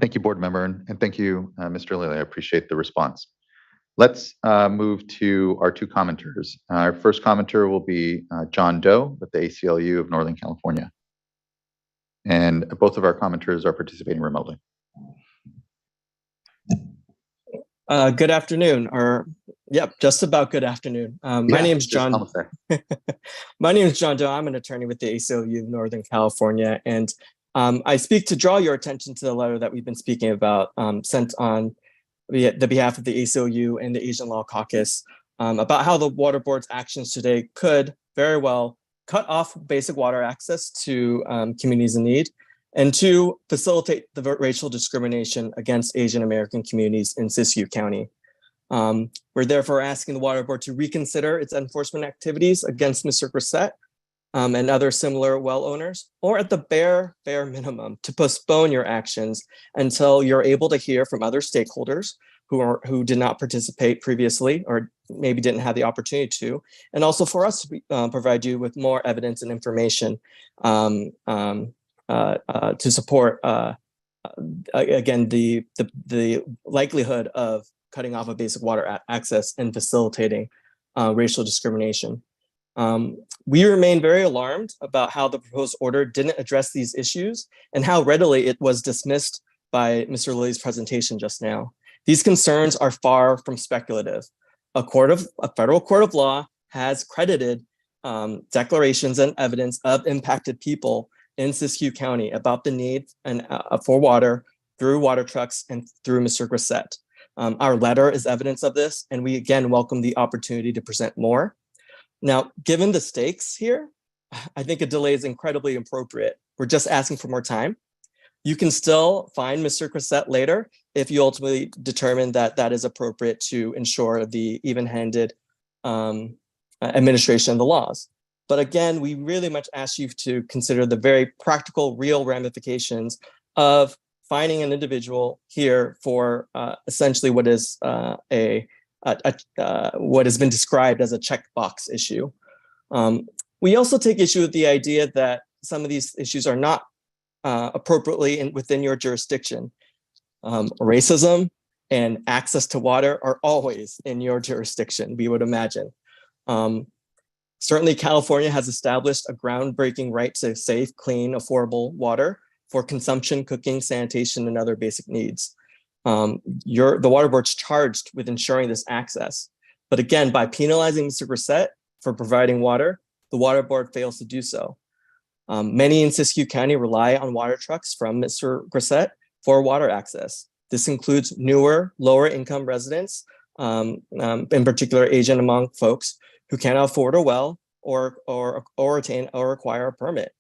Thank you, board member, and thank you, Mr. Lilly. I appreciate the response. Let's move to our two commenters. Our first commenter will be John Doe with the ACLU of Northern California. And both of our commenters are participating remotely. Good afternoon, or yep, just about good afternoon. My name is John. My name is John Doe. I'm an attorney with the ACLU of Northern California, and I speak to draw your attention to the letter that we've been speaking about, sent on the behalf of the ACLU and the Asian Law Caucus, about how the Water Board's actions today could very well cut off basic water access to communities in need, and to facilitate the racial discrimination against Asian American communities in Siskiyou County. We're therefore asking the Water Board to reconsider its enforcement activities against Mr. Grisette and other similar well owners, or at the bare minimum, to postpone your actions until you're able to hear from other stakeholders who did not participate previously or maybe didn't have the opportunity to, and also for us to provide you with more evidence and information to support, again, the likelihood of cutting off of basic water access and facilitating racial discrimination. We remain very alarmed about how the proposed order didn't address these issues and how readily it was dismissed by Mr. Lilly's presentation just now. These concerns are far from speculative. A federal court of law has credited declarations and evidence of impacted people in Siskiyou County about the need for water through water trucks and through Mr. Grisette. Our letter is evidence of this, and we again welcome the opportunity to present more. Now, given the stakes here, I think a delay is incredibly appropriate. We're just asking for more time. You can still find Mr. Grisette later if you ultimately determine that that is appropriate to ensure the even-handed administration of the laws. But again, we really much ask you to consider the very practical, real ramifications of finding an individual here for essentially what is what has been described as a checkbox issue. We also take issue with the idea that some of these issues are not appropriately within your jurisdiction. Racism and access to water are always in your jurisdiction, we would imagine. Certainly, California has established a groundbreaking right to safe, clean, affordable water for consumption, cooking, sanitation, and other basic needs. The Water Board's charged with ensuring this access. But again, by penalizing Mr. Grisette for providing water, the Water Board fails to do so. Many in Siskiyou County rely on water trucks from Mr. Grisette for water access. This includes newer, lower income residents, in particular Asian among folks who cannot afford a well or attain or acquire a permit.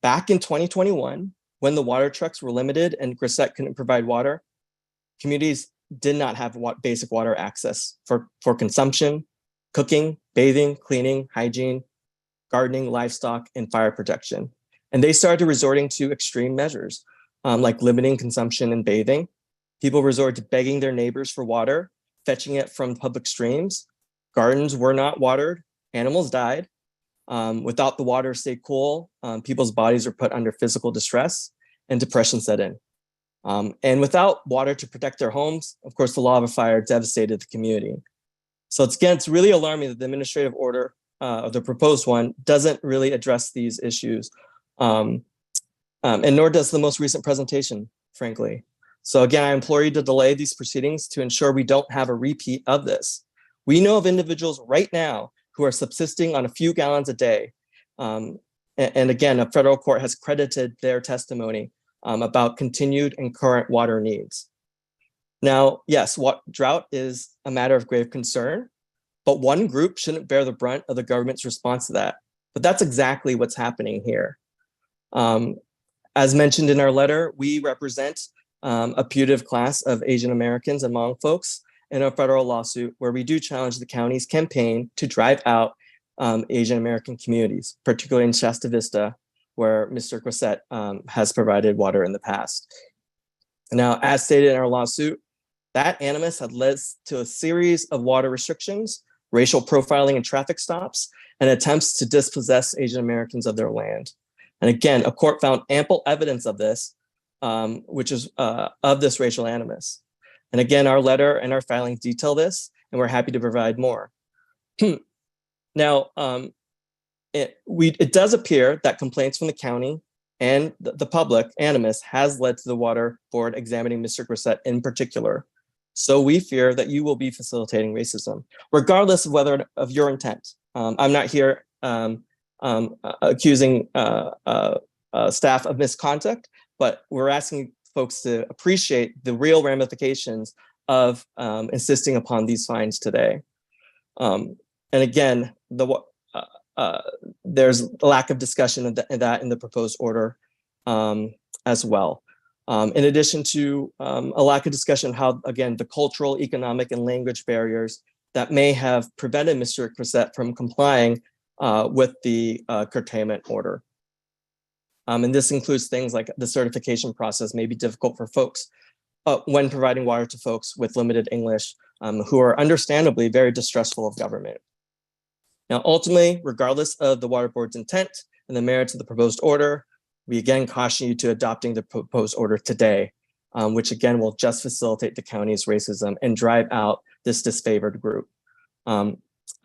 Back in 2021, when the water trucks were limited and Grisette couldn't provide water, communities did not have basic water access for consumption, cooking, bathing, cleaning, hygiene, gardening, livestock, and fire protection. And they started resorting to extreme measures, like limiting consumption and bathing. People resorted to begging their neighbors for water, fetching it from public streams. Gardens were not watered, animals died. Without the water to stay cool, people's bodies were put under physical distress and depression set in. And without water to protect their homes, of course, the lava fire devastated the community. So it's really alarming that the administrative order, or the proposed one, doesn't really address these issues. And nor does the most recent presentation, frankly. So again, I implore you to delay these proceedings to ensure we don't have a repeat of this. We know of individuals right now who are subsisting on a few gallons a day. And again, a federal court has credited their testimony about continued and current water needs. Now, yes, drought is a matter of grave concern, but one group shouldn't bear the brunt of the government's response to that. But that's exactly what's happening here. As mentioned in our letter, we represent a putative class of Asian Americans and Hmong folks in a federal lawsuit where we do challenge the county's campaign to drive out Asian American communities, particularly in Shasta Vista, where Mr. Grissett has provided water in the past. Now, as stated in our lawsuit, that animus had led to a series of water restrictions, racial profiling and traffic stops, and attempts to dispossess Asian Americans of their land. And again, a court found ample evidence of this, which is of this racial animus. And again, our letter and our filings detail this, and we're happy to provide more. Now, it does appear that complaints from the county and the public animus has led to the water board examining Mr. Grissett in particular. So we fear that you will be facilitating racism, regardless of whether of your intent. I'm not here accusing staff of misconduct, but we're asking folks to appreciate the real ramifications of insisting upon these fines today. And again, there's a lack of discussion of that in the proposed order as well. In addition to a lack of discussion of how, again, the cultural, economic, and language barriers that may have prevented Mr. Grissett from complying with the curtailment order. And this includes things like the certification process may be difficult for folks when providing water to folks with limited English who are understandably very distrustful of government. Now, ultimately, regardless of the water board's intent and the merits of the proposed order, we again caution you to adopting the proposed order today, which again will just facilitate the county's racism and drive out this disfavored group.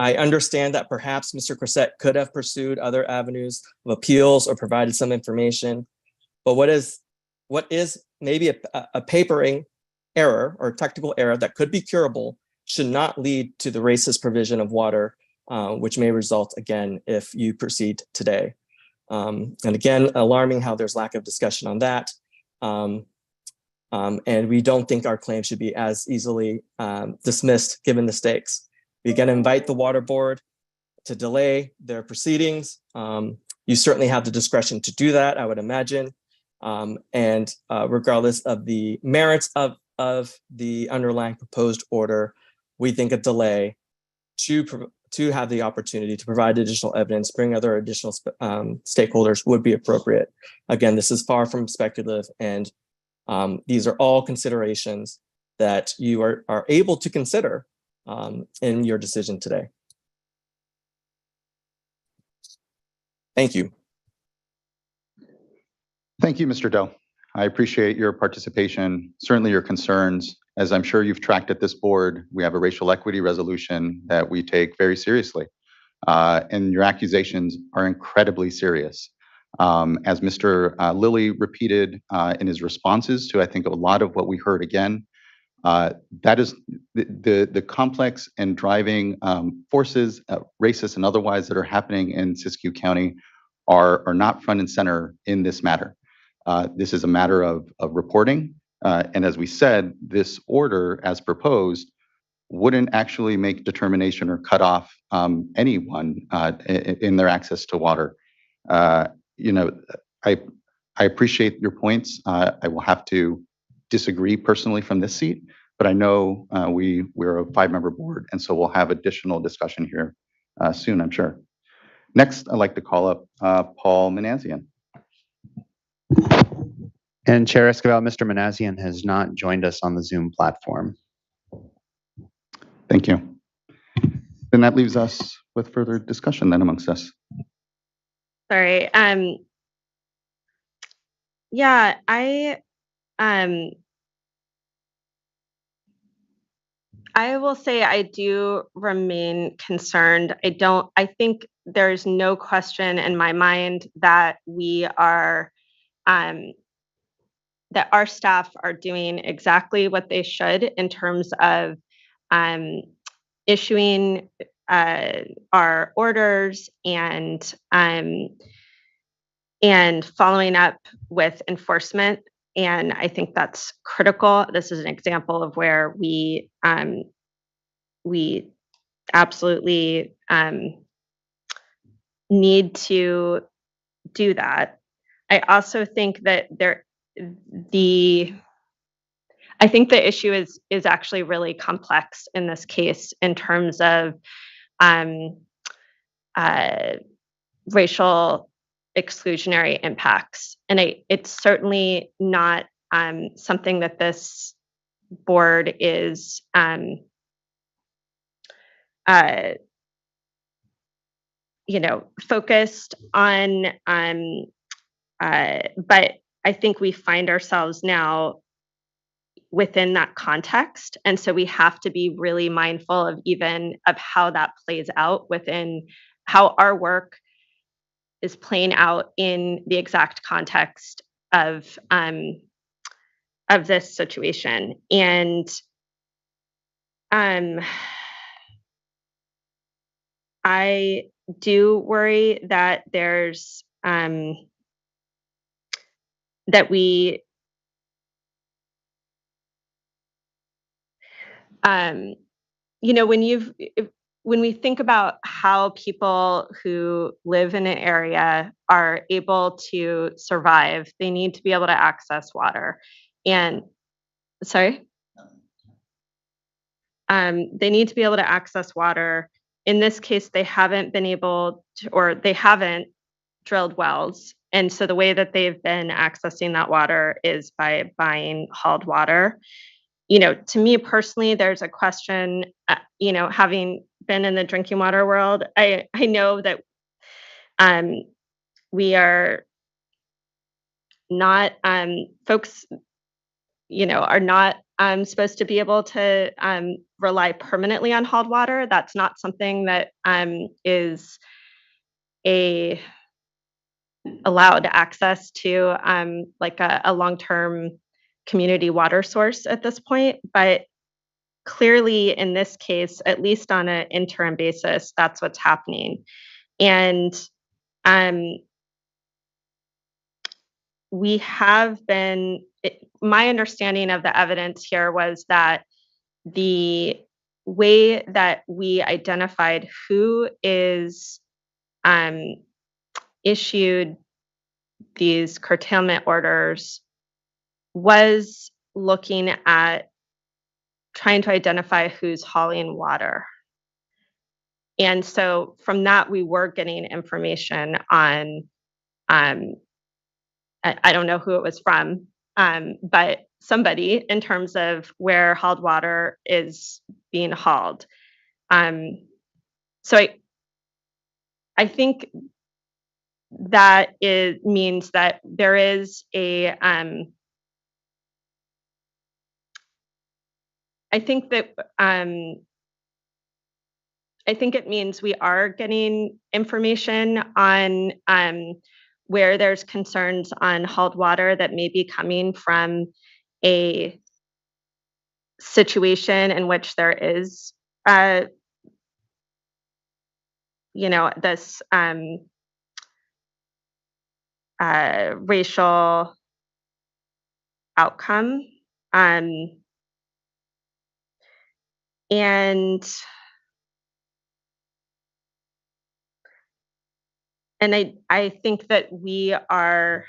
I understand that perhaps Mr. Grissett could have pursued other avenues of appeals or provided some information, but what is maybe a papering error or technical error that could be curable should not lead to the racist provision of water, which may result again if you proceed today. And again, alarming how there's lack of discussion on that. And we don't think our claim should be as easily dismissed given the stakes. We again invite the water board to delay their proceedings. You certainly have the discretion to do that, I would imagine. And regardless of the merits of the underlying proposed order, we think a delay to have the opportunity to provide additional evidence, bring other additional stakeholders would be appropriate. Again, this is far from speculative, and these are all considerations that you are able to consider in your decision today. Thank you. Thank you, Mr. Doe. I appreciate your participation, certainly your concerns. As I'm sure you've tracked at this board, we have a racial equity resolution that we take very seriously. And your accusations are incredibly serious. As Mr. Lilly repeated in his responses to, I think, a lot of what we heard again, that is the complex and driving forces, racist and otherwise, that are happening in Siskiyou County are not front and center in this matter. This is a matter of reporting. And as we said, this order as proposed wouldn't actually make determination or cut off anyone in their access to water. You know, I appreciate your points. I will have to disagree personally from this seat, but I know we're a 5-member board, and so we'll have additional discussion here soon, I'm sure. Next, I'd like to call up Paul Manassian. And Chair Esquivel, Mr. Manassian has not joined us on the Zoom platform. Thank you. Then that leaves us with further discussion then amongst us. Sorry. Yeah, I I will say I do remain concerned. I think there's no question in my mind that that our staff are doing exactly what they should in terms of issuing our orders and following up with enforcement. And I think that's critical. This is an example of where we absolutely need to do that. I also think that I think the issue is actually really complex in this case in terms of racial exclusionary impacts, and it's certainly not something that this board is focused on. But I think we find ourselves now within that context, and so we have to be really mindful of how that plays out within how our work is playing out in the exact context of this situation. And I do worry that there's that we when we think about how people who live in an area are able to survive, they need to be able to access water. And sorry? They need to be able to access water. In this case, they haven't been able to, or they haven't drilled wells. And so the way that they've been accessing that water is by buying hauled water. To me personally, there's a question, having been in the drinking water world, I know that we are not, folks, are not supposed to be able to rely permanently on hauled water. That's not something that is allowed access to like a long-term community water source at this point. But clearly in this case, at least on an interim basis, that's what's happening. And my understanding of the evidence here was that the way that we identified who is issued these curtailment orders was looking at trying to identify who's hauling water. And so from that, we were getting information on, I don't know who it was from, but somebody in terms of where hauled water is being hauled. So I think that means that there is I think it means we are getting information on where there's concerns on hauled water that may be coming from a situation in which there is, this racial outcome. And I think that we are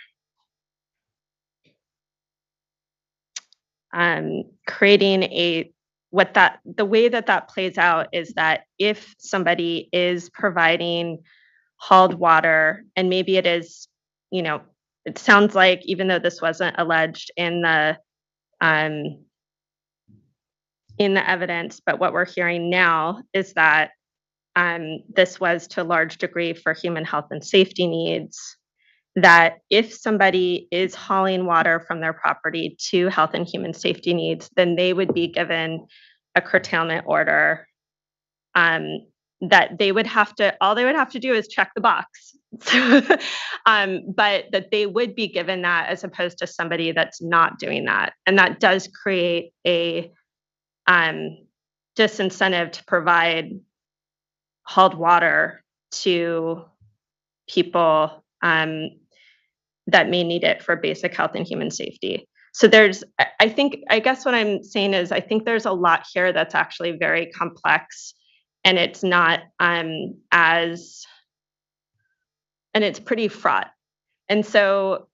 creating the way that plays out is that if somebody is providing hauled water, and maybe it is, it sounds like, even though this wasn't alleged in the evidence, but what we're hearing now is that this was to a large degree for human health and safety needs. that if somebody is hauling water from their property to health and human safety needs, then they would be given a curtailment order, that they would have to, all they would have to do is check the box. But that they would be given that as opposed to somebody that's not doing that. And that does create a disincentive to provide hauled water to people that may need it for basic health and human safety. So I guess what I'm saying is I think there's a lot here that's actually very complex, and it's not and it's pretty fraught. And so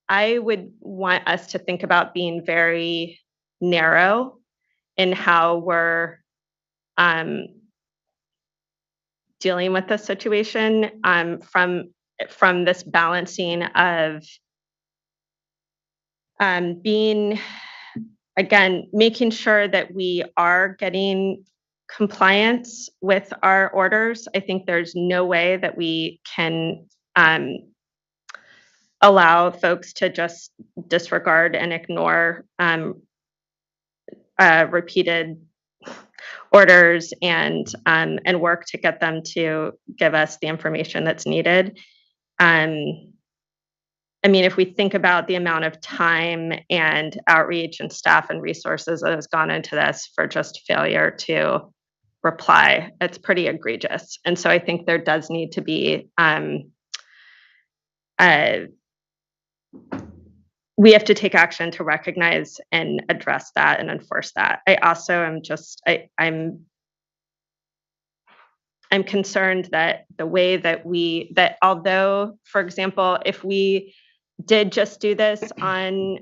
I would want us to think about being very narrow in how we're dealing with this situation, from this balancing of making sure that we are getting compliance with our orders. I think there's no way that we can allow folks to just disregard and ignore repeated orders and work to get them to give us the information that's needed. I mean, if we think about the amount of time and outreach and staff and resources that has gone into this for just failure to reply, it's pretty egregious. And so I think there does need to be, we have to take action to recognize and address that and enforce that. I also am I'm concerned that the way that although, for example, if we did just do this on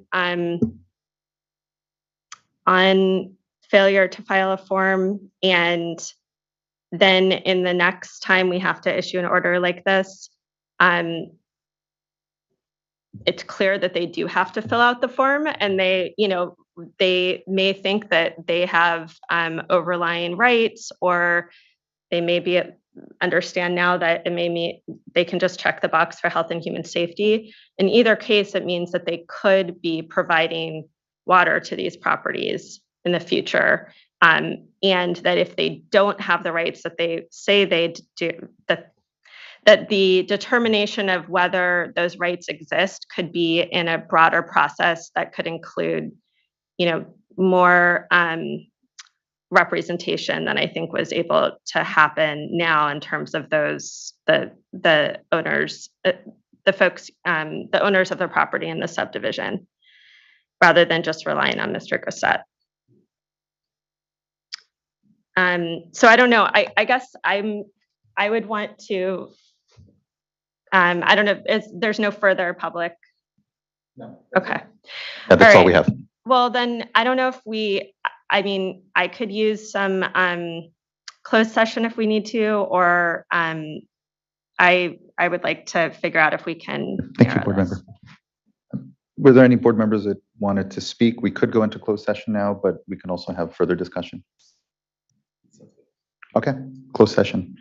failure to file a form, and then in the next time we have to issue an order like this, it's clear that they do have to fill out the form, and they may think that they have overlying rights, or they may understand now that they can just check the box for health and human safety. In either case, it means that they could be providing water to these properties in the future. And that if they don't have the rights that they say they do, that the determination of whether those rights exist could be in a broader process that could include, more representation than I think was able to happen now in terms of those the owners, the folks, the owners of the property in the subdivision, rather than just relying on Mr. Gossett. So I don't know. I guess I would want to. I don't know. There's no further public. No. Okay. Yeah, that's all we have. Well, then I don't know if I could use some closed session if we need to, or I would like to figure out if we can. Thank you, board member. Were there any board members that wanted to speak? We could go into closed session now, but we can also have further discussion. Okay, closed session.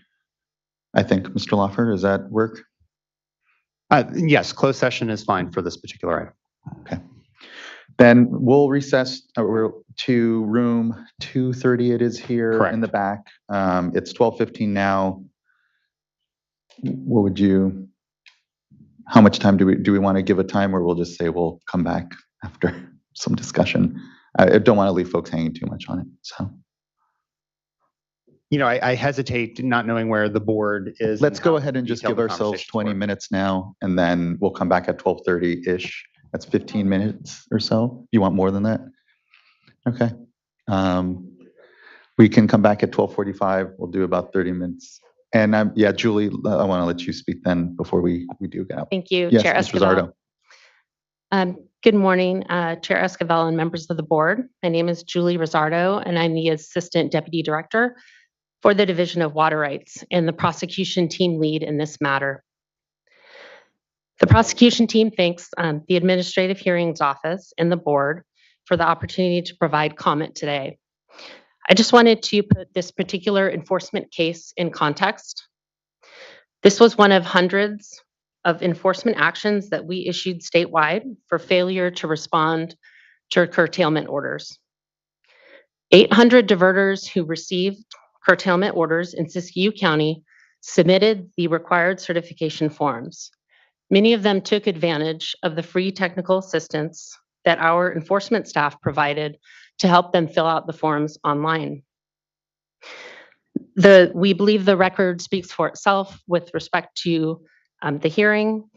I think, Mr. Loffer, does that work? Yes, closed session is fine for this particular item. Okay. Then we'll recess to room 230. It is here. Correct. In the back. It's 12:15 now. How much time do we want to give a time, or we'll just say we'll come back after some discussion? I don't want to leave folks hanging too much on it. So, I hesitate not knowing where the board is. Let's go ahead and just give ourselves 20 minutes now, and then we'll come back at 12:30-ish. That's 15 minutes or so. You want more than that? Okay. We can come back at 12:45. We'll do about 30 minutes. And Julie, I want to let you speak then before we do get out. Thank you, Yes, Chair Ms. Escobar. Rizzardo. Good morning, Chair Escobar and members of the board. My name is Julie Rizzardo, and I'm the Assistant Deputy Director for the Division of Water Rights and the prosecution team lead in this matter. The prosecution team thanks the Administrative Hearings Office and the board for the opportunity to provide comment today. I just wanted to put this particular enforcement case in context. This was one of hundreds of enforcement actions that we issued statewide for failure to respond to curtailment orders. 800 diverters who received curtailment orders in Siskiyou County submitted the required certification forms. Many of them took advantage of the free technical assistance that our enforcement staff provided to help them fill out the forms online. We believe the record speaks for itself with respect to the hearing,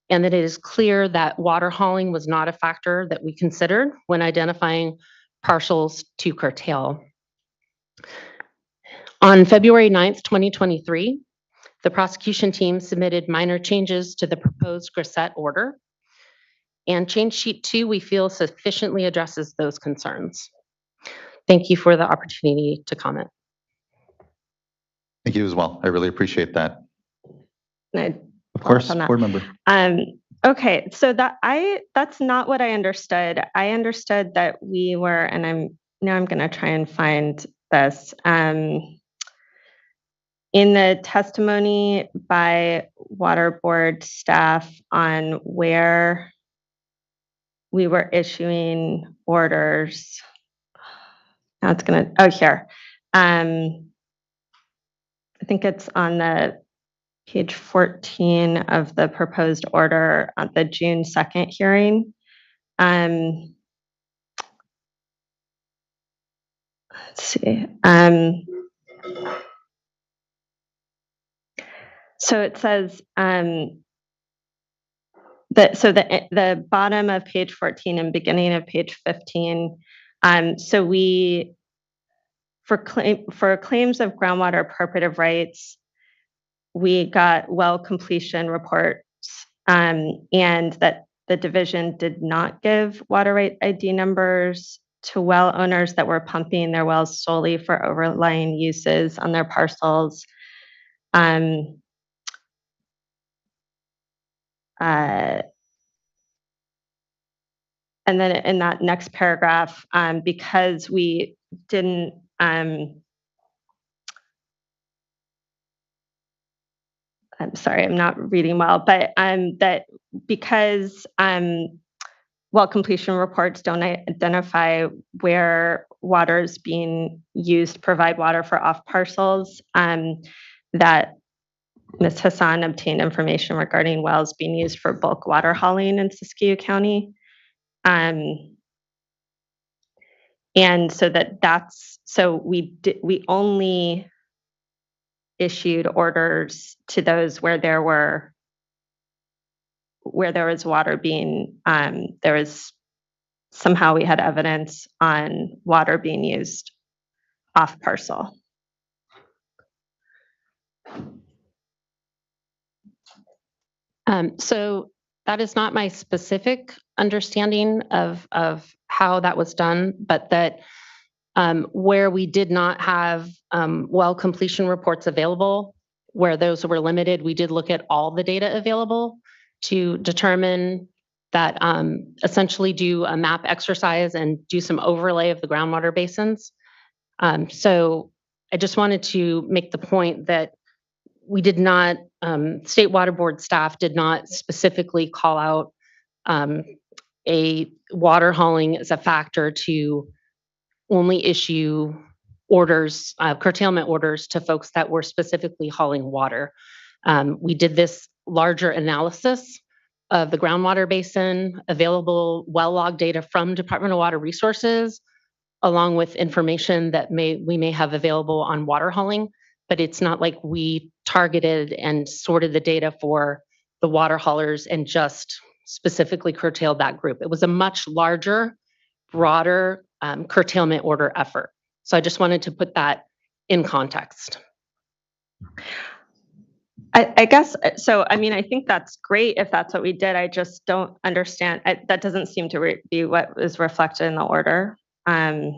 and that it is clear that water hauling was not a factor that we considered when identifying parcels to curtail. On February 9th, 2023, the prosecution team submitted minor changes to the proposed Grisette order, and change sheet 2 we feel sufficiently addresses those concerns. Thank you for the opportunity to comment. Thank you as well. I really appreciate that. Of course, course, board member. Okay, so that's not what I understood. I understood that we were, and I'm going to try and find this. In the testimony by water board staff on where we were issuing orders. Now it's going to, here. I think it's on the page 14 of the proposed order at the June 2nd hearing. Let's see. So it says the bottom of page 14 and beginning of page 15. So we, for claims of groundwater appropriative rights, we got well completion reports, and that the division did not give water right ID numbers to well owners that were pumping their wells solely for overlying uses on their parcels. And then in that next paragraph, because we didn't, I'm sorry, I'm not reading well, but that because well completion reports don't identify where water is being used to provide water for off parcels, that Ms. Hassan obtained information regarding wells being used for bulk water hauling in Siskiyou County. And so so we only issued orders to those where there was water being, there was somehow we had evidence on water being used off parcel. So that is not my specific understanding of how that was done, but that where we did not have well completion reports available, where those were limited, we did look at all the data available to determine that, essentially do a map exercise and do some overlay of the groundwater basins. So I just wanted to make the point that we did not, State Water Board staff did not specifically call out a water hauling as a factor to only issue orders, curtailment orders to folks that were specifically hauling water. We did this larger analysis of the groundwater basin, available well log data from Department of Water Resources, along with information that we may have available on water hauling, but it's not like we targeted and sorted the data for the water haulers and just specifically curtailed that group. It was a much larger, broader curtailment order effort. So I just wanted to put that in context. I guess, so, I mean, I think that's great if that's what we did. I just don't understand. That doesn't seem to be what is reflected in the order. Because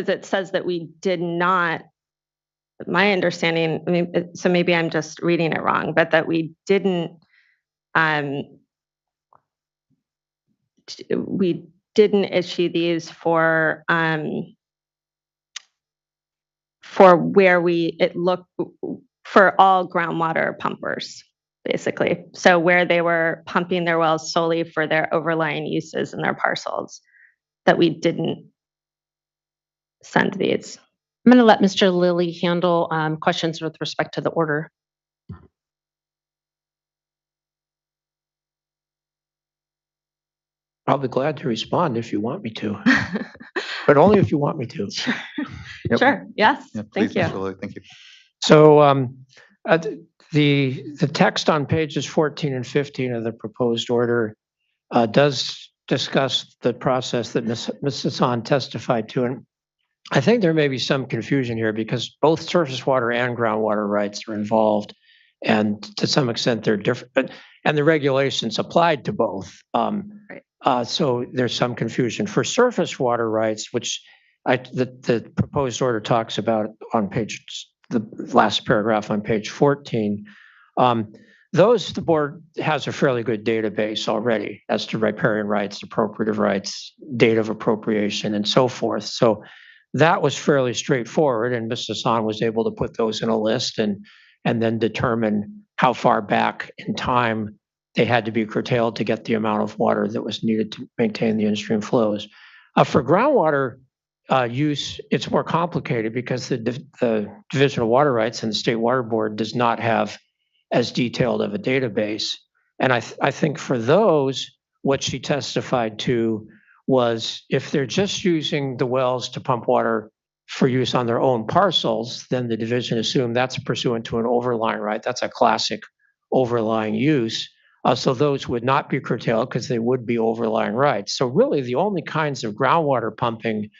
it says that we did not, my understanding, I mean, so maybe I'm just reading it wrong, but that we didn't issue these for where for all groundwater pumpers, basically. So where they were pumping their wells solely for their overlying uses in their parcels, that we didn't send these. I'm going to let Mr. Lilly handle questions with respect to the order. I'll be glad to respond if you want me to, but only if you want me to. Yep. Sure. Yes. Yeah, Thank please, you. Mr. Lilly, thank you. So the text on pages 14 and 15 of the proposed order does discuss the process that Ms. Hassan testified to. And I think there may be some confusion here because both surface water and groundwater rights are involved. And to some extent, they're different, and the regulations applied to both. So there's some confusion. For surface water rights, which the proposed order talks about on the last paragraph on page 14, those the board has a fairly good database already as to riparian rights, appropriative rights, date of appropriation, and so forth. So that was fairly straightforward, and Ms. Hassan was able to put those in a list and then determine how far back in time they had to be curtailed to get the amount of water that was needed to maintain the in-stream flows. For groundwater use, it's more complicated because the Division of Water Rights and the State Water Board does not have as detailed of a database. And I think for those, what she testified to was if they're just using the wells to pump water for use on their own parcels, then the division assumed that's pursuant to an overlying right. That's a classic overlying use. So those would not be curtailed because they would be overlying rights. So really the only kinds of groundwater pumping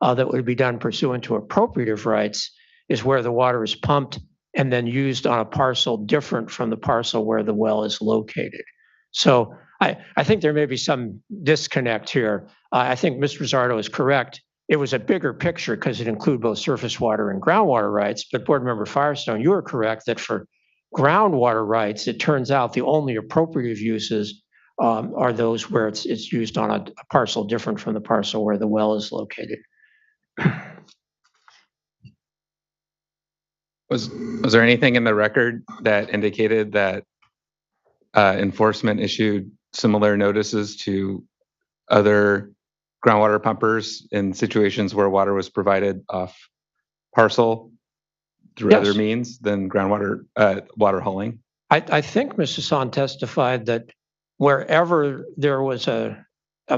that would be done pursuant to appropriative rights is where the water is pumped and then used on a parcel different from the parcel where the well is located. So I think there may be some disconnect here. I think Ms. Rosardo is correct. It was a bigger picture because it included both surface water and groundwater rights. But Board Member Firestone, you are correct that for groundwater rights, it turns out the only appropriative uses are those where it's used on a parcel different from the parcel where the well is located. Was there anything in the record that indicated that enforcement issued similar notices to other groundwater pumpers in situations where water was provided off parcel through Yes. other means than groundwater water hauling? I think Ms. Hassan testified that wherever there was a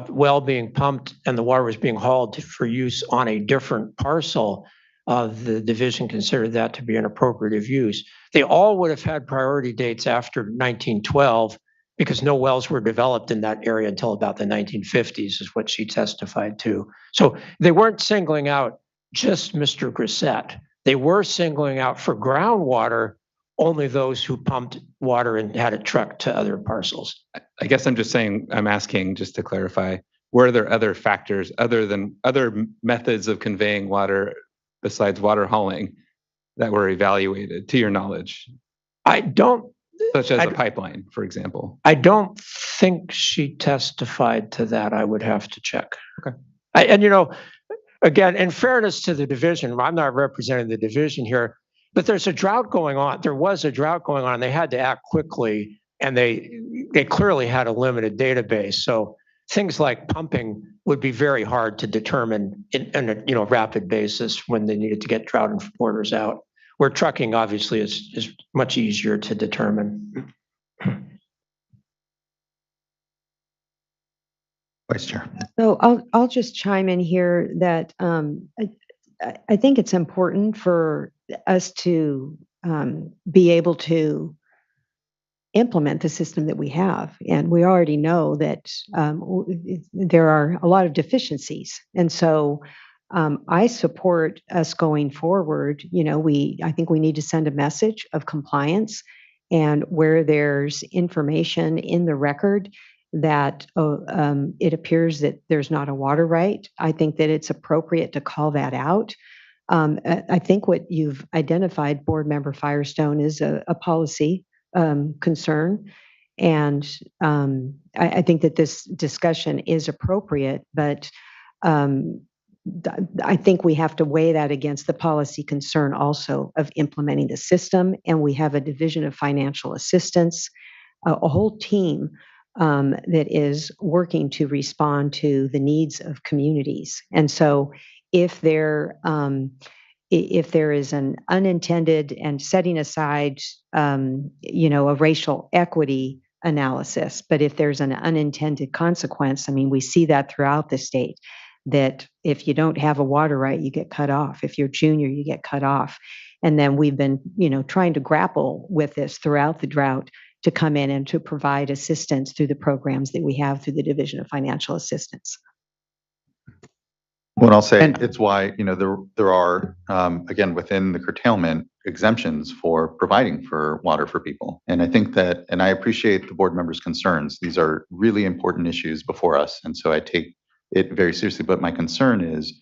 well being pumped and the water was being hauled for use on a different parcel, the division considered that to be an appropriative use. They all would have had priority dates after 1912 because no wells were developed in that area until about the 1950s is what she testified to. So they weren't singling out just Mr. Grissett. They were singling out for groundwater only those who pumped water and had it trucked to other parcels. I guess I'm asking just to clarify, were there other factors other methods of conveying water besides water hauling that were evaluated to your knowledge? Such as a pipeline, for example. I don't think she testified to that. I would have to check. Okay. Again, in fairness to the division, I'm not representing the division here, but there's a drought going on. There was a drought going on. They had to act quickly, and they clearly had a limited database. So things like pumping would be very hard to determine in a rapid basis when they needed to get drought orders out. Where trucking obviously is much easier to determine. Vice Chair. So I'll just chime in here that I think it's important for us to be able to implement the system that we have. And we already know that there are a lot of deficiencies. And so I support us going forward. I think we need to send a message of compliance, and where there's information in the record that it appears that there's not a water right, I think that it's appropriate to call that out. I think what you've identified, Board Member Firestone, is a policy concern. And I think that this discussion is appropriate, but I think we have to weigh that against the policy concern also of implementing the system. And we have a division of financial assistance, a whole team that is working to respond to the needs of communities. And so if there is an unintended, and setting aside, a racial equity analysis, but if there's an unintended consequence, I mean, we see that throughout the state, that if you don't have a water right, you get cut off. If you're junior, you get cut off. And then we've been, trying to grapple with this throughout the drought to come in and to provide assistance through the programs that we have through the Division of Financial Assistance. Well, I'll say it's why, there are, again, within the curtailment, exemptions for providing for water for people. And I think that, and I appreciate the board members' concerns. These are really important issues before us. And so I take it very seriously. But my concern is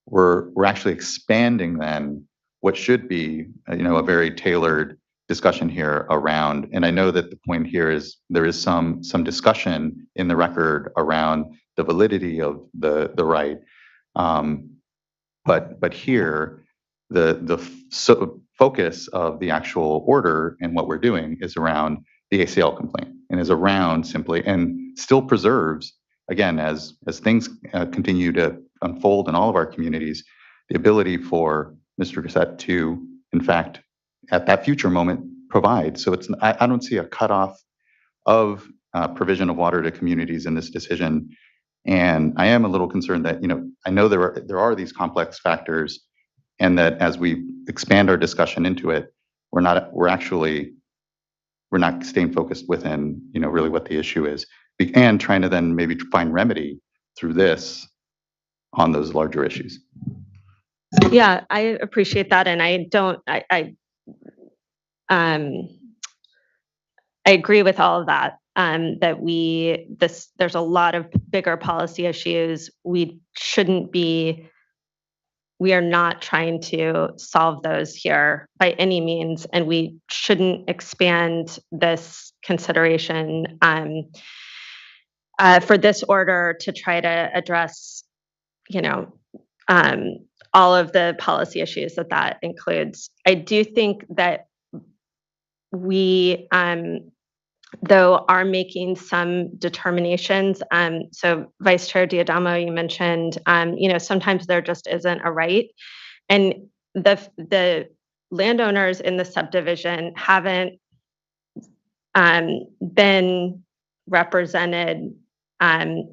we're actually expanding then what should be, a very tailored discussion here around, and I know that the point here is there is some discussion in the record around the validity of the right. But here, the focus of the actual order and what we're doing is around the ACL complaint, and is around simply, and still preserves, again, as things continue to unfold in all of our communities, the ability for Mr. Grisette to, in fact, at that future moment, provide. So I don't see a cutoff of provision of water to communities in this decision. And I am a little concerned that, I know there are these complex factors, and that as we expand our discussion into it, we're not staying focused within, really what the issue is, and trying to then maybe find remedy through this on those larger issues. Yeah, I appreciate that. And I agree with all of that. That there's a lot of bigger policy issues. We are not trying to solve those here by any means, and we shouldn't expand this consideration for this order to try to address, all of the policy issues that includes. I do think that we, though, are making some determinations. So Vice Chair Diadamo, you mentioned, sometimes there just isn't a right. And the landowners in the subdivision haven't been represented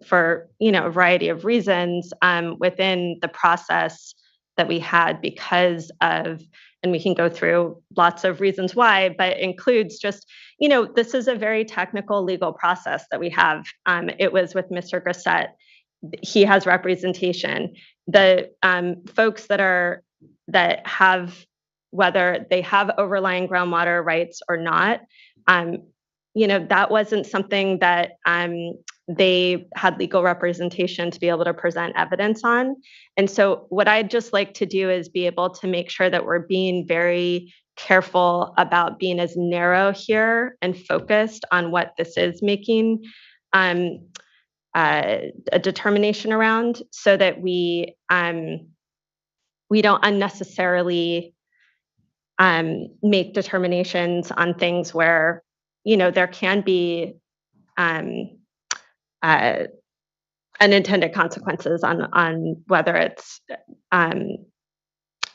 for, a variety of reasons within the process that we had because of, and we can go through lots of reasons why, but includes just, this is a very technical legal process that we have. It was with Mr. Grisette. He has representation. The folks that have, whether they have overlying groundwater rights or not, that wasn't something that they had legal representation to be able to present evidence on. And so what I'd just like to do is be able to make sure that we're being very careful about being as narrow here and focused on what this is making a determination around, so that we don't unnecessarily make determinations on things where, there can be unintended consequences on whether it's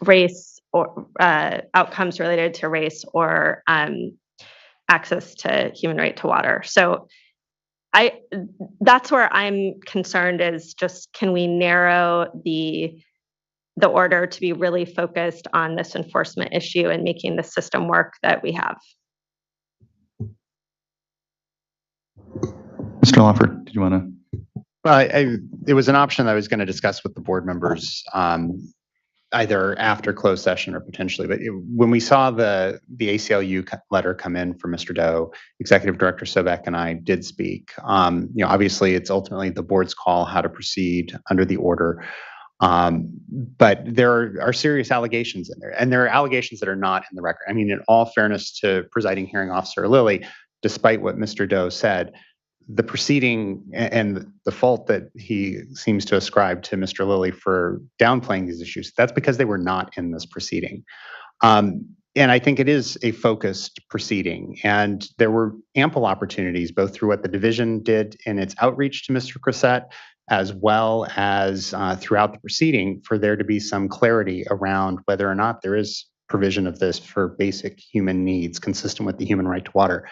race or outcomes related to race or access to human right to water. So that's where I'm concerned, is just, can we narrow the order to be really focused on this enforcement issue and making the system work that we have. Mr. Lawford, did you want to? Well, it was an option I was going to discuss with the board members, either after closed session or potentially. But when we saw the ACLU letter come in from Mr. Doe, Executive Director Sobek and I did speak. Obviously, it's ultimately the board's call how to proceed under the order. But there are serious allegations in there, and there are allegations that are not in the record. I mean, in all fairness to Presiding Hearing Officer Lilly, despite what Mr. Doe said, the proceeding and the fault that he seems to ascribe to Mr. Lilly for downplaying these issues, that's because they were not in this proceeding. And I think it is a focused proceeding, and there were ample opportunities, both through what the division did in its outreach to Mr. Crissett, as well as throughout the proceeding, for there to be some clarity around whether or not there is provision of this for basic human needs consistent with the human right to water.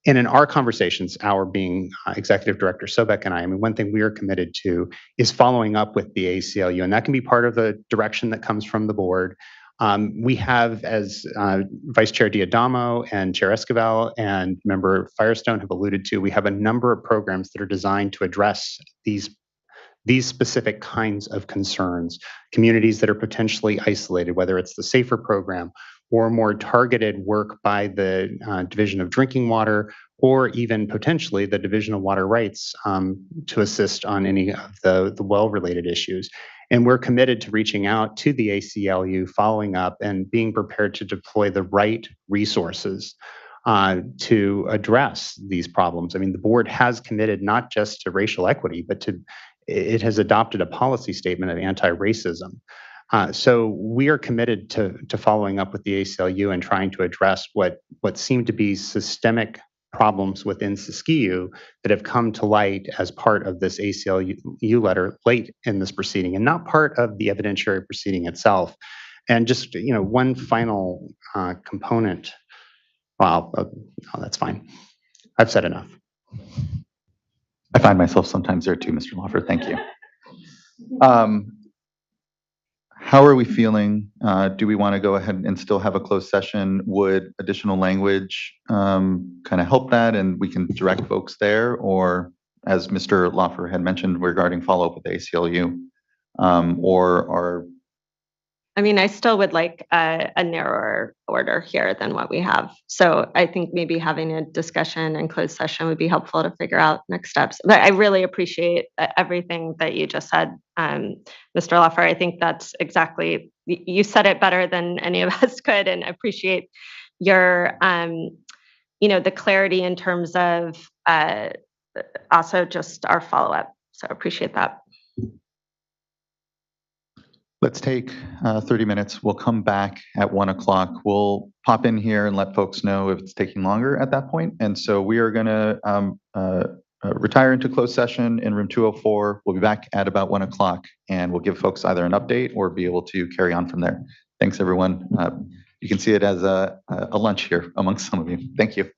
And in our conversations, our being Executive Director Sobek and I mean, one thing we are committed to is following up with the ACLU, and that can be part of the direction that comes from the board. We have, as Vice Chair Diadamo and Chair Esquivel and Member Firestone have alluded to, we have a number of programs that are designed to address these specific kinds of concerns, communities that are potentially isolated, whether it's the SAFER program or more targeted work by the Division of Drinking Water, or even potentially the Division of Water Rights to assist on any of the well-related issues. And we're committed to reaching out to the ACLU, following up, and being prepared to deploy the right resources to address these problems. I mean, the board has committed not just to racial equity, but it has adopted a policy statement of anti-racism. So we are committed to following up with the ACLU and trying to address what seem to be systemic problems within Siskiyou that have come to light as part of this ACLU letter late in this proceeding and not part of the evidentiary proceeding itself. And just, one final component. Well, no, that's fine. I've said enough. I find myself sometimes there too, Mr. Lawfer. Thank you. How are we feeling? Do we want to go ahead and still have a closed session? Would additional language kind of help that and we can direct folks there? Or as Mr. Lawfer had mentioned regarding follow-up with the ACLU, I mean, I still would like a narrower order here than what we have. So I think maybe having a discussion and closed session would be helpful to figure out next steps. But I really appreciate everything that you just said, Mr. Lawfer. I think that's exactly, you said it better than any of us could, and appreciate your, the clarity in terms of also just our follow-up. So appreciate that. Let's take 30 minutes. We'll come back at 1 o'clock. We'll pop in here and let folks know if it's taking longer at that point. And so we are going to retire into closed session in room 204. We'll be back at about 1 o'clock and we'll give folks either an update or be able to carry on from there. Thanks, everyone. You can see it as a lunch here amongst some of you. Thank you.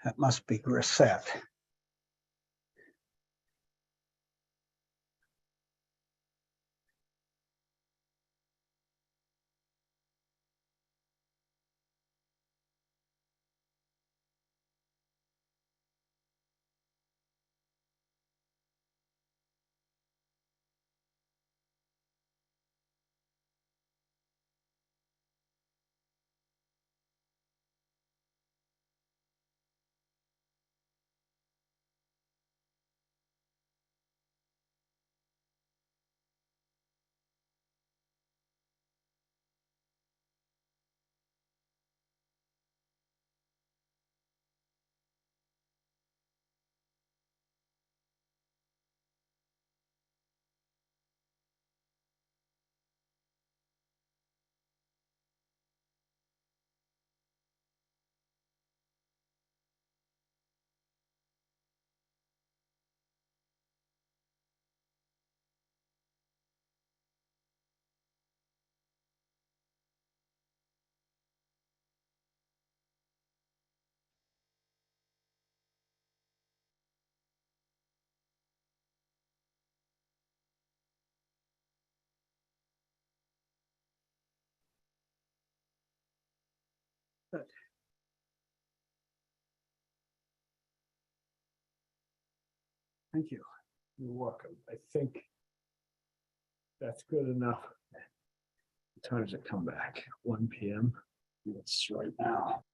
That must be reset. Good. Thank you. You're welcome. I think that's good enough. What time does it come back? 1 p.m. It's right now.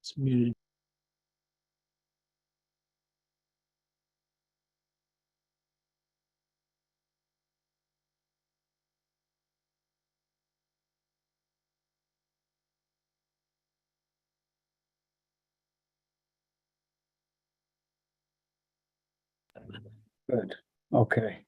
It's muted. Good. Okay.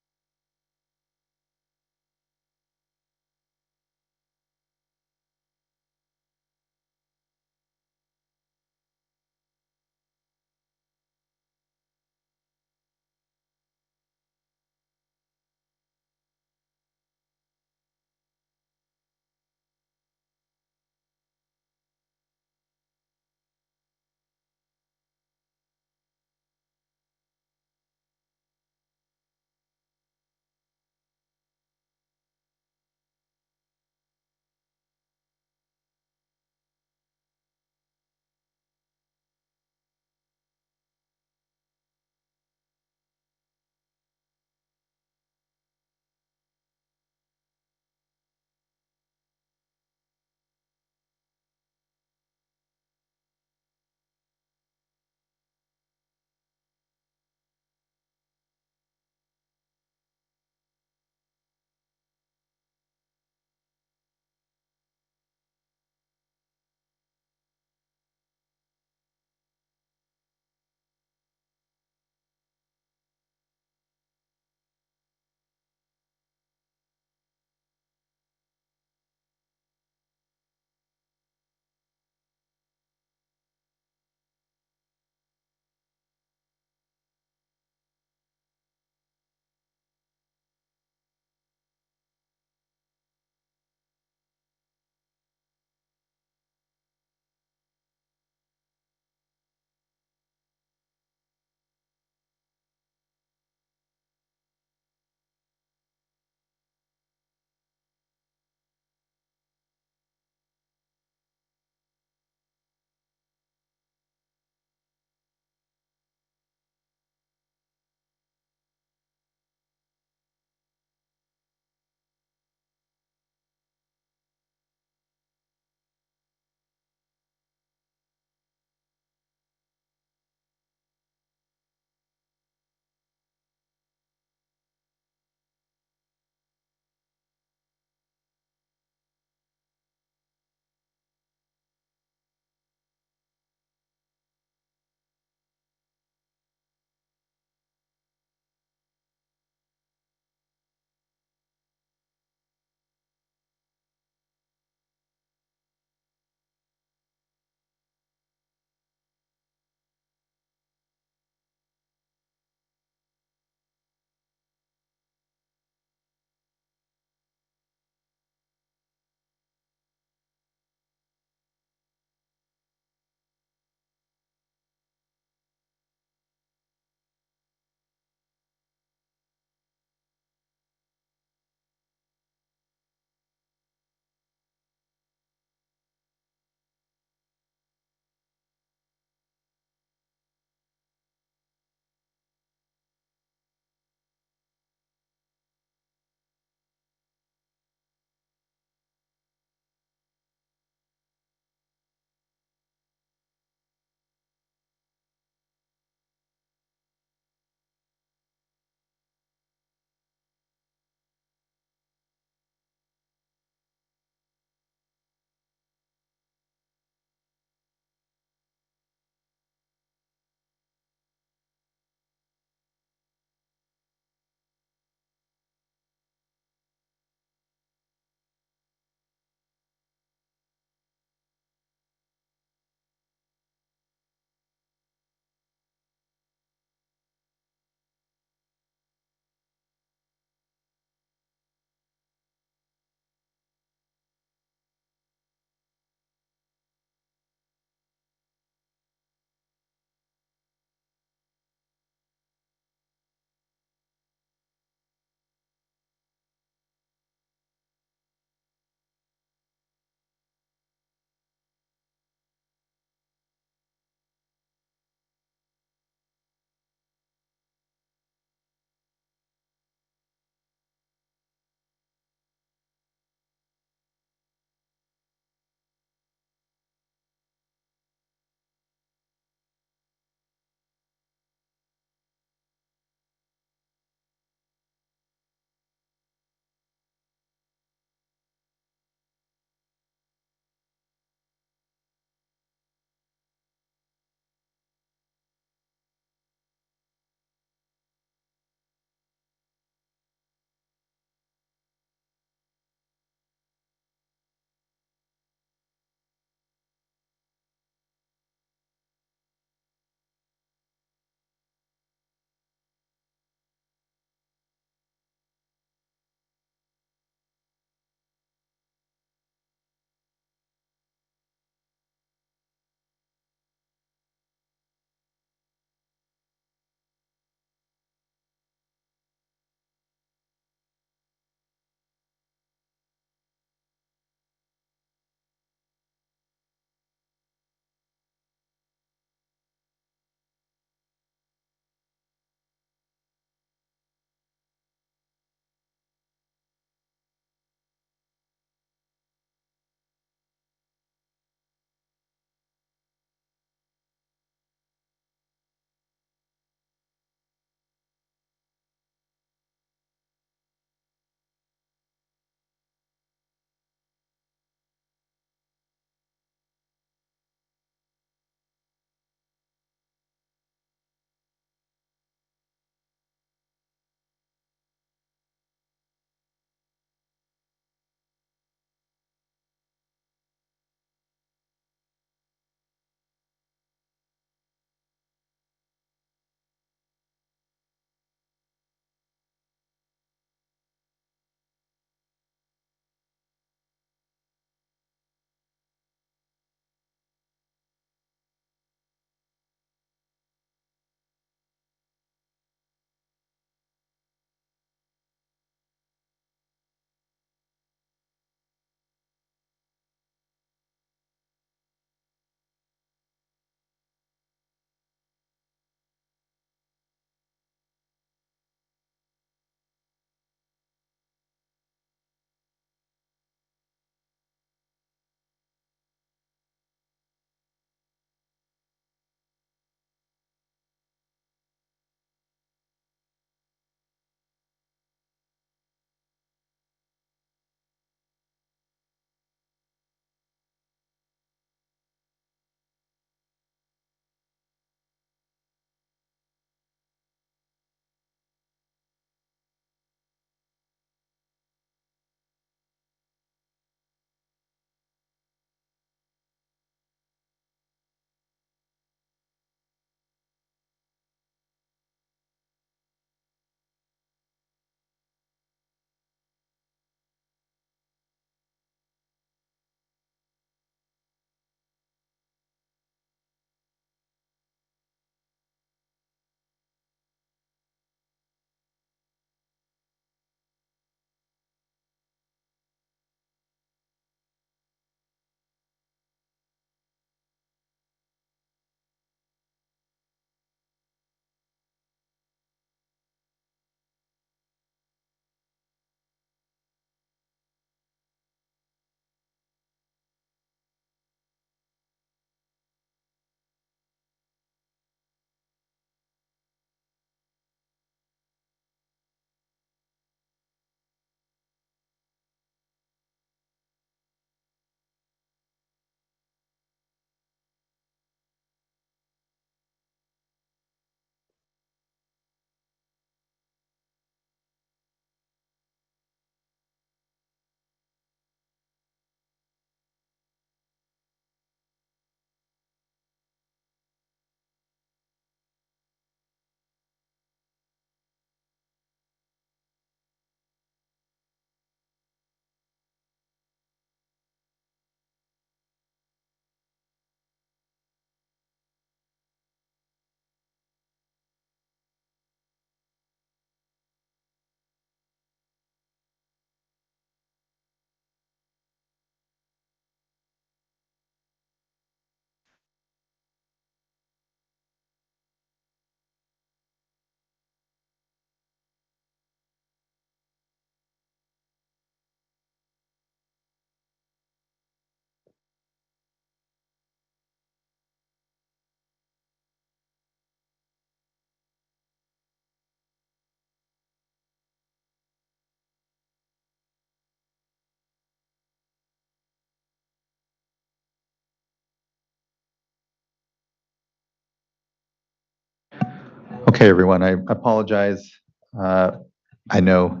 Okay, everyone, I apologize. I know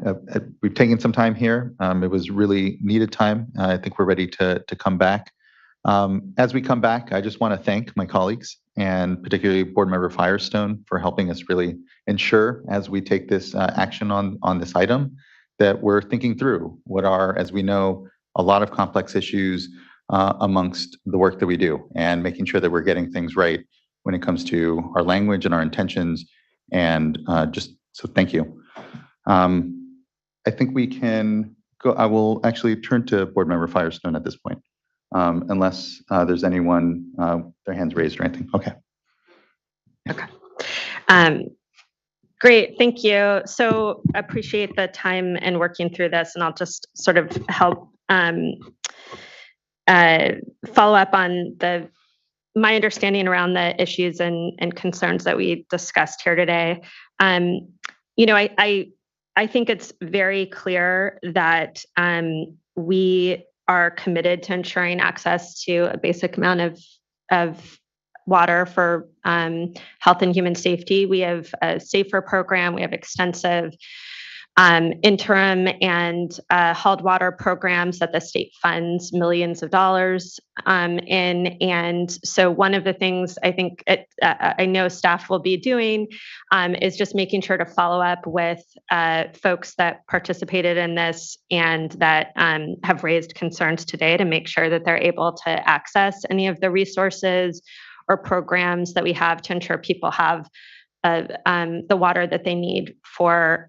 we've taken some time here. It was really needed time. I think we're ready to come back. As we come back, I just want to thank my colleagues and particularly Board Member Firestone for helping us really ensure as we take this action on this item that we're thinking through what are, as we know, a lot of complex issues amongst the work that we do and making sure that we're getting things right when it comes to our language and our intentions. And just so thank you. I think we can go. I will actually turn to Board Member Firestone at this point, unless there's anyone, their hands raised or anything. Okay. Great, thank you. So appreciate the time and working through this, and I'll just sort of help follow up on my understanding around the issues and concerns that we discussed here today. I think it's very clear that we are committed to ensuring access to a basic amount of water for health and human safety. We have a SAFER program. We have extensive interim and hauled water programs that the state funds millions of dollars in. And so one of the things I think I know staff will be doing is just making sure to follow up with folks that participated in this and that have raised concerns today to make sure that they're able to access any of the resources or programs that we have to ensure people have the water that they need for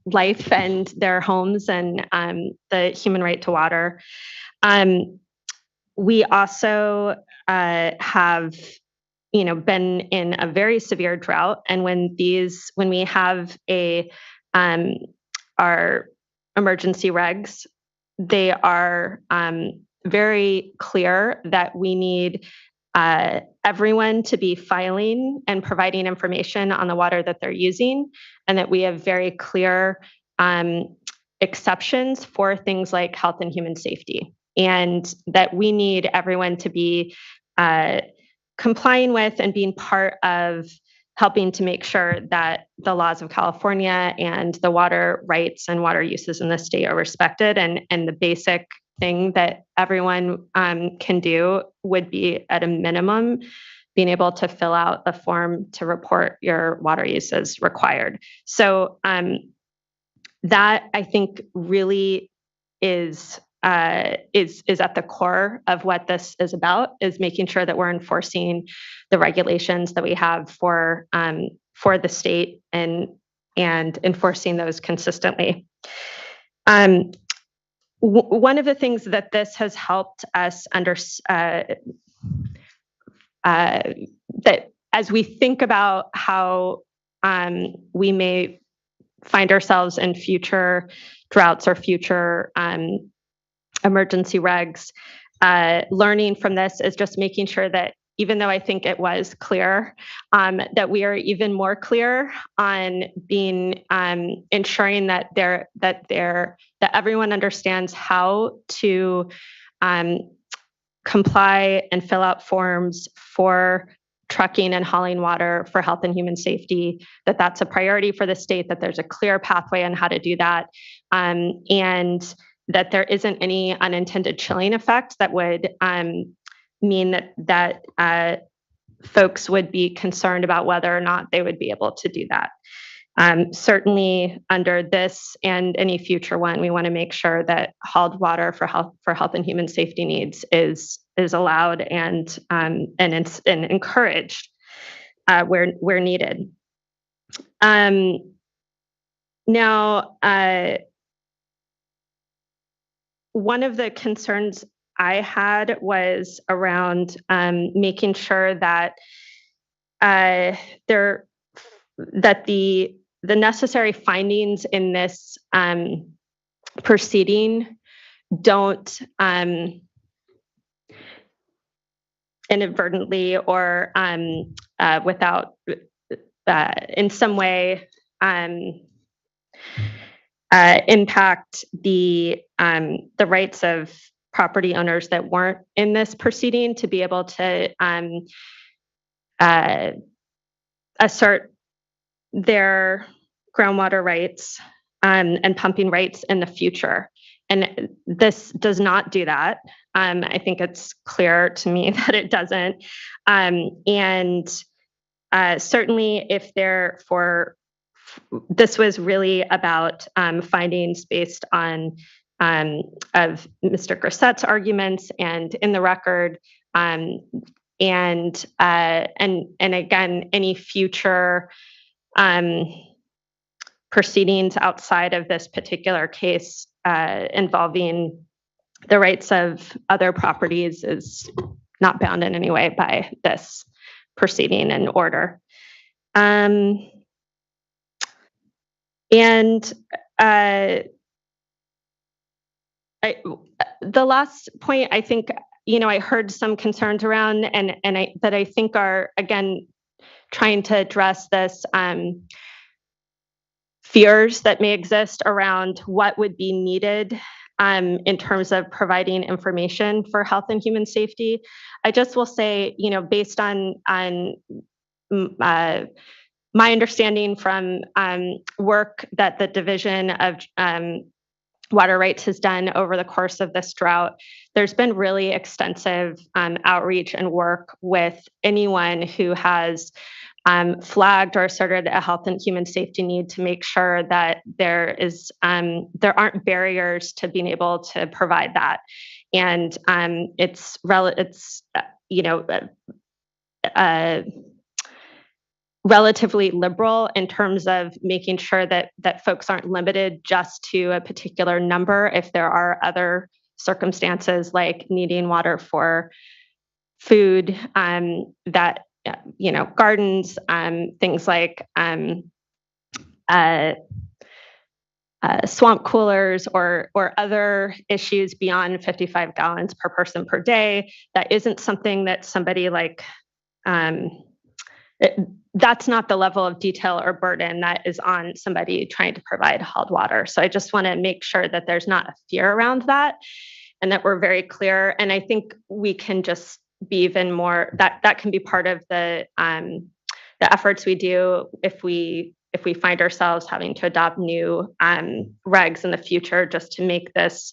life and their homes and the human right to water. We also have, been in a very severe drought, and when we have our emergency regs, they are very clear that we need everyone to be filing and providing information on the water that they're using, and that we have very clear exceptions for things like health and human safety, and that we need everyone to be complying with and being part of helping to make sure that the laws of California and the water rights and water uses in the state are respected, and the basic thing that everyone can do would be, at a minimum, being able to fill out the form to report your water use as required. So that, I think, really is at the core of what this is about, is making sure that we're enforcing the regulations that we have for the state and enforcing those consistently. One of the things that this has helped us that as we think about how we may find ourselves in future droughts or future emergency regs, learning from this is just making sure that, even though I think it was clear, that we are even more clear on being ensuring that everyone understands how to comply and fill out forms for trucking and hauling water for health and human safety, that's a priority for the state, that there's a clear pathway on how to do that, and that there isn't any unintended chilling effect that would mean that folks would be concerned about whether or not they would be able to do that. Certainly under this and any future one, we want to make sure that hauled water for health and human safety needs is allowed and encouraged where needed. Now, one of the concerns I had was around making sure that the necessary findings in this proceeding don't inadvertently or without in some way impact the rights of property owners that weren't in this proceeding to be able to assert their groundwater rights and pumping rights in the future. And this does not do that. I think it's clear to me that it doesn't. Certainly if this was really about findings based on of Mr. Grissette's arguments and in the record, and again, any future proceedings outside of this particular case involving the rights of other properties is not bound in any way by this proceeding and order. The last point, I think, I heard some concerns around that I think are, again, trying to address this fears that may exist around what would be needed in terms of providing information for health and human safety. I just will say, based on my understanding from work that the Division of Water Rights has done over the course of this drought, there's been really extensive outreach and work with anyone who has flagged or asserted a health and human safety need to make sure that there aren't barriers to being able to provide that. And it's relatively liberal in terms of making sure that folks aren't limited just to a particular number if there are other circumstances like needing water for food, gardens, things like swamp coolers or other issues beyond 55 gallons per person per day. That isn't something that somebody that's not the level of detail or burden that is on somebody trying to provide hauled water. So I just want to make sure that there's not a fear around that and that we're very clear. And I think we can just be even more, that can be part of the efforts we do if we find ourselves having to adopt new regs in the future, just to make this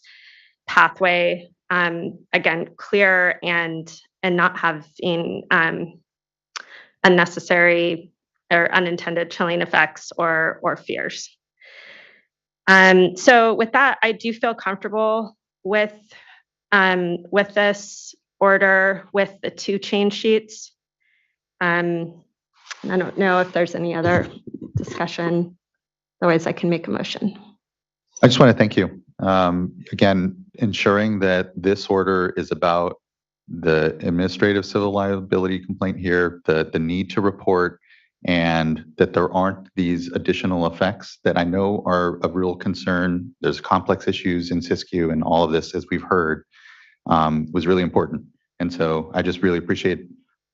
pathway, again, clear and not having unnecessary or unintended chilling effects or fears. So with that, I do feel comfortable with this order with the 2 change sheets. I don't know if there's any other discussion. Otherwise, I can make a motion. I just want to thank you. Again, ensuring that this order is about the administrative civil liability complaint here, the need to report, and that there aren't these additional effects that I know are of real concern. There's complex issues in Siskiyou, and all of this, as we've heard, was really important. And so I just really appreciate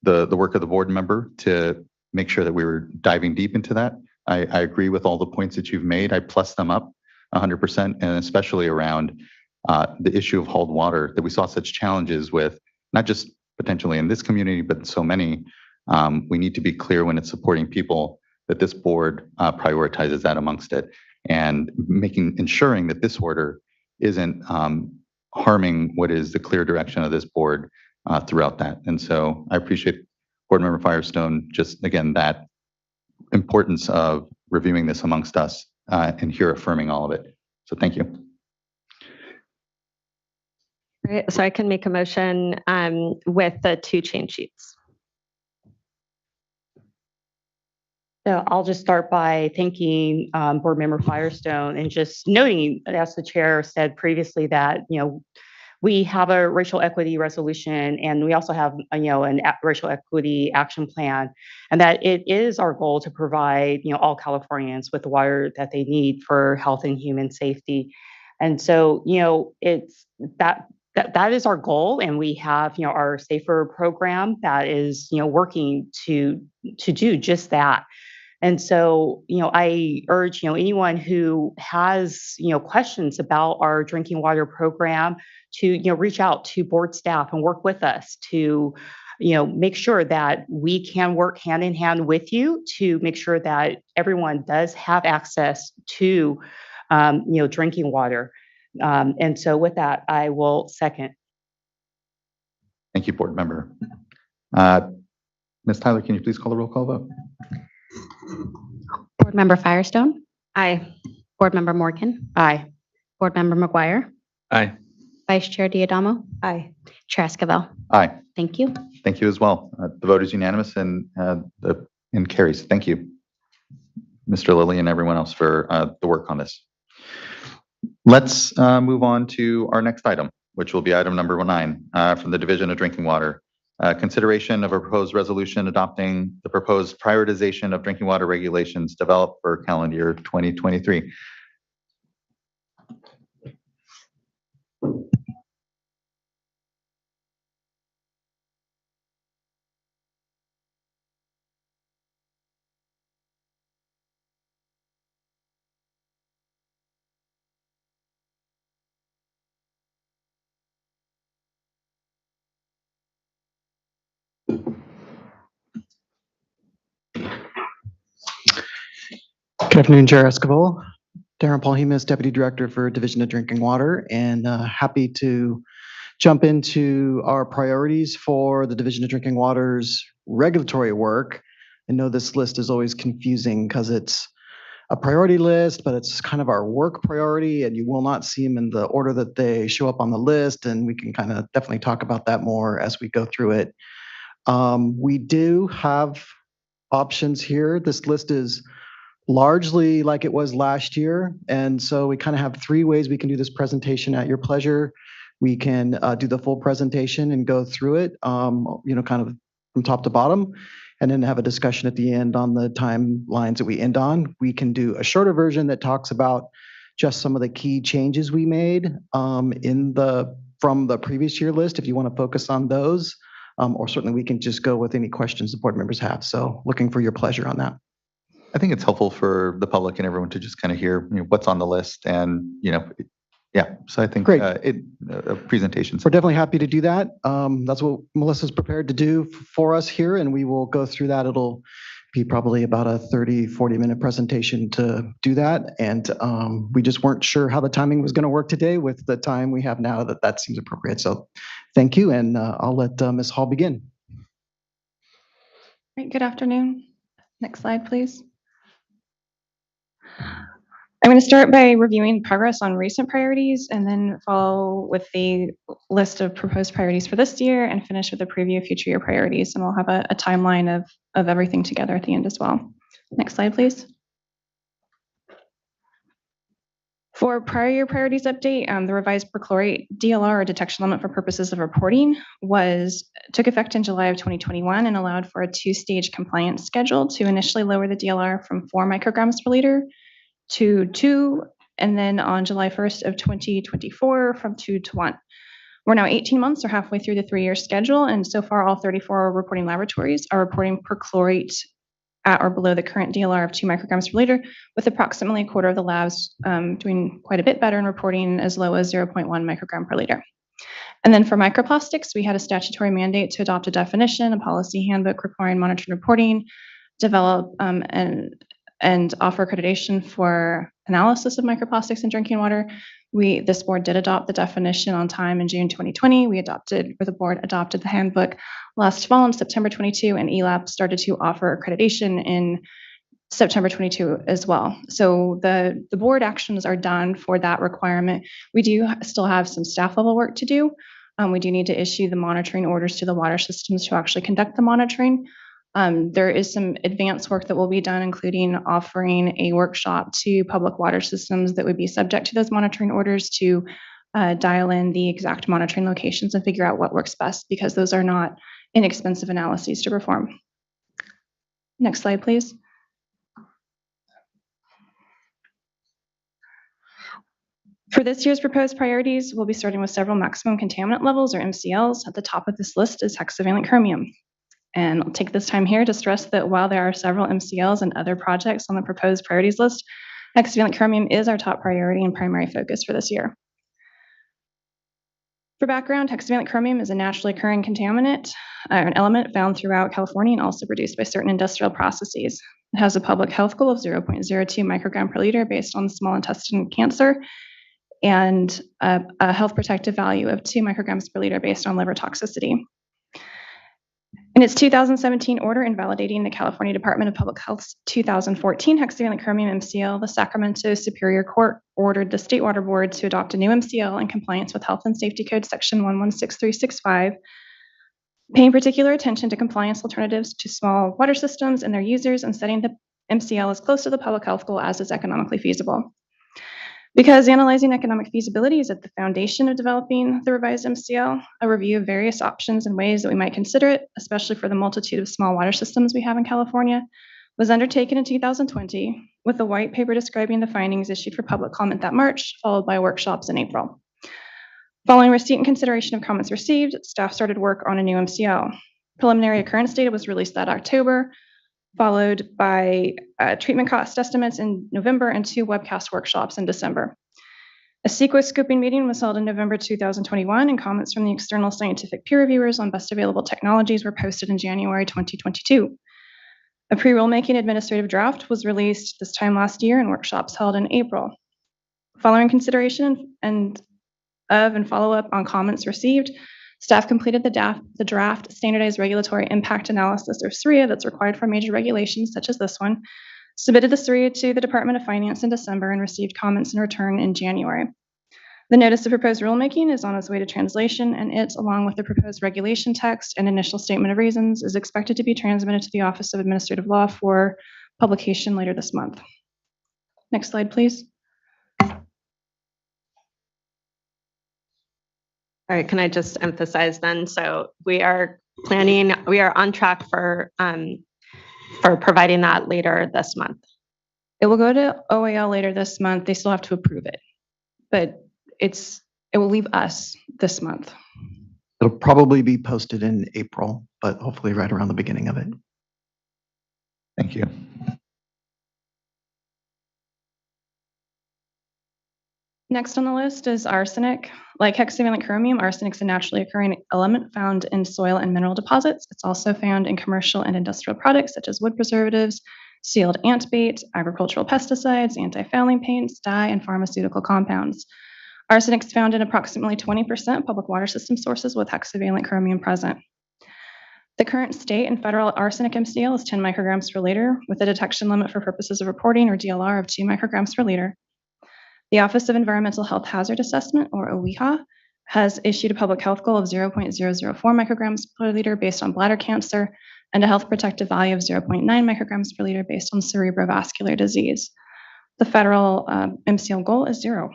the work of the board member to make sure that we were diving deep into that. I agree with all the points that you've made. I plus them up 100%, and especially around the issue of hauled water, that we saw such challenges with, not just potentially in this community, but so many. We need to be clear when it's supporting people that this board prioritizes that amongst it, and ensuring that this order isn't harming what is the clear direction of this board throughout that. And so I appreciate Board Member Firestone, just again, that importance of reviewing this amongst us and here affirming all of it. So thank you. Right, so I can make a motion with the 2 change sheets. So I'll just start by thanking Board Member Firestone and just noting, as the chair said previously, that we have a racial equity resolution, and we also have an racial equity action plan, and that it is our goal to provide all Californians with the water that they need for health and human safety. And so it's that is our goal, and we have our SAFER program that is working to do just that. And so, I urge, anyone who has, questions about our drinking water program to, reach out to board staff and work with us to make sure that we can work hand in hand with you to make sure that everyone does have access to, drinking water. And so with that, I will second. Thank you, board member. Ms. Tyler, can you please call the roll call vote? Board Member Firestone, Aye. Board Member Morgan, Aye. Board Member McGuire, Aye. Vice Chair Diadamo, Aye. Chair Esquivel. Aye. Thank you. Thank you as well. The vote is unanimous and carries. Thank you, Mr. Lilly and everyone else for the work on this. Let's move on to our next item, which will be item number 9 from the Division of Drinking Water. Consideration of a proposed resolution adopting the proposed prioritization of drinking water regulations developed for calendar year 2023. Good afternoon, Chair Esquivel. Darren Paul Hemus, Deputy Director for Division of Drinking Water, and happy to jump into our priorities for the Division of Drinking Water's regulatory work. I know this list is always confusing because it's a priority list, but it's kind of our work priority, and you will not see them in the order that they show up on the list, and we can kind of definitely talk about that more as we go through it. We do have options here. This list is largely like it was last year. And so we kind of have 3 ways we can do this presentation at your pleasure. We can do the full presentation and go through it, kind of from top to bottom, and then have a discussion at the end on the timelines that we end on. We can do a shorter version that talks about just some of the key changes we made from the previous year list, if you want to focus on those, or certainly we can just go with any questions the board members have. So looking for your pleasure on that. I think it's helpful for the public and everyone to just kind of hear what's on the list and, so I think a presentation. We're definitely happy to do that. That's what Melissa's prepared to do for us here, and we will go through that. It'll be probably about a 30-40 minute presentation to do that. And we just weren't sure how the timing was going to work today with the time we have now that seems appropriate. So thank you, and I'll let Ms. Hall begin. Great, good afternoon. Next slide, please. I'm going to start by reviewing progress on recent priorities and then follow with the list of proposed priorities for this year and finish with a preview of future year priorities. And we'll have a timeline of everything together at the end as well. Next slide, please. For prior year priorities update, the revised perchlorate DLR, or detection limit for purposes of reporting, took effect in July of 2021 and allowed for a 2-stage compliance schedule to initially lower the DLR from 4 micrograms per liter to 2, and then on July 1st of 2024 from 2 to 1. We're now 18 months or halfway through the 3-year schedule, and so far all 34 reporting laboratories are reporting perchlorate at or below the current DLR of 2 micrograms per liter, with approximately a quarter of the labs doing quite a bit better in reporting as low as 0.1 microgram per liter. And then for microplastics, we had a statutory mandate to adopt a definition, a policy handbook requiring monitoring reporting, develop and offer accreditation for analysis of microplastics in drinking water. This board did adopt the definition on time in June 2020. The board adopted the handbook last fall in September 22, and ELAP started to offer accreditation in September 22 as well. So the board actions are done for that requirement. We do still have some staff level work to do. We do need to issue the monitoring orders to the water systems to actually conduct the monitoring. There is some advanced work that will be done, including offering a workshop to public water systems that would be subject to those monitoring orders to dial in the exact monitoring locations and figure out what works best, because those are not inexpensive analyses to perform. Next slide, please. For this year's proposed priorities, we'll be starting with several maximum contaminant levels, or MCLs. At the top of this list is hexavalent chromium. And I'll take this time here to stress that while there are several MCLs and other projects on the proposed priorities list, hexavalent chromium is our top priority and primary focus for this year. For background, hexavalent chromium is a naturally occurring contaminant, an element found throughout California and also produced by certain industrial processes. It has a public health goal of 0.02 microgram per liter based on small intestine cancer and a health protective value of 2 micrograms per liter based on liver toxicity. In its 2017 order invalidating the California Department of Public Health's 2014 hexavalent chromium MCL, the Sacramento Superior Court ordered the State Water Board to adopt a new MCL in compliance with Health and Safety Code Section 116365, paying particular attention to compliance alternatives to small water systems and their users and setting the MCL as close to the public health goal as is economically feasible. Because analyzing economic feasibility is at the foundation of developing the revised MCL, a review of various options and ways that we might consider it, especially for the multitude of small water systems we have in California, was undertaken in 2020 with a white paper describing the findings issued for public comment that March, followed by workshops in April. Following receipt and consideration of comments received, staff started work on a new MCL. Preliminary occurrence data was released that October, followed by treatment cost estimates in November and 2 webcast workshops in December. A CEQA scoping meeting was held in November 2021, and comments from the external scientific peer reviewers on best available technologies were posted in January 2022. A pre-rulemaking administrative draft was released this time last year, and workshops held in April. Following consideration and follow-up on comments received, staff completed the draft standardized regulatory impact analysis, or SWRCB, that's required for major regulations such as this one, submitted the SWRCB to the Department of Finance in December and received comments in return in January. The notice of proposed rulemaking is on its way to translation, and it, along with the proposed regulation text and initial statement of reasons, is expected to be transmitted to the Office of Administrative Law for publication later this month. Next slide, please. All right, can I just emphasize then? So we are on track for providing that later this month. It will go to OAL later this month. They still have to approve it, but it will leave us this month. It'll probably be posted in April, but hopefully right around the beginning of it. Thank you. Next on the list is arsenic. Like hexavalent chromium, arsenic is a naturally occurring element found in soil and mineral deposits. It's also found in commercial and industrial products such as wood preservatives, sealed ant bait, agricultural pesticides, anti-fouling paints, dye, and pharmaceutical compounds. Arsenic is found in approximately 20% of public water system sources with hexavalent chromium present. The current state and federal arsenic MCL is 10 micrograms per liter with a detection limit for purposes of reporting, or DLR, of 2 micrograms per liter. The Office of Environmental Health Hazard Assessment, or OEHA, has issued a public health goal of 0.004 micrograms per liter based on bladder cancer and a health protective value of 0.9 micrograms per liter based on cerebrovascular disease. The federal MCL goal is 0.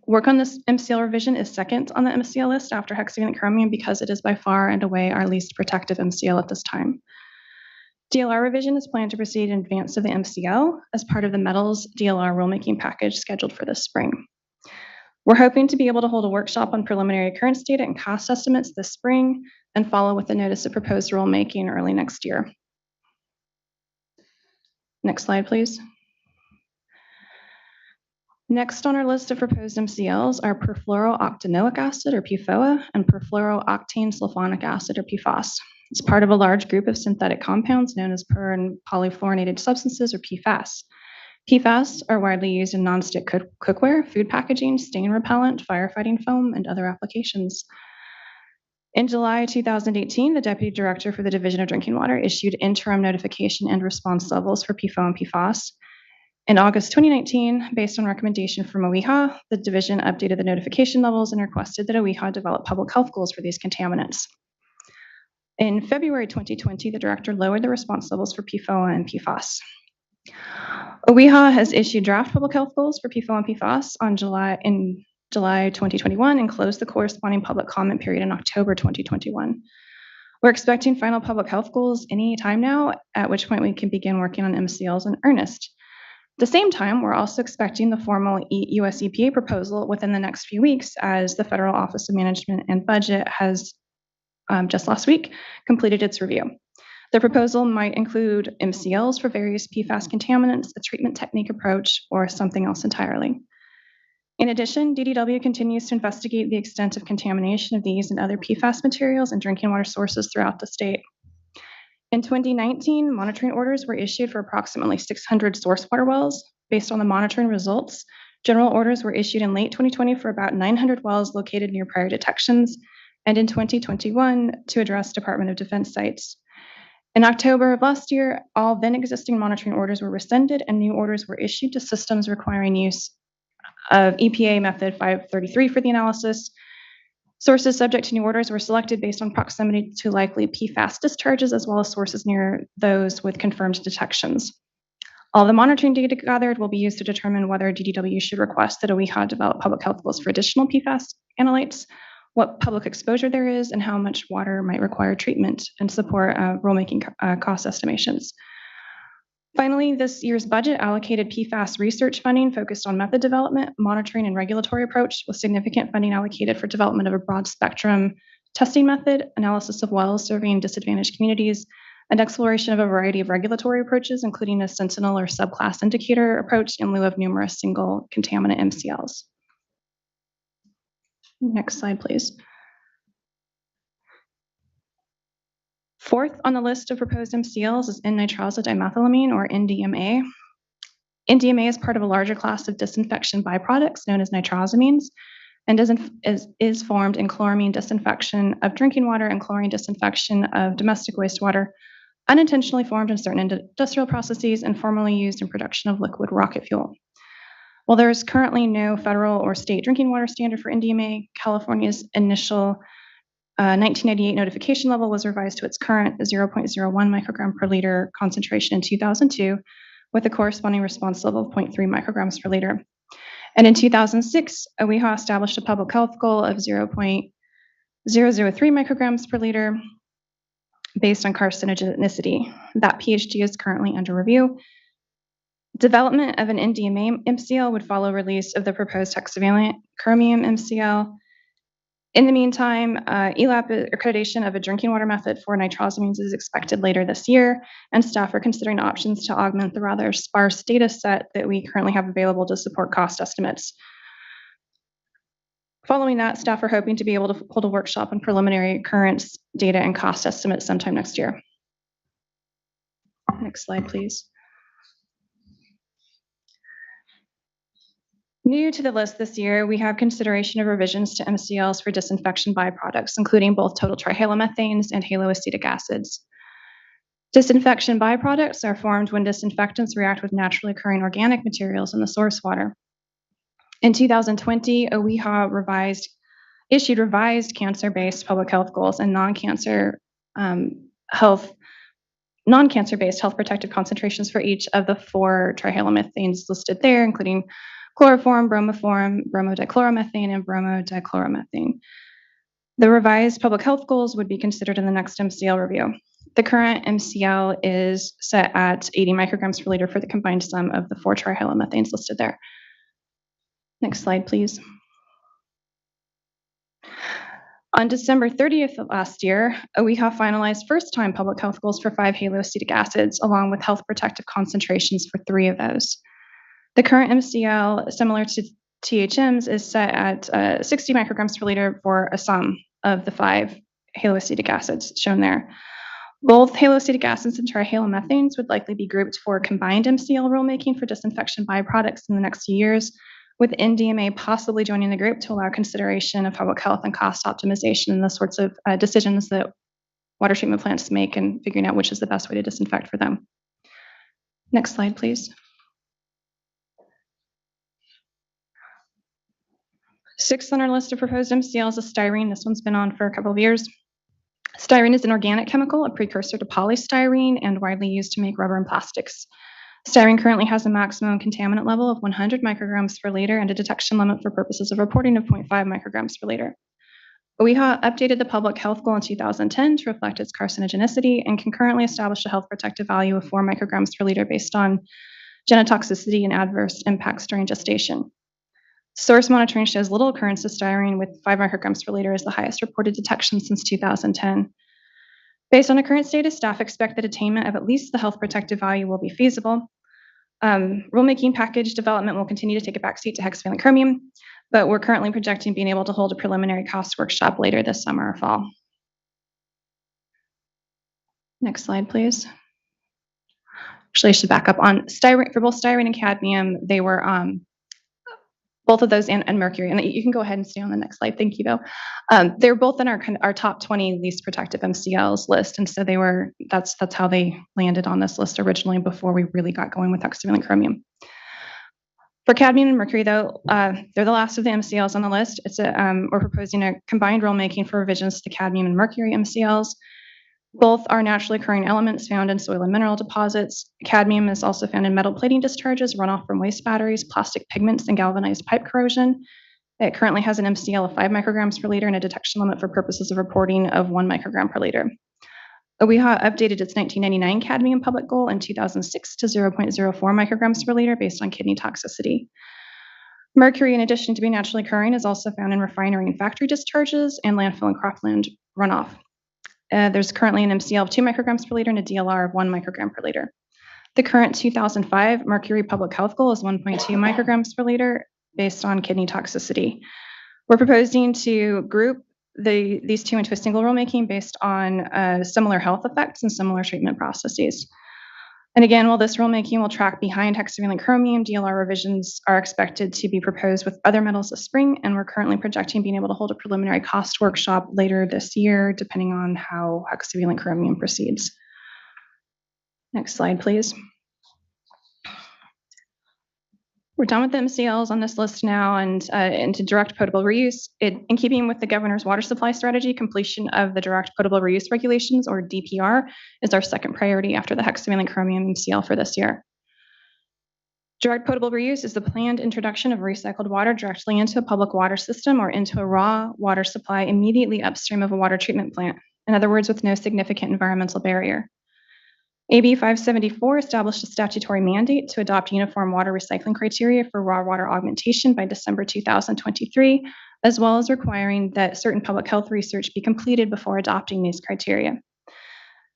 Work on this MCL revision is second on the MCL list after hexavalent chromium because it is by far and away our least protective MCL at this time. DLR revision is planned to proceed in advance of the MCL as part of the metals DLR rulemaking package scheduled for this spring. We're hoping to be able to hold a workshop on preliminary occurrence data and cost estimates this spring and follow with the notice of proposed rulemaking early next year. Next slide, please. Next on our list of proposed MCLs are perfluorooctanoic acid, or PFOA, and perfluorooctane sulfonic acid, or PFOS. It's part of a large group of synthetic compounds known as per and polyfluorinated substances, or PFAS. PFAS are widely used in nonstick cookware, food packaging, stain repellent, firefighting foam, and other applications. In July 2018, the Deputy Director for the Division of Drinking Water issued interim notification and response levels for PFOA and PFAS. In August 2019, based on recommendation from OEHA, the division updated the notification levels and requested that OEHA develop public health goals for these contaminants. In February 2020, the director lowered the response levels for PFOA and PFAS. OEHA has issued draft public health goals for PFOA and PFAS in July 2021 and closed the corresponding public comment period in October 2021. We're expecting final public health goals any time now, at which point we can begin working on MCLs in earnest. At the same time, we're also expecting the formal US EPA proposal within the next few weeks, as the Federal Office of Management and Budget has just last week completed its review. The proposal might include MCLs for various PFAS contaminants, a treatment technique approach, or something else entirely. In addition, DDW continues to investigate the extent of contamination of these and other PFAS materials in drinking water sources throughout the state. In 2019, monitoring orders were issued for approximately 600 source water wells. Based on the monitoring results, general orders were issued in late 2020 for about 900 wells located near prior detections, and in 2021 to address Department of Defense sites. In October of last year, all then existing monitoring orders were rescinded and new orders were issued to systems requiring use of EPA method 533 for the analysis. Sources subject to new orders were selected based on proximity to likely PFAS discharges, as well as sources near those with confirmed detections. All the monitoring data gathered will be used to determine whether DDW should request that OEHA develop public health goals for additional PFAS analytes, what public exposure there is, and how much water might require treatment, and support rulemaking cost estimations. Finally, this year's budget allocated PFAS research funding focused on method development, monitoring, and regulatory approach, with significant funding allocated for development of a broad spectrum testing method, analysis of wells serving disadvantaged communities, and exploration of a variety of regulatory approaches, including a sentinel or subclass indicator approach in lieu of numerous single contaminant MCLs. Next slide, please. Fourth on the list of proposed MCLs is N-nitrosydimethylamine, or NDMA. NDMA is part of a larger class of disinfection byproducts known as nitrosamines, and is formed in chloramine disinfection of drinking water and chlorine disinfection of domestic wastewater, unintentionally formed in certain industrial processes and formerly used in production of liquid rocket fuel. While there is currently no federal or state drinking water standard for NDMA, California's initial 1998 notification level was revised to its current 0.01 microgram per liter concentration in 2002, with a corresponding response level of 0.3 micrograms per liter. And in 2006, OEHA established a public health goal of 0.003 micrograms per liter based on carcinogenicity. That PhD is currently under review. Development of an NDMA MCL would follow release of the proposed hexavalent chromium MCL. In the meantime, ELAP accreditation of a drinking water method for nitrosamines is expected later this year, and staff are considering options to augment the rather sparse data set that we currently have available to support cost estimates. Following that, staff are hoping to be able to hold a workshop on preliminary occurrence data and cost estimates sometime next year. Next slide, please. New to the list this year, we have consideration of revisions to MCLs for disinfection byproducts, including both total trihalomethanes and haloacetic acids. Disinfection byproducts are formed when disinfectants react with naturally occurring organic materials in the source water. In 2020, OEHA issued revised cancer-based public health goals and non-cancer-based health protective concentrations for each of the 4 trihalomethanes listed there, including chloroform, bromoform, bromodichloromethane, and bromodichloromethane. The revised public health goals would be considered in the next MCL review. The current MCL is set at 80 micrograms per liter for the combined sum of the 4 trihalomethanes listed there. Next slide, please. On December 30th of last year, OEHA finalized first-time public health goals for 5 haloacetic acids, along with health protective concentrations for 3 of those. The current MCL, similar to THM's, is set at 60 micrograms per liter for a sum of the 5 haloacetic acids shown there. Both haloacetic acids and trihalomethanes would likely be grouped for combined MCL rulemaking for disinfection byproducts in the next few years, with NDMA possibly joining the group to allow consideration of public health and cost optimization and the sorts of decisions that water treatment plants make and figuring out which is the best way to disinfect for them. Next slide, please. 6th on our list of proposed MCLs is styrene. This one's been on for a couple of years. Styrene is an organic chemical, a precursor to polystyrene, and widely used to make rubber and plastics. Styrene currently has a maximum contaminant level of 100 micrograms per liter and a detection limit for purposes of reporting of 0.5 micrograms per liter. OEHA updated the public health goal in 2010 to reflect its carcinogenicity and concurrently established a health protective value of 4 micrograms per liter based on genotoxicity and adverse impacts during gestation. Source monitoring shows little occurrence of styrene, with 5 micrograms per liter as the highest reported detection since 2010. Based on the current status, staff expect that attainment of at least the health protective value will be feasible. Rulemaking package development will continue to take a backseat to hexavalent chromium, but we're currently projecting being able to hold a preliminary cost workshop later this summer or fall. Next slide, please. Actually, I should back up on styrene. For both styrene and cadmium, they were both of those and mercury. And you can go ahead and stay on the next slide. Thank you, Bill. They're both in our top 20 least protective MCLs list, and so that's how they landed on this list originally before we really got going with hexavalent chromium. For cadmium and mercury, though, they're the last of the MCLs on the list. We're proposing a combined rulemaking for revisions to cadmium and mercury MCLs. Both are naturally occurring elements found in soil and mineral deposits. Cadmium is also found in metal plating discharges, runoff from waste batteries, plastic pigments, and galvanized pipe corrosion. It currently has an MCL of 5 micrograms per liter and a detection limit for purposes of reporting of 1 microgram per liter. OEHA updated its 1999 cadmium public goal in 2006 to 0.04 micrograms per liter based on kidney toxicity. Mercury, in addition to being naturally occurring, is also found in refinery and factory discharges and landfill and cropland runoff. There's currently an MCL of 2 micrograms per liter and a DLR of 1 microgram per liter. The current 2005 mercury public health goal is 1.2 micrograms per liter based on kidney toxicity. We're proposing to group these two into a single rulemaking based on similar health effects and similar treatment processes. And again, while this rulemaking will track behind hexavalent chromium, DLR revisions are expected to be proposed with other metals this spring, and we're currently projecting being able to hold a preliminary cost workshop later this year, depending on how hexavalent chromium proceeds. Next slide, please. We're done with the MCLs on this list now, and into direct potable reuse. In keeping with the governor's water supply strategy, completion of the direct potable reuse regulations, or DPR, is our second priority after the hexavalent chromium MCL for this year. Direct potable reuse is the planned introduction of recycled water directly into a public water system or into a raw water supply immediately upstream of a water treatment plant. In other words, with no significant environmental barrier. AB 574 established a statutory mandate to adopt uniform water recycling criteria for raw water augmentation by December 2023, as well as requiring that certain public health research be completed before adopting these criteria.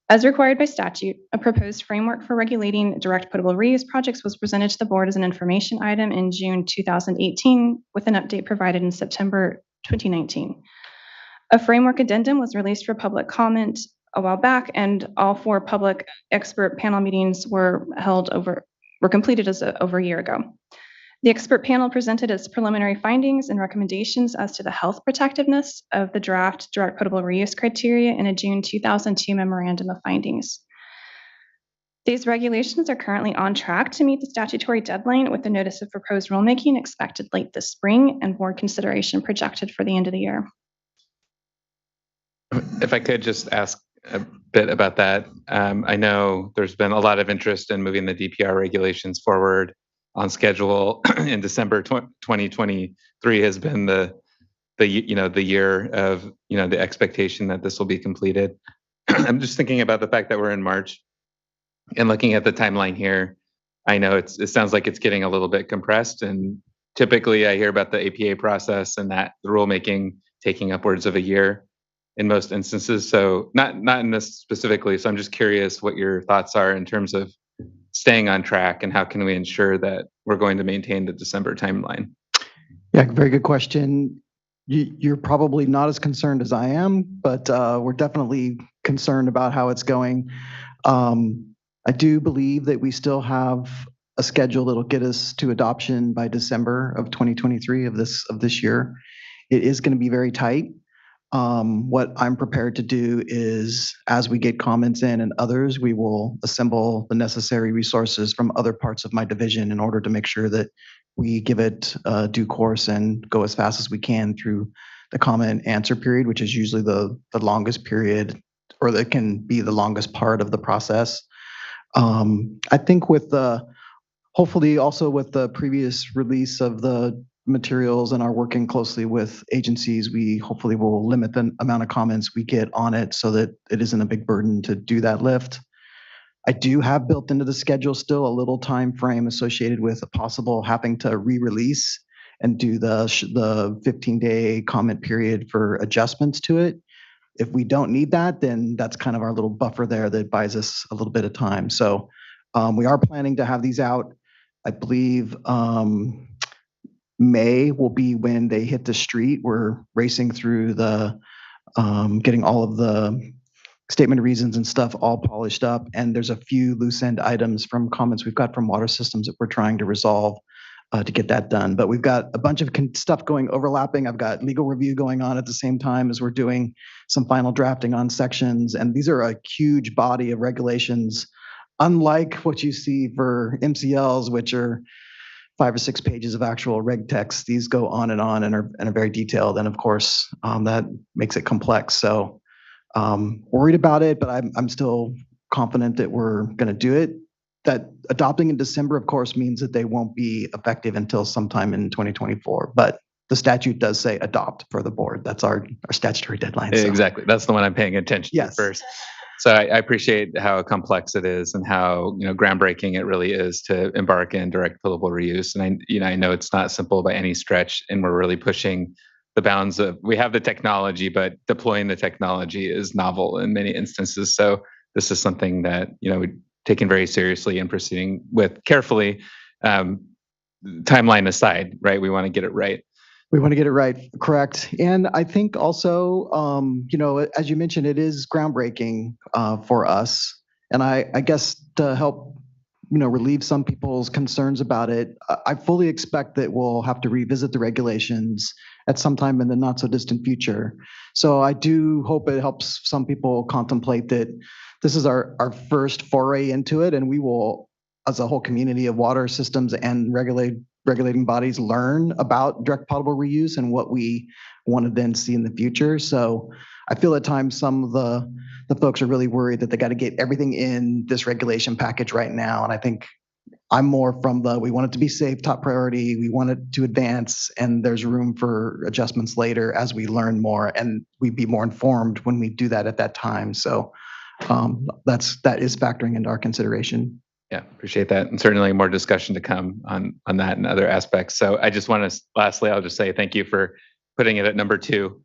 As required by statute, a proposed framework for regulating direct potable reuse projects was presented to the board as an information item in June 2018, with an update provided in September 2019. A framework addendum was released for public comment a while back, and all 4 public expert panel meetings were completed over a year ago. The expert panel presented its preliminary findings and recommendations as to the health protectiveness of the draft direct potable reuse criteria in a June 2002 memorandum of findings. These regulations are currently on track to meet the statutory deadline, with the notice of proposed rulemaking expected late this spring and board consideration projected for the end of the year. If I could just ask a bit about that. I know there's been a lot of interest in moving the DPR regulations forward on schedule. In December 2023 has been the year of the expectation that this will be completed. I'm just thinking about the fact that we're in March and looking at the timeline here. I know it sounds like it's getting a little bit compressed, and typically I hear about the APA process and that the rulemaking taking upwards of a year in most instances. So not in this specifically. So I'm just curious what your thoughts are in terms of staying on track and how can we ensure that we're going to maintain the December timeline? Yeah, very good question. You're probably not as concerned as I am, but we're definitely concerned about how it's going. I do believe that we still have a schedule that'll get us to adoption by December of 2023 of this year. It is going to be very tight. What I'm prepared to do is, as we get comments in and others, we will assemble the necessary resources from other parts of my division in order to make sure that we give it due course and go as fast as we can through the comment and answer period, which is usually the longest period, or that can be the longest part of the process. I think hopefully also with the previous release of the materials and are working closely with agencies, we hopefully will limit the amount of comments we get on it so that it isn't a big burden to do that lift. I do have built into the schedule still a little time frame associated with a possible having to re-release and do the 15-day comment period for adjustments to it. If we don't need that, then that's kind of our little buffer there that buys us a little bit of time. So we are planning to have these out I believe May will be when they hit the street. We're racing through the getting all of the statement of reasons and stuff all polished up. And there's a few loose end items from comments we've got from water systems that we're trying to resolve to get that done. But we've got a bunch of stuff going overlapping. I've got legal review going on at the same time as we're doing some final drafting on sections. And these are a huge body of regulations, unlike what you see for MCLs, which are 5 or 6 pages of actual reg text. These go on and are very detailed. And of course, that makes it complex. So worried about it, but I'm still confident that we're going to do it. That adopting in December, of course, means that they won't be effective until sometime in 2024. But the statute does say adopt for the board. That's our statutory deadline. So. Exactly. That's the one I'm paying attention Yes. to first. So I appreciate how complex it is and how groundbreaking it really is to embark in direct potable reuse. And I know it's not simple by any stretch, and we're really pushing the bounds of. We have the technology, but deploying the technology is novel in many instances. So this is something that we're taking very seriously and proceeding with carefully. Timeline aside, right? We want to get it right. We want to get it right, correct. And I think also, as you mentioned, it is groundbreaking for us. And I guess to help, relieve some people's concerns about it, I fully expect that we'll have to revisit the regulations at some time in the not so distant future. So I do hope it helps some people contemplate that this is our first foray into it, and we will, as a whole community of water systems and regulating bodies, learn about direct potable reuse and what we want to then see in the future. So I feel at times some of the folks are really worried that they got to get everything in this regulation package right now. And I think I'm more from we want it to be safe, top priority. We want it to advance, and there's room for adjustments later as we learn more, and we'd be more informed when we do that at that time. So that is factoring into our consideration. Yeah, appreciate that. And certainly more discussion to come on that and other aspects. So I just want to, lastly, I'll just say thank you for putting it at number 2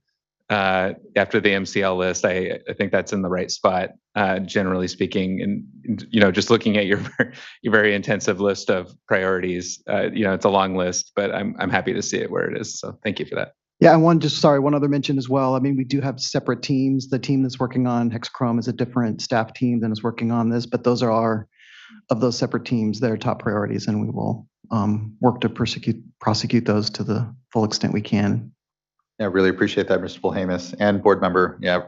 after the MCL list. I think that's in the right spot, generally speaking. And, just looking at your very intensive list of priorities, it's a long list, but I'm happy to see it where it is. So thank you for that. Yeah, and one other mention as well. I mean, we do have separate teams. The team that's working on Hexchrome is a different staff team than is working on this, but those are of those separate teams, their top priorities, and we will work to prosecute those to the full extent we can. Yeah, really appreciate that, Mr. Polhamus and board member. Yeah,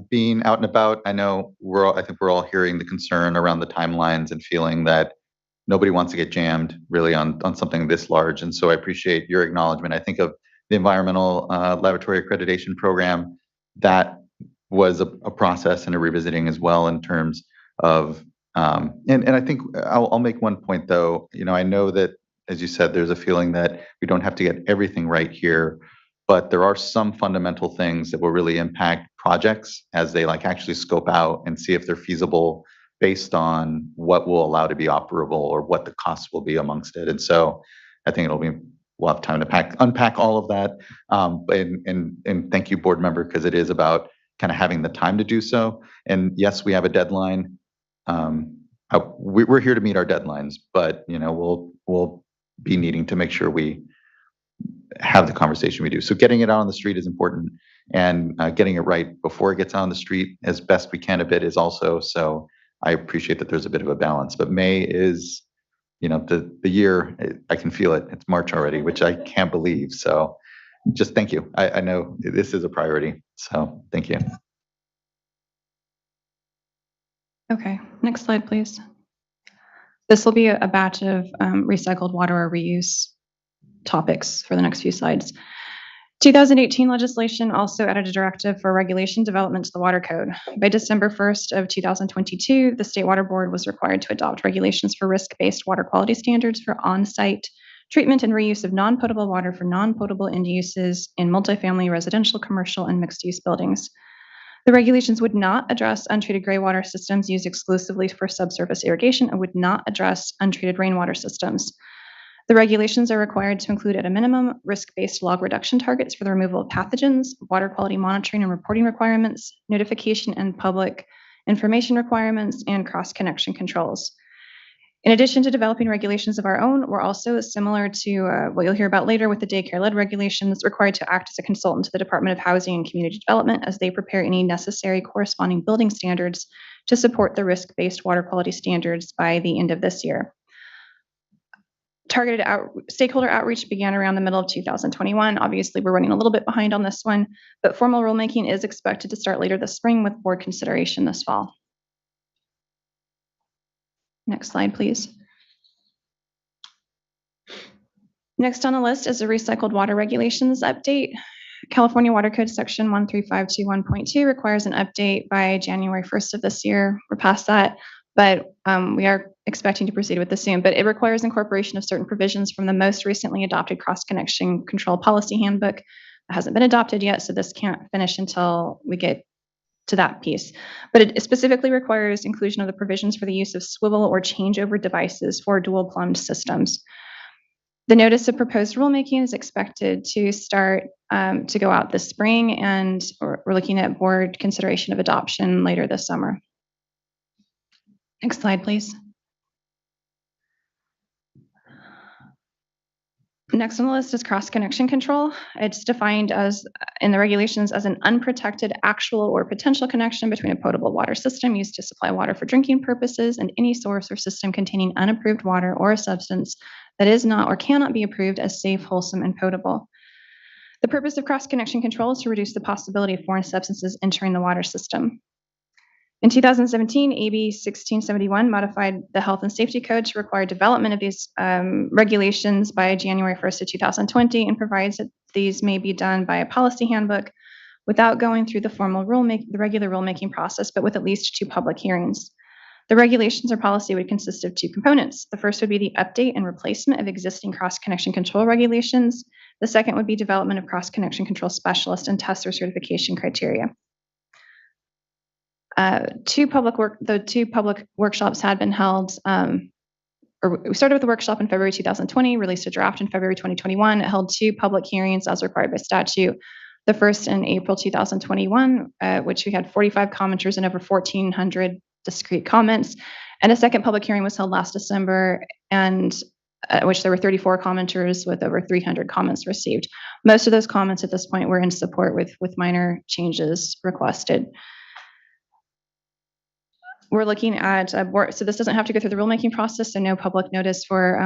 being out and about, I know I think we're all hearing the concern around the timelines and feeling that nobody wants to get jammed really on something this large. And so I appreciate your acknowledgement. I think of the environmental laboratory accreditation program. That was a process and a revisiting as well in terms of and I think I'll make one point though. I know that, as you said, there's a feeling that we don't have to get everything right here, but there are some fundamental things that will really impact projects as they actually scope out and see if they're feasible based on what will allow to be operable or what the costs will be amongst it. And so I think we'll have time to unpack all of that. And thank you, board member, because it is about kind of having the time to do so. And yes, we have a deadline. We're here to meet our deadlines, but we'll be needing to make sure we have the conversation we do. So getting it out on the street is important, and getting it right before it gets out on the street as best we can a bit is also. So I appreciate that there's a bit of a balance, but May is, the year. I can feel it. It's March already, which I can't believe. So just thank you. I know this is a priority. So thank you. Okay, next slide, please. This will be a batch of recycled water or reuse topics for the next few slides. 2018 legislation also added a directive for regulation development to the Water Code. By December 1st of 2022, the State Water Board was required to adopt regulations for risk-based water quality standards for on-site treatment and reuse of non-potable water for non-potable end uses in multifamily, residential, commercial, and mixed-use buildings. The regulations would not address untreated gray water systems used exclusively for subsurface irrigation and would not address untreated rainwater systems. The regulations are required to include at a minimum risk-based log reduction targets for the removal of pathogens, water quality monitoring and reporting requirements, notification and public information requirements, and cross-connection controls. In addition to developing regulations of our own, we're also similar to what you'll hear about later with the daycare-led regulations required to act as a consultant to the Department of Housing and Community Development as they prepare any necessary corresponding building standards to support the risk-based water quality standards by the end of this year. Targeted stakeholder outreach began around the middle of 2021. Obviously, we're running a little bit behind on this one, but formal rulemaking is expected to start later this spring with board consideration this fall. Next slide, please. Next on the list is the recycled water regulations update. California Water Code section 13521.2 requires an update by January 1st of this year. We're past that, but we are expecting to proceed with this soon. But it requires incorporation of certain provisions from the most recently adopted cross-connection control policy handbook. It hasn't been adopted yet, so this can't finish until we get to that piece. But it specifically requires inclusion of the provisions for the use of swivel or changeover devices for dual plumbed systems. The notice of proposed rulemaking is expected to start to go out this spring, and we're looking at board consideration of adoption later this summer. Next slide, please. Next on the list is cross-connection control. It's defined as in the regulations as an unprotected actual or potential connection between a potable water system used to supply water for drinking purposes and any source or system containing unapproved water or a substance that is not or cannot be approved as safe, wholesome, and potable. The purpose of cross-connection control is to reduce the possibility of foreign substances entering the water system. In 2017, AB 1671 modified the Health and Safety Code to require development of these regulations by January 1st of 2020 and provides that these may be done by a policy handbook without going through the regular rulemaking process, but with at least 2 public hearings. The regulations or policy would consist of 2 components. The first would be the update and replacement of existing cross-connection control regulations. The second would be development of cross-connection control specialist and tester certification criteria. 2 public workshops had been held, we started with a workshop in February 2020, released a draft in February 2021, held 2 public hearings as required by statute. The first in April 2021, which we had 45 commenters and over 1,400 discrete comments. And a second public hearing was held last December, and which there were 34 commenters with over 300 comments received. Most of those comments at this point were in support with minor changes requested. We're looking at a board, so this doesn't have to go through the rulemaking process, so no public notice for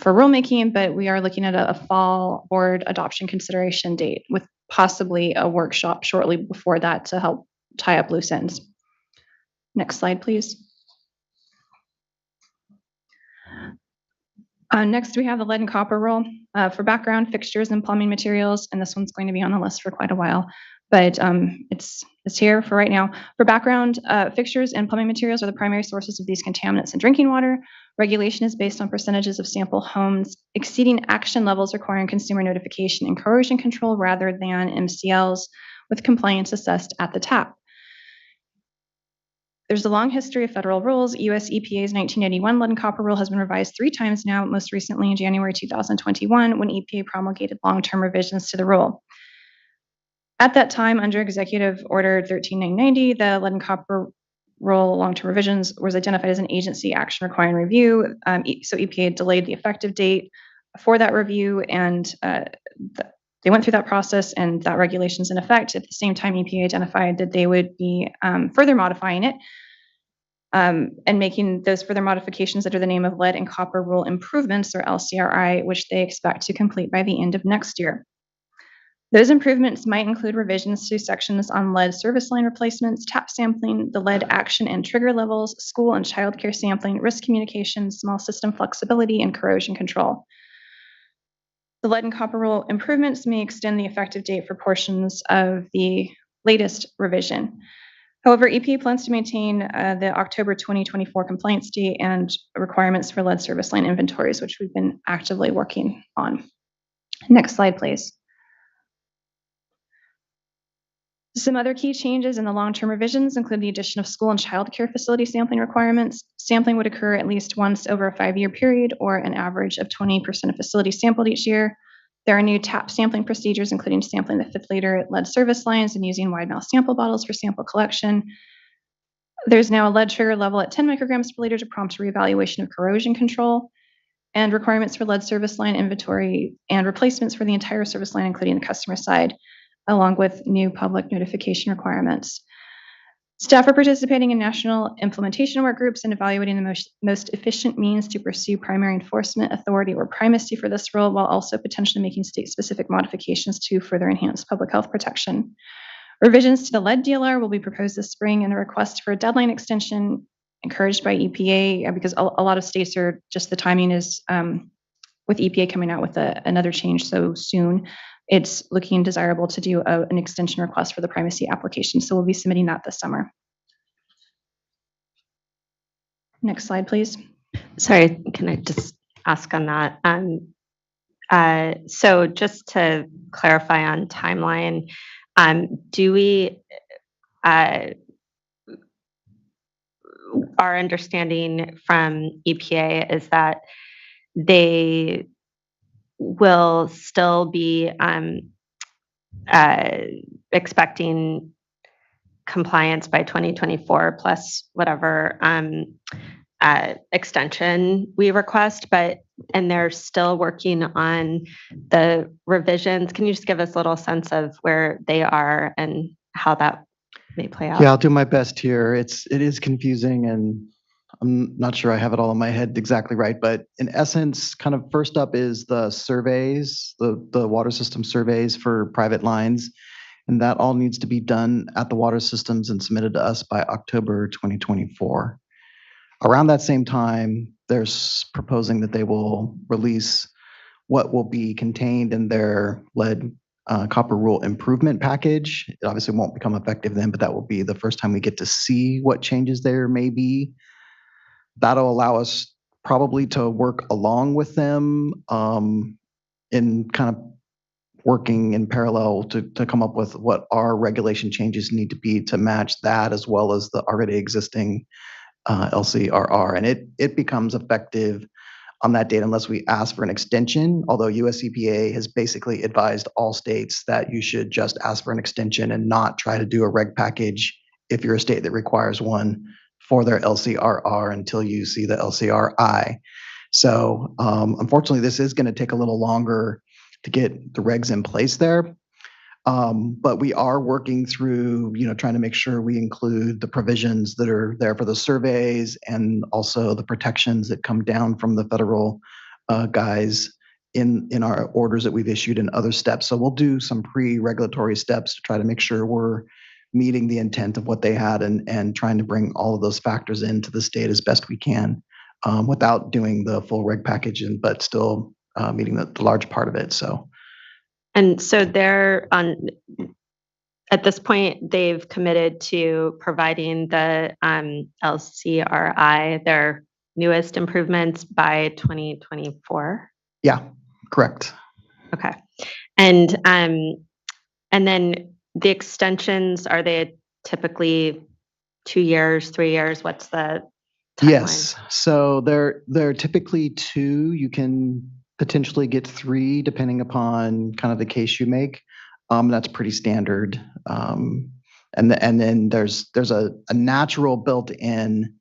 rulemaking, but we are looking at a fall board adoption consideration date with possibly a workshop shortly before that to help tie up loose ends. Next slide, please. Next, we have the lead and copper rule. For background, fixtures and plumbing materials, and this one's going to be on the list for quite a while, but it's here for right now. For background, fixtures and plumbing materials are the primary sources of these contaminants in drinking water. Regulation is based on percentages of sample homes exceeding action levels requiring consumer notification and corrosion control rather than MCLs, with compliance assessed at the tap. There's a long history of federal rules. US EPA's 1981 lead and copper rule has been revised 3 times now, most recently in January 2021 when EPA promulgated long-term revisions to the rule. At that time, under Executive Order 13990, the lead and copper rule long-term revisions was identified as an agency action requiring review. So EPA delayed the effective date for that review, and they went through that process, and that regulation is in effect. At the same time, EPA identified that they would be further modifying it and making those further modifications under the name of Lead and Copper Rule Improvements, or LCRI, which they expect to complete by the end of next year. Those improvements might include revisions to sections on lead service line replacements, tap sampling, the lead action and trigger levels, school and childcare sampling, risk communication, small system flexibility, and corrosion control. The lead and copper rule improvements may extend the effective date for portions of the latest revision. However, EPA plans to maintain the October 2024 compliance date and requirements for lead service line inventories, which we've been actively working on. Next slide, please. Some other key changes in the long-term revisions include the addition of school and childcare facility sampling requirements. Sampling would occur at least once over a 5-year period, or an average of 20% of facilities sampled each year. There are new tap sampling procedures, including sampling the 5th liter lead service lines and using wide mouth sample bottles for sample collection. There's now a lead trigger level at 10 micrograms per liter to prompt reevaluation of corrosion control, and requirements for lead service line inventory and replacements for the entire service line, including the customer side, along with new public notification requirements. Staff are participating in national implementation work groups and evaluating the most efficient means to pursue primary enforcement authority or primacy for this role, while also potentially making state-specific modifications to further enhance public health protection. Revisions to the lead DLR will be proposed this spring, and a request for a deadline extension encouraged by EPA, because a lot of states are just, the timing is with EPA coming out with another change so soon, it's looking desirable to do an extension request for the primacy application. So we'll be submitting that this summer. Next slide, please. Sorry, can I just ask on that? So just to clarify on timeline, do we, our understanding from EPA is that they will still be expecting compliance by 2024 plus whatever extension we request, and they're still working on the revisions. Can you just give us a little sense of where they are and how that may play out? Yeah, I'll do my best here. It is confusing, and I'm not sure I have it all in my head exactly right, but in essence, kind of first up is the surveys, the water system surveys for private lines, and that all needs to be done at the water systems and submitted to us by October 2024. Around that same time, they're proposing that they will release what will be contained in their lead copper rule improvement package. It obviously won't become effective then, but that will be the first time we get to see what changes there may be. That'll allow us probably to work along with them in kind of working in parallel to come up with what our regulation changes need to be to match that, as well as the already existing LCRR. And it becomes effective on that date unless we ask for an extension, although US EPA has basically advised all states that you should just ask for an extension and not try to do a reg package if you're a state that requires one for their LCRR until you see the LCRI. So unfortunately, this is going to take a little longer to get the regs in place there. But we are working through, trying to make sure we include the provisions that are there for the surveys and also the protections that come down from the federal guys in our orders that we've issued and other steps. So we'll do some pre-regulatory steps to try to make sure we're meeting the intent of what they had and trying to bring all of those factors into the state as best we can without doing the full reg package, but still meeting the large part of it. So. And so they're at this point, they've committed to providing the LCRI, their newest improvements, by 2024. Yeah, correct. Okay. And then the extensions, are they typically 2 years, 3 years? What's the timeline? Yes. So they're typically 2. You can potentially get 3 depending upon kind of the case you make. That's pretty standard. And then there's a natural built-in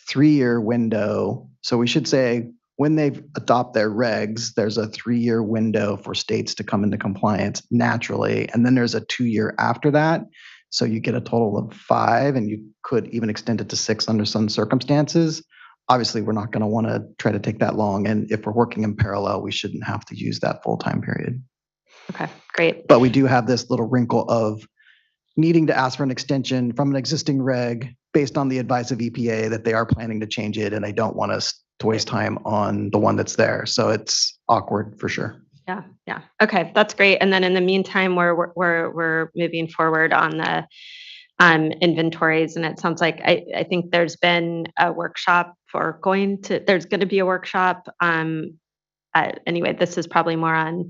3-year window. So we should say when they adopt their regs, there's a 3-year window for states to come into compliance naturally. And then there's a 2-year after that. So you get a total of 5, and you could even extend it to 6 under some circumstances. Obviously, we're not going to want to try to take that long. And if we're working in parallel, we shouldn't have to use that full time period. Okay, great. But we do have this little wrinkle of needing to ask for an extension from an existing reg based on the advice of EPA that they are planning to change it, and they don't want us to waste time on the one that's there. So it's awkward for sure. Yeah. Okay, that's great. And then in the meantime, we're moving forward on the inventories, and it sounds like I think there's been a workshop, there's going to be a workshop. Anyway, this is probably more on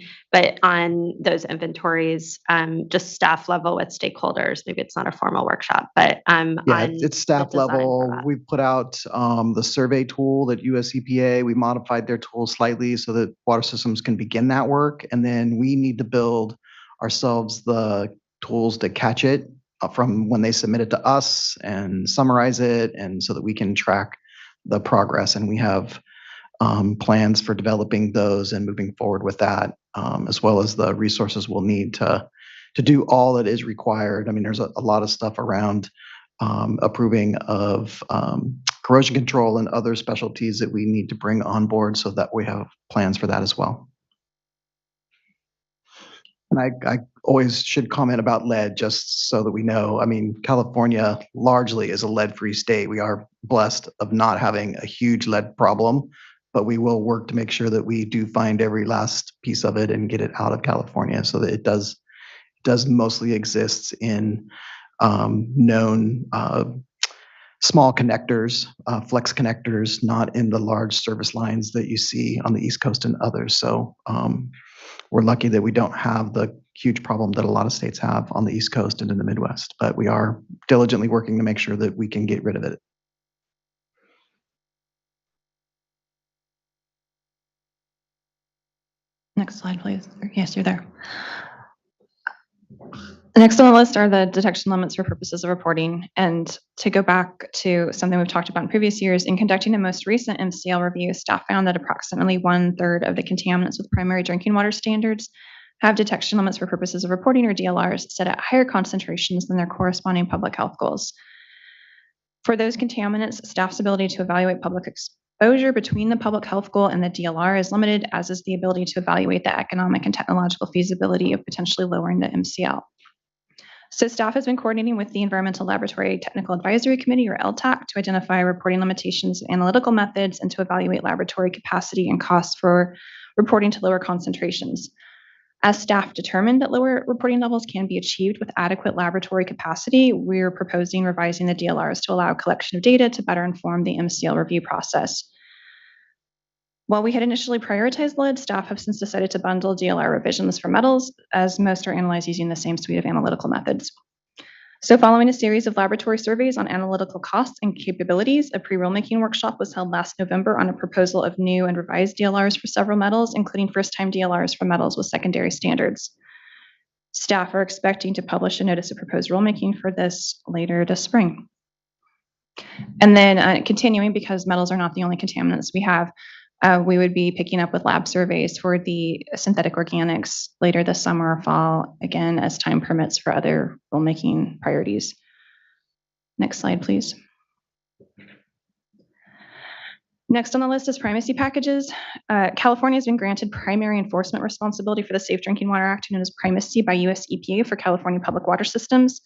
those inventories, just staff level with stakeholders. Maybe it's not a formal workshop, but it's staff level. We've put out the survey tool that US EPA, we modified their tool slightly so that water systems can begin that work. And then we need to build ourselves the tools to catch it from when they submit it to us and summarize it, and so that we can track the progress. And we have plans for developing those and moving forward with that, as well as the resources we'll need to do all that is required. I mean, there's a lot of stuff around approving of corrosion control and other specialties that we need to bring on board, so that we have plans for that as well. And I always should comment about lead, just so that we know. I mean, California largely is a lead-free state. We are blessed of not having a huge lead problem, but we will work to make sure that we do find every last piece of it and get it out of California, so that it does mostly exists in known small connectors, flex connectors, not in the large service lines that you see on the East Coast and others. So we're lucky that we don't have the huge problem that a lot of states have on the East Coast and in the Midwest, but we are diligently working to make sure that we can get rid of it. Next slide, please. Yes, you're there. Next on the list are the detection limits for purposes of reporting. And to go back to something we've talked about in previous years, in conducting a most recent MCL review, staff found that approximately 1/3 of the contaminants with primary drinking water standards have detection limits for purposes of reporting, or DLRs, set at higher concentrations than their corresponding public health goals. For those contaminants, staff's ability to evaluate public exposure between the public health goal and the DLR is limited, as is the ability to evaluate the economic and technological feasibility of potentially lowering the MCL. So staff has been coordinating with the Environmental Laboratory Technical Advisory Committee, or LTAC, to identify reporting limitations and analytical methods, and to evaluate laboratory capacity and costs for reporting to lower concentrations. As staff determined that lower reporting levels can be achieved with adequate laboratory capacity, we're proposing revising the DLRs to allow collection of data to better inform the MCL review process. While we had initially prioritized lead, staff have since decided to bundle DLR revisions for metals, as most are analyzed using the same suite of analytical methods. So following a series of laboratory surveys on analytical costs and capabilities, a pre-rulemaking workshop was held last November on a proposal of new and revised DLRs for several metals, including first-time DLRs for metals with secondary standards. Staff are expecting to publish a notice of proposed rulemaking for this later this spring. And then continuing, because metals are not the only contaminants we have, we would be picking up with lab surveys for the synthetic organics later this summer or fall, again, as time permits for other rulemaking priorities. Next slide, please. Next on the list is primacy packages. California has been granted primary enforcement responsibility for the Safe Drinking Water Act, known as primacy, by US EPA for California public water systems.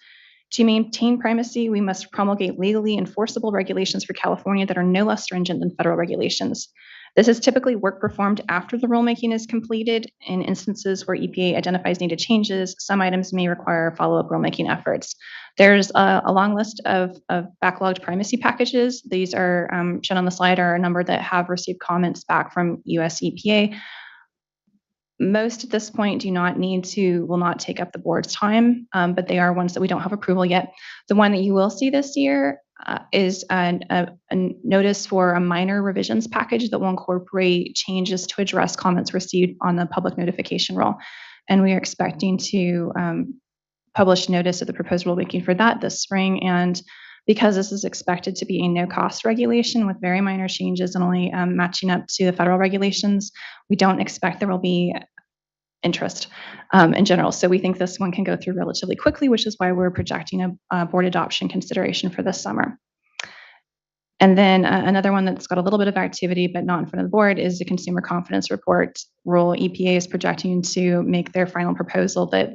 To maintain primacy, we must promulgate legally enforceable regulations for California that are no less stringent than federal regulations. This is typically work performed after the rulemaking is completed. In instances where EPA identifies needed changes, some items may require follow-up rulemaking efforts. There's a long list of backlogged primacy packages. These are shown on the slide, are a number that have received comments back from US EPA. Most at this point will not take up the board's time, but they are ones that we don't have approval yet. The one that you will see this year is a notice for a minor revisions package that will incorporate changes to address comments received on the public notification rule. And we are expecting to publish notice of the proposed rulemaking for that this spring. And because this is expected to be a no-cost regulation with very minor changes and only matching up to the federal regulations, we don't expect there will be interest in general. So we think this one can go through relatively quickly, which is why we're projecting a board adoption consideration for this summer. And then another one that's got a little bit of activity, but not in front of the board, is the Consumer Confidence Report rule. EPA is projecting to make their final proposal that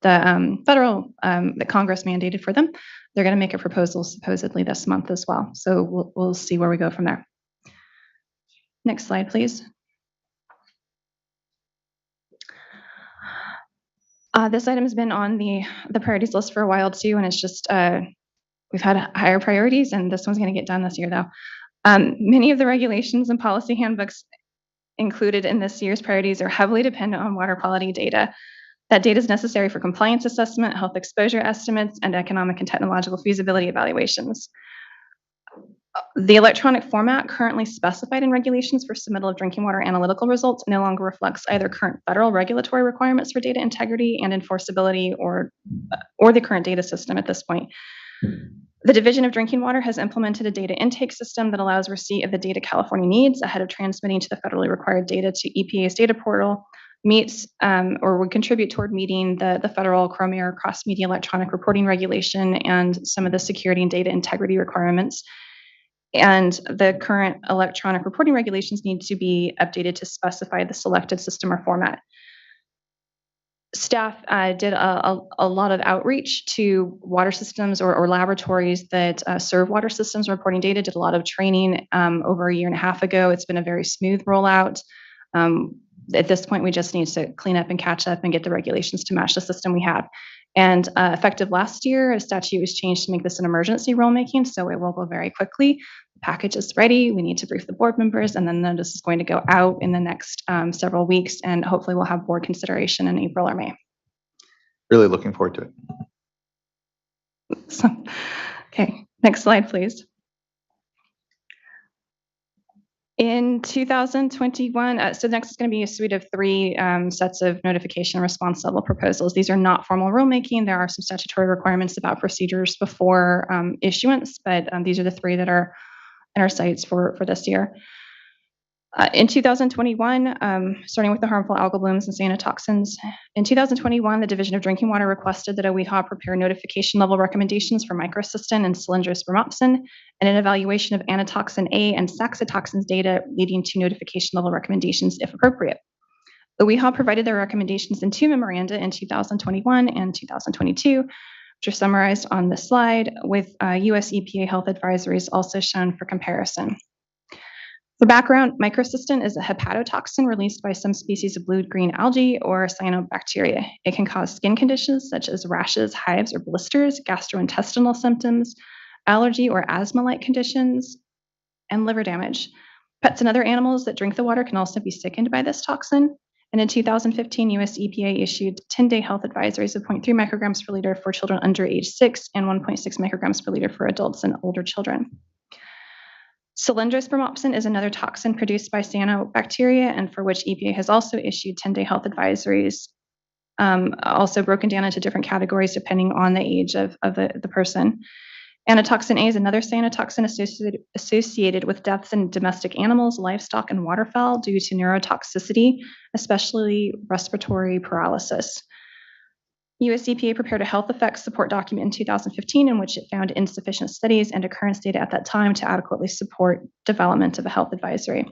the that Congress mandated for them. They're going to make a proposal supposedly this month as well. So we'll see where we go from there. Next slide, please. This item has been on the priorities list for a while too, and it's just we've had higher priorities, and this one's going to get done this year though. Many of the regulations and policy handbooks included in this year's priorities are heavily dependent on water quality data. That data is necessary for compliance assessment, health exposure estimates, and economic and technological feasibility evaluations. The electronic format currently specified in regulations for submittal of drinking water analytical results no longer reflects either current federal regulatory requirements for data integrity and enforceability or the current data system at this point. The Division of Drinking Water has implemented a data intake system that allows receipt of the data California needs ahead of transmitting to the federally required data to EPA's data portal, meets or would contribute toward meeting the federal CROMIR cross-media electronic reporting regulation and some of the security and data integrity requirements. And the current electronic reporting regulations need to be updated to specify the selected system or format. Staff did a lot of outreach to water systems or laboratories that serve water systems reporting data, did a lot of training over a year and a half ago. It's been a very smooth rollout. At this point, we just need to clean up and catch up and get the regulations to match the system we have. And effective last year, a statute was changed to make this an emergency rulemaking, so it will go very quickly. The package is ready. We need to brief the board members, and then notice is going to go out in the next several weeks, and hopefully we'll have board consideration in April or May. Really looking forward to it. So, okay, next slide, please. In 2021, so next is going to be a suite of 3 sets of notification response level proposals. These are not formal rulemaking. There are some statutory requirements about procedures before issuance, but these are the 3 that are in our sights for this year. In 2021, starting with the harmful algal blooms and cyanotoxins, in 2021, the Division of Drinking Water requested that OEHA prepare notification level recommendations for microcystin and cylindrospermopsin and an evaluation of anatoxin A and saxitoxins data leading to notification level recommendations if appropriate. OEHA provided their recommendations in 2 memoranda in 2021 and 2022, which are summarized on this slide, with US EPA health advisories also shown for comparison. For background, microcystin is a hepatotoxin released by some species of blue-green algae or cyanobacteria. It can cause skin conditions such as rashes, hives, or blisters, gastrointestinal symptoms, allergy or asthma-like conditions, and liver damage. Pets and other animals that drink the water can also be sickened by this toxin. And in 2015, US EPA issued 10-day health advisories of 0.3 micrograms per liter for children under age 6 and 1.6 micrograms per liter for adults and older children. Cylindrospermopsin is another toxin produced by cyanobacteria and for which EPA has also issued 10-day health advisories, also broken down into different categories depending on the age of the person. Anatoxin A is another cyanotoxin associated with deaths in domestic animals, livestock, and waterfowl due to neurotoxicity, especially respiratory paralysis. US EPA prepared a health effects support document in 2015 in which it found insufficient studies and occurrence data at that time to adequately support development of a health advisory.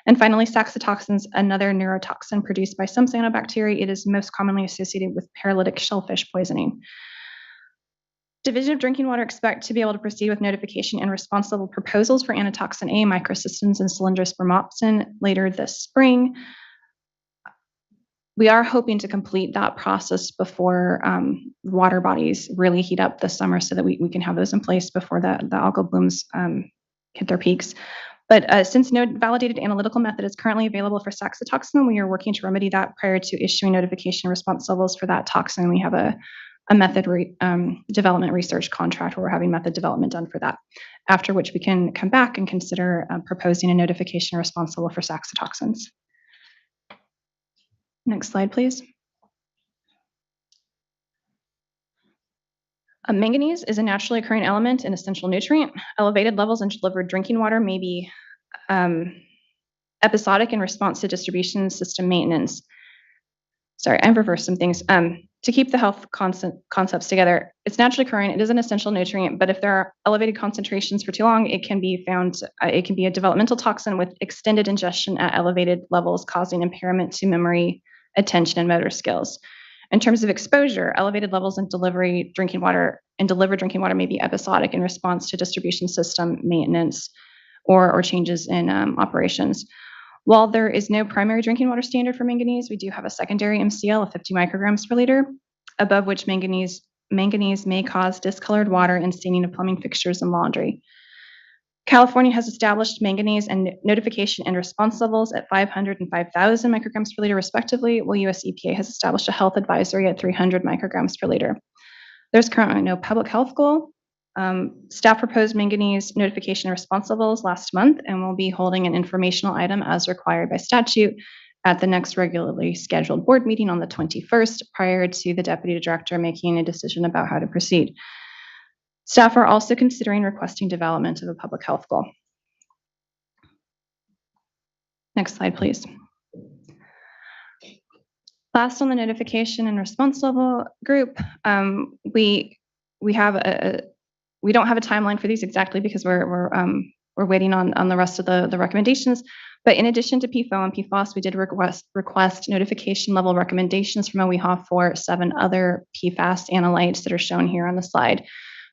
And finally, saxitoxins, another neurotoxin produced by some cyanobacteria. It is most commonly associated with paralytic shellfish poisoning. Division of Drinking Water expect to be able to proceed with notification and response level proposals for anatoxin A, microcystins, and cylindrospermopsin later this spring. We are hoping to complete that process before water bodies really heat up this summer so that we can have those in place before the algal blooms hit their peaks. But since no validated analytical method is currently available for saxitoxin, we are working to remedy that prior to issuing notification response levels for that toxin. We have a method development research contract where we're having method development done for that, after which we can come back and consider proposing a notification response level for saxitoxins. Next slide, please. Manganese is a naturally occurring element and essential nutrient. Elevated levels in delivered drinking water may be episodic in response to distribution system maintenance. Sorry, I've reversed some things. To keep the health concepts together, it's naturally occurring. It is an essential nutrient, but if there are elevated concentrations for too long, it can be found, it can be a developmental toxin with extended ingestion at elevated levels, causing impairment to memory, attention, and motor skills. In terms of exposure, elevated levels in delivered drinking water may be episodic in response to distribution system maintenance or changes in operations. While there is no primary drinking water standard for manganese, we do have a secondary MCL of 50 micrograms per liter, above which manganese may cause discolored water and staining of plumbing fixtures and laundry. California has established manganese and notification and response levels at 500 and 5,000 micrograms per liter respectively, while US EPA has established a health advisory at 300 micrograms per liter. There's currently no public health goal Staff proposed manganese notification response levels last month and will be holding an informational item as required by statute at the next regularly scheduled board meeting on the 21st, prior to the deputy director making a decision about how to proceed. Staff are also considering requesting development of a public health goal. Next slide, please. Last on the notification and response level group, we don't have a timeline for these exactly because we're waiting on the rest of the recommendations. But in addition to PFOA and PFOS, we did request notification level recommendations from OEHA for 7 other PFAS analytes that are shown here on the slide.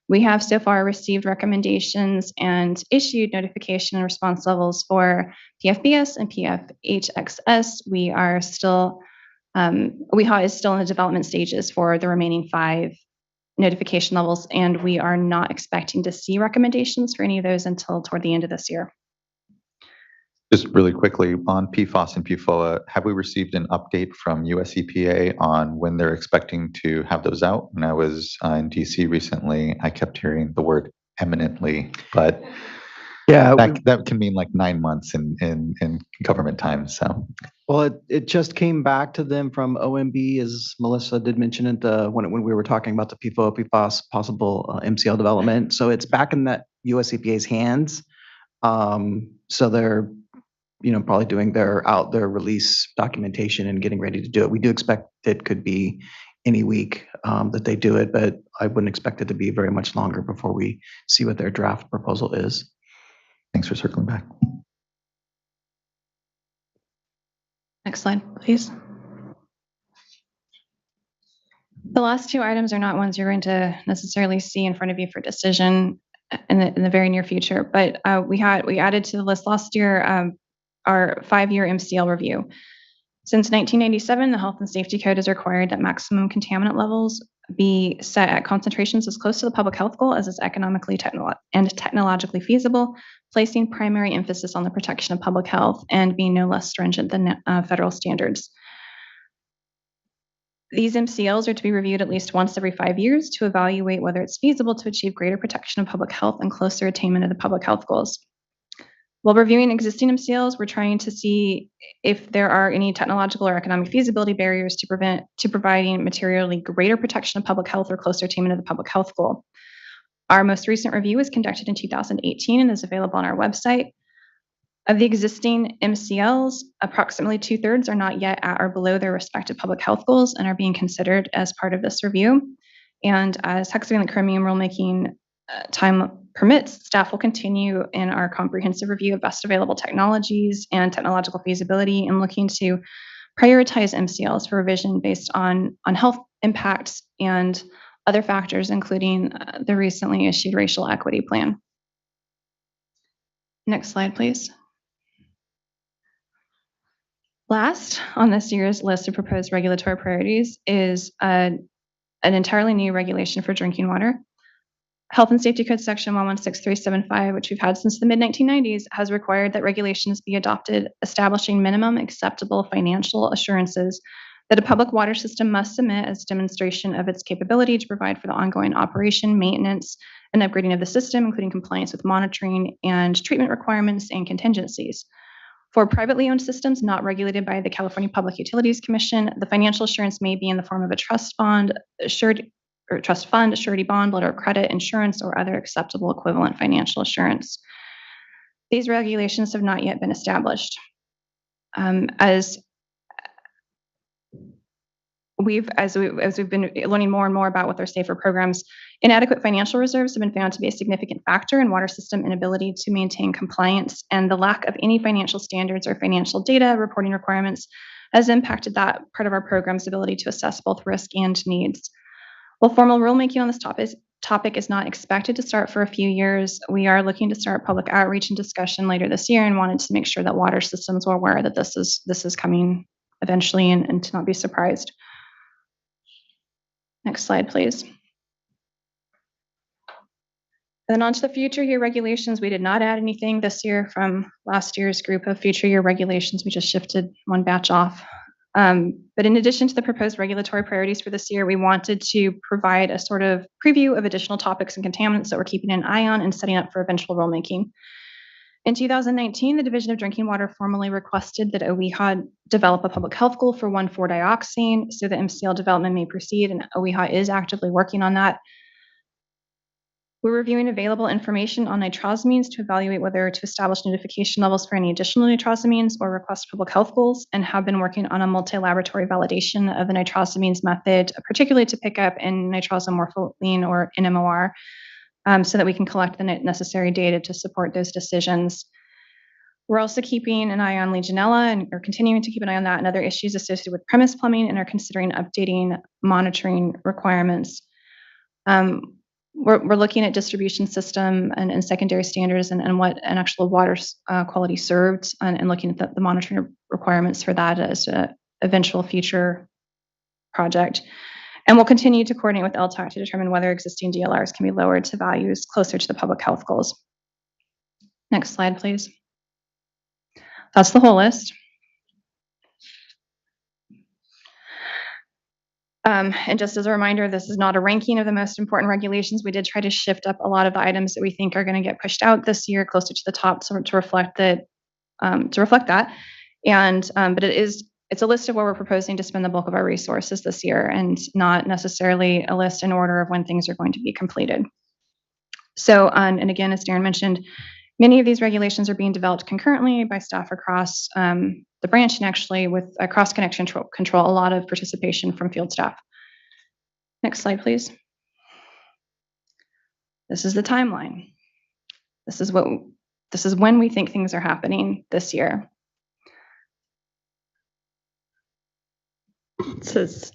We have so far received recommendations and issued notification and response levels for PFBS and PFHXS. We are still, OEHA is still in the development stages for the remaining 5 notification levels, and we are not expecting to see recommendations for any of those until toward the end of this year. Just really quickly on PFOS and PFOA, have we received an update from US EPA on when they're expecting to have those out? When I was in DC recently, I kept hearing the word eminently, but yeah, that can mean like 9 months in government time. So, well, it just came back to them from OMB, as Melissa did mention it when we were talking about the PFOA, PFOS possible MCL development. So it's back in that US EPA's hands. So they're probably doing their release documentation and getting ready to do it. We do expect it could be any week that they do it, but I wouldn't expect it to be very much longer before we see what their draft proposal is. Thanks for circling back. Next slide, please. The last 2 items are not ones you're going to necessarily see in front of you for decision in the very near future, but we added to the list last year our 5-year MCL review. Since 1997, the Health and Safety Code has required that maximum contaminant levels be set at concentrations as close to the public health goal as is economically and technologically feasible, placing primary emphasis on the protection of public health and being no less stringent than federal standards. These MCLs are to be reviewed at least once every 5 years to evaluate whether it's feasible to achieve greater protection of public health and closer attainment of the public health goals. While reviewing existing MCLs, we're trying to see if there are any technological or economic feasibility barriers to providing materially greater protection of public health or closer attainment of the public health goal. Our most recent review was conducted in 2018 and is available on our website. Of the existing MCLs, approximately 2/3 are not yet at or below their respective public health goals and are being considered as part of this review. And as hexavalent chromium rulemaking time permits, staff will continue in our comprehensive review of best available technologies and technological feasibility and looking to prioritize MCLs for revision based on health impacts and other factors, including the recently issued racial equity plan. Next slide, please. Last on this year's list of proposed regulatory priorities is an entirely new regulation for drinking water. Health and Safety Code Section 116375, which we've had since the mid-1990s, has required that regulations be adopted establishing minimum acceptable financial assurances that a public water system must submit as demonstration of its capability to provide for the ongoing operation, maintenance, and upgrading of the system, including compliance with monitoring and treatment requirements and contingencies. For privately owned systems not regulated by the California Public Utilities Commission, the financial assurance may be in the form of a trust fund, trust fund, surety bond, letter of credit, insurance, or other acceptable equivalent financial assurance. These regulations have not yet been established. As we've been learning more and more about with our safer programs, inadequate financial reserves have been found to be a significant factor in water system inability to maintain compliance, and the lack of any financial standards or financial data reporting requirements has impacted that part of our program's ability to assess both risk and needs. While formal rulemaking on this topic is not expected to start for a few years, we are looking to start public outreach and discussion later this year and wanted to make sure that water systems were aware that this is coming eventually and to not be surprised. Next slide, please. And then on to the future year regulations. We did not add anything this year from last year's group of future year regulations. We just shifted one batch off. But in addition to the proposed regulatory priorities for this year, we wanted to provide a sort of preview of additional topics and contaminants that we're keeping an eye on and setting up for eventual rulemaking. In 2019, the Division of Drinking Water formally requested that OEHA develop a public health goal for 1,4-dioxane so that MCL development may proceed, and OEHA is actively working on that. We're reviewing available information on nitrosamines to evaluate whether to establish notification levels for any additional nitrosamines or request public health goals, and have been working on a multi-laboratory validation of the nitrosamines method, particularly to pick up in nitrosomorpholine or NMOR, so that we can collect the necessary data to support those decisions. We're also keeping an eye on Legionella and are continuing to keep an eye on that and other issues associated with premise plumbing, and are considering updating monitoring requirements. We're looking at distribution system and secondary standards and what an actual water quality served, and looking at the monitoring requirements for that as an eventual future project. And we'll continue to coordinate with LTAC to determine whether existing DLRs can be lowered to values closer to the public health goals. Next slide, please. That's the whole list. And just as a reminder, this is not a ranking of the most important regulations. We did try to shift up a lot of the items that we think are going to get pushed out this year closer to the top, so to reflect that. And but it's a list of where we're proposing to spend the bulk of our resources this year, and not necessarily a list in order of when things are going to be completed. So, and again, as Darren mentioned, many of these regulations are being developed concurrently by staff across the branch, and actually with a cross-connection control, a lot of participation from field staff. Next slide, please. This is the timeline. This is when we think things are happening this year. This is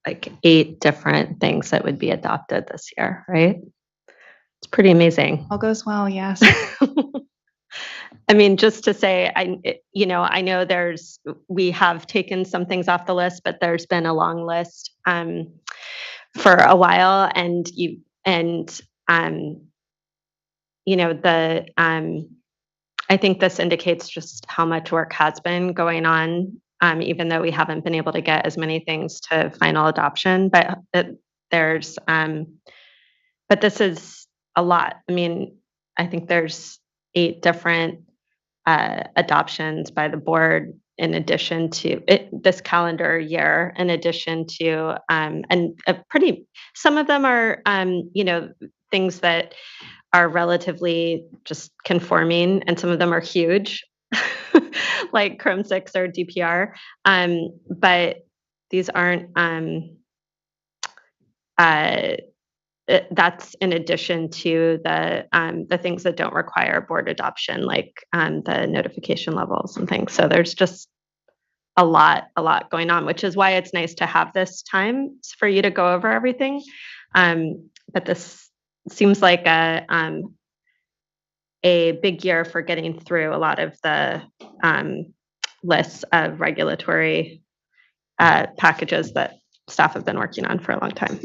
like 8 different things that would be adopted this year, right? It's pretty amazing. All goes well, yes. I mean, just to say, I know we have taken some things off the list, but there's been a long list for a while, and I think this indicates just how much work has been going on, even though we haven't been able to get as many things to final adoption. But this is a lot. I mean, I think there's 8 different adoptions by the board in addition to this calendar year, in addition to some of them are things that are relatively just conforming, and some of them are huge, like Chrome 6 or DPR. But these aren't. That's in addition to the things that don't require board adoption, like the notification levels and things. So there's just a lot going on, which is why it's nice to have this time for you to go over everything. But this seems like a big year for getting through a lot of the lists of regulatory packages that staff have been working on for a long time.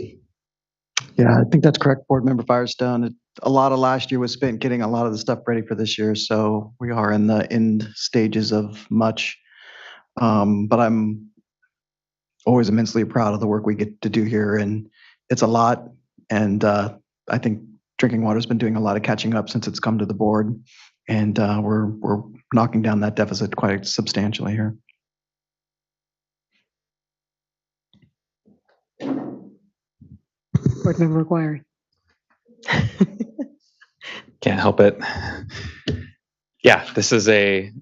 Yeah, I think that's correct, Board Member Firestone. A lot of last year was spent getting a lot of the stuff ready for this year, so we are in the end stages of much. But I'm always immensely proud of the work we get to do here, and it's a lot. And I think drinking water's been doing a lot of catching up since it's come to the board, and we're knocking down that deficit quite substantially here. Board Member McGuire. Can't help it. Yeah, this is a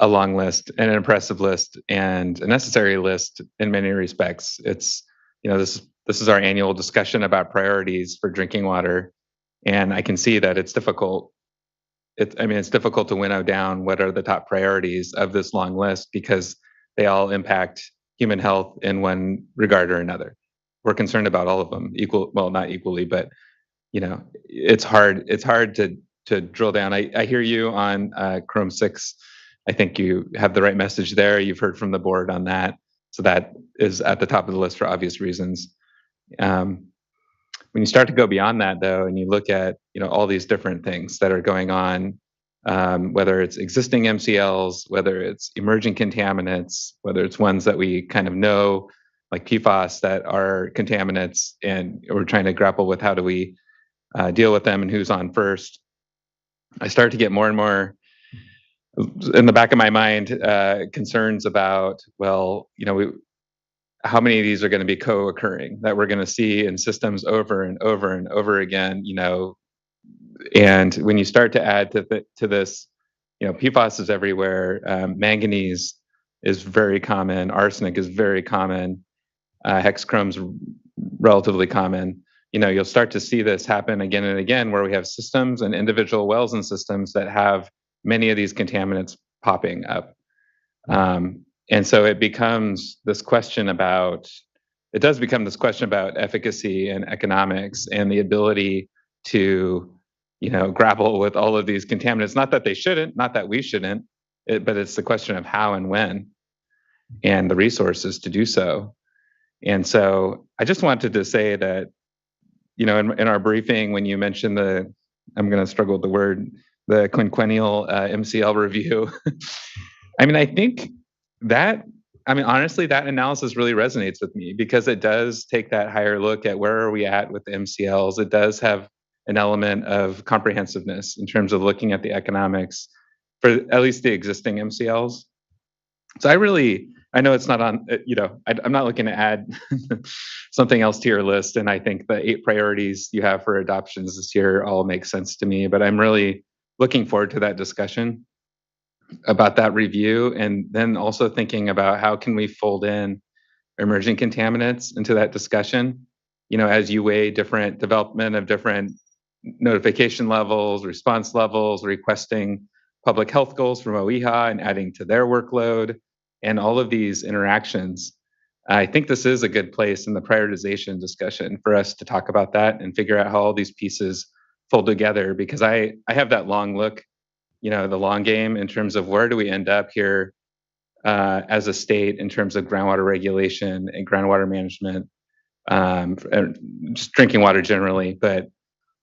long list, and an impressive list, and a necessary list in many respects. It's, this is our annual discussion about priorities for drinking water, and I can see that it's difficult. It's difficult to winnow down what are the top priorities of this long list, because they all impact human health in one regard or another. We're concerned about all of them not equally, but it's hard to drill down. I hear you on Chrome 6. I think you have the right message there. You've heard from the board on that, so that is at the top of the list for obvious reasons. When you start to go beyond that, though, and you look at all these different things that are going on whether it's existing MCLs, whether it's emerging contaminants, whether it's ones that we kind of know, like PFAS, that are contaminants, and we're trying to grapple with how do we deal with them and who's on first. I start to get more and more in the back of my mind concerns about, well, how many of these are going to be co-occurring that we're going to see in systems over and over and over again, and when you start to add to this, PFAS is everywhere. Manganese is very common. Arsenic is very common. Hexchrome's relatively common. You'll start to see this happen again and again, where we have systems and individual wells and systems that have many of these contaminants popping up. And so it becomes this question about, efficacy and economics and the ability to, grapple with all of these contaminants. Not that they shouldn't, not that we shouldn't, but it's the question of how and when and the resources to do so. And so I just wanted to say that, in our briefing, when you mentioned I'm going to struggle with the word, the quinquennial MCL review, I think that, honestly, that analysis really resonates with me, because it does take that higher look at where are we at with the MCLs. It does have an element of comprehensiveness in terms of looking at the economics for at least the existing MCLs. So I know it's not on, I'm not looking to add something else to your list. And I think the 8 priorities you have for adoptions this year all make sense to me, but I'm really looking forward to that discussion about that review, and then also thinking about how can we fold in emerging contaminants into that discussion, as you weigh different development of different notification levels, response levels, requesting public health goals from OEHA and adding to their workload, and all of these interactions. I think this is a good place in the prioritization discussion for us to talk about that and figure out how all these pieces fold together, because I have that long look, the long game in terms of where do we end up here as a state in terms of groundwater regulation and groundwater management, and just drinking water generally. But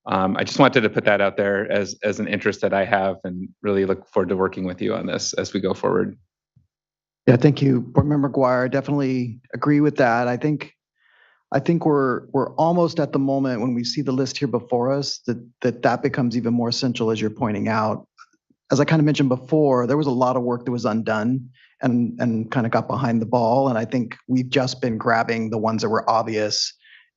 I just wanted to put that out there as an interest that I have, and really look forward to working with you on this as we go forward. Yeah, thank you, Board Member McGuire. I definitely agree with that. I think we're almost at the moment when we see the list here before us that becomes even more essential, as you're pointing out. As I kind of mentioned before, there was a lot of work that was undone and kind of got behind the ball. And I think we've just been grabbing the ones that were obvious,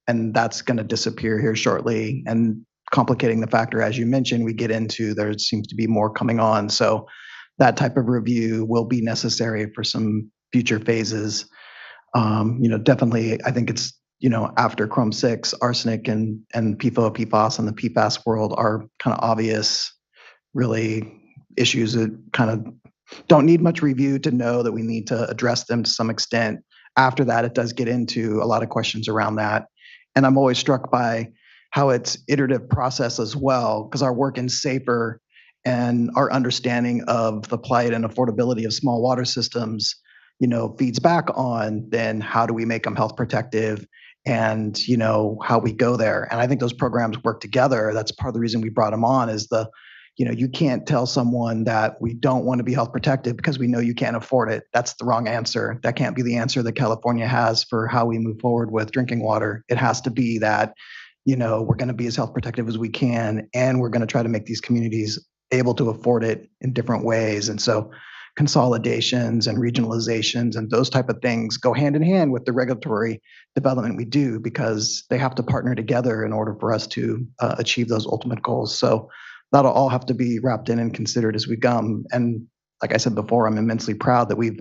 and that's going to disappear here shortly. And complicating the factor, as you mentioned, we get into, there seems to be more coming on. So that type of review will be necessary for some future phases. Definitely, I think it's, after Chrome 6, arsenic and PFOA, PFAS, and the PFAS world are kind of obvious, really issues that kind of don't need much review to know that we need to address them to some extent. After that, it does get into a lot of questions around that. And I'm always struck by how it's iterative process as well, because our work in SAFER and our understanding of the plight and affordability of small water systems, feeds back on then how do we make them health protective, and, how we go there. And I think those programs work together. That's part of the reason we brought them on, is you can't tell someone that we don't want to be health protective because we know you can't afford it. That's the wrong answer. That can't be the answer that California has for how we move forward with drinking water. It has to be that, we're going to be as health protective as we can, and we're going to try to make these communities able to afford it in different ways. And so consolidations and regionalizations and those type of things go hand in hand with the regulatory development we do, because they have to partner together in order for us to achieve those ultimate goals. So that'll all have to be wrapped in and considered as we come. And like I said before, I'm immensely proud that we've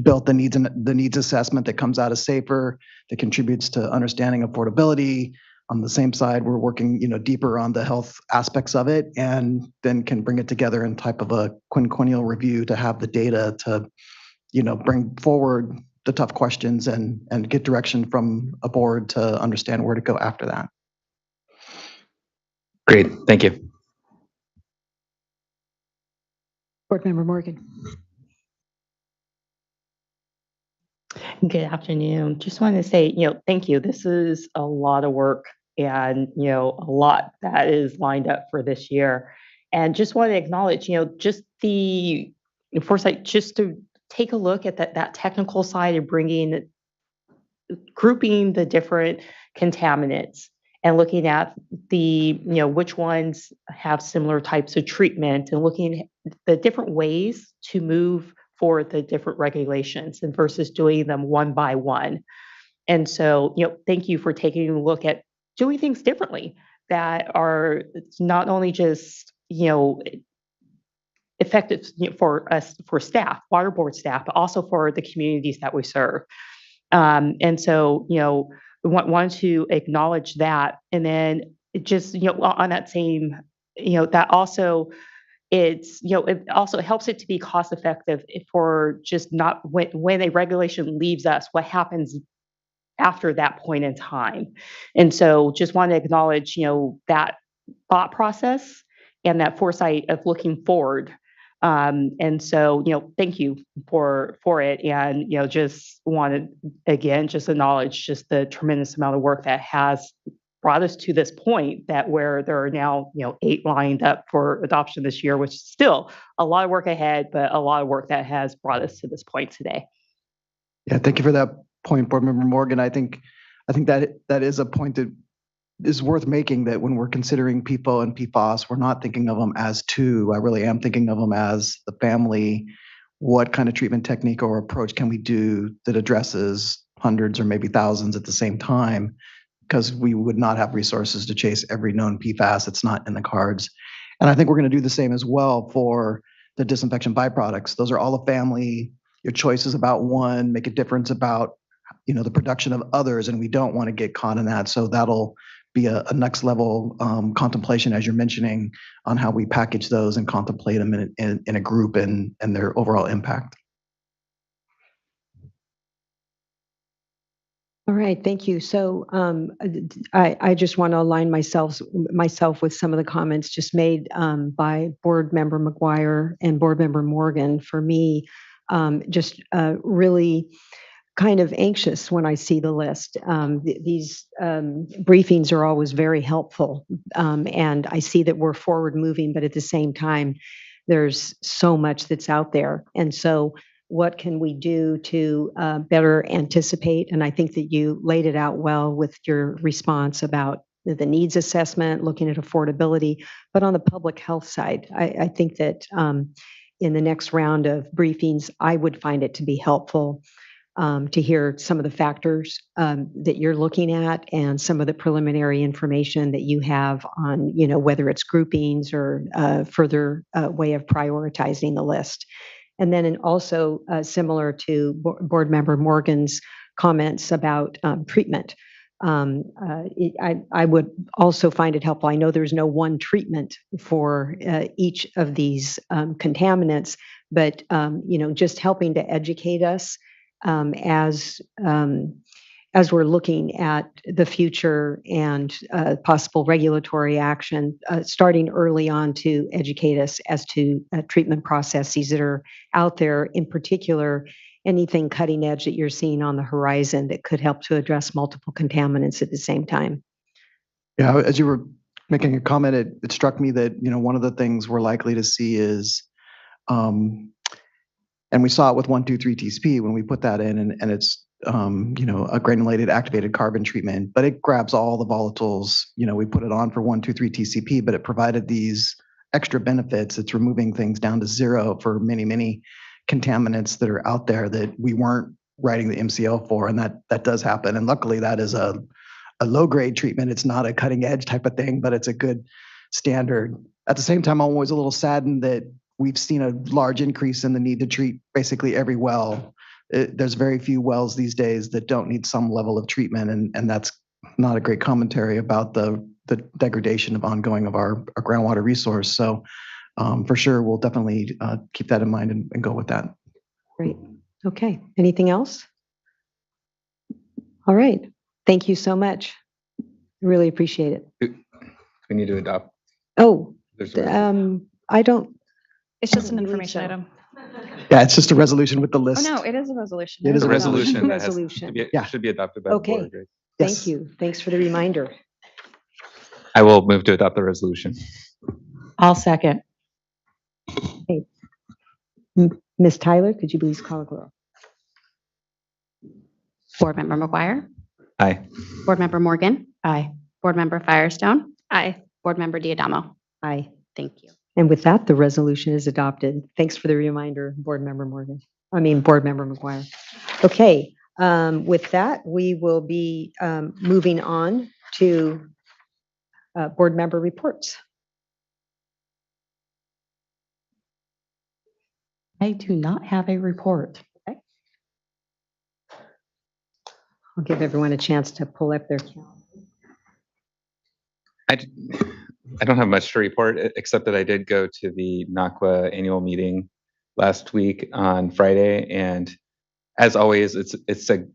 built the needs assessment that comes out of SAFER, that contributes to understanding affordability. On the same side, we're working, deeper on the health aspects of it, and then can bring it together in type of a quinquennial review to have the data to, bring forward the tough questions and get direction from a board to understand where to go after that. Great, thank you. Board Member Morgan. Good afternoon. Just wanted to say, thank you. This is a lot of work, and, a lot that is lined up for this year. And just want to acknowledge, just the foresight, just to take a look at that technical side and grouping the different contaminants and looking at which ones have similar types of treatment and looking at the different ways to move for the different regulations and versus doing them one by one. And so, thank you for taking a look at doing things differently that are not only just, effective for us, for staff, water board staff, but also for the communities that we serve. And so, we want to acknowledge that. And then just, on that same, that also it also helps it to be cost effective for just not when a regulation leaves us, what happens after that point in time. And so just want to acknowledge, that thought process and that foresight of looking forward. And so, thank you for it. And, just wanted, again, just acknowledge just the tremendous amount of work that has brought us to this point that where there are now, 8 lined up for adoption this year, which is still a lot of work ahead, but a lot of work that has brought us to this point today. Yeah, thank you for that point, Board Member Morgan. I think that is a point that is worth making, that when we're considering PFOA and PFAS, we're not thinking of them as two. I really am thinking of them as the family. What kind of treatment technique or approach can we do that addresses hundreds or maybe thousands at the same time? Because we would not have resources to chase every known PFAS. It's not in the cards. And I think we're going to do the same as well for the disinfection byproducts. Those are all a family. Your choice is about one, make a difference about the production of others, and we don't want to get caught in that. So that'll be a next level contemplation, as you're mentioning, on how we package those and contemplate them in a group and their overall impact. All right, thank you. So I just want to align myself with some of the comments just made by Board Member McGuire and Board Member Morgan. For me, just really kind of anxious when I see the list. These briefings are always very helpful, and I see that we're forward moving, but at the same time, there's so much that's out there. And so what can we do to better anticipate? And I think that you laid it out well with your response about the needs assessment, looking at affordability, but on the public health side, I think that in the next round of briefings, I would find it to be helpful to hear some of the factors that you're looking at and some of the preliminary information that you have on, whether it's groupings or further way of prioritizing the list. And then also similar to Board Member Morgan's comments about treatment. I would also find it helpful. I know there's no one treatment for each of these contaminants, but just helping to educate us as we're looking at the future and possible regulatory action, starting early on to educate us as to treatment processes that are out there, in particular, anything cutting edge that you're seeing on the horizon that could help to address multiple contaminants at the same time. Yeah, as you were making a comment, it struck me that, one of the things we're likely to see is, and we saw it with 1,2,3-TSP when we put that in, and it's a granulated activated carbon treatment, but it grabs all the volatiles. We put it on for 1,2,3-TCP, but it provided these extra benefits. It's removing things down to zero for many, many contaminants that are out there that we weren't writing the MCL for, and that does happen. And luckily, that is a low grade treatment. It's not a cutting edge type of thing, but it's a good standard. At the same time, I'm always a little saddened that we've seen a large increase in the need to treat basically every well. There's very few wells these days that don't need some level of treatment, and that's not a great commentary about the degradation of ongoing of our groundwater resource. So for sure, we'll definitely keep that in mind and go with that. Great. Okay. Anything else? All right. Thank you so much. Really appreciate it. We need to adopt. Oh, I don't. It's just an information item. Yeah, it's just a resolution with the list. Oh, no, it is a resolution. It is a resolution. Should be adopted by the board. Right? Thank you. Thanks for the reminder. I will move to adopt the resolution. I'll second. Okay. Ms. Tyler, could you please call the roll? Board Member McGuire, Aye. Board Member Morgan, Aye. Board Member Firestone, Aye. Board Member Diadamo. Aye. Thank you. And with that, the resolution is adopted. Thanks for the reminder, Board Member McGuire. Okay, with that, we will be moving on to board member reports. I do not have a report. I'll give everyone a chance to pull up their calendar. I don't have much to report except that I did go to the NACWA annual meeting last week on Friday, and as always, there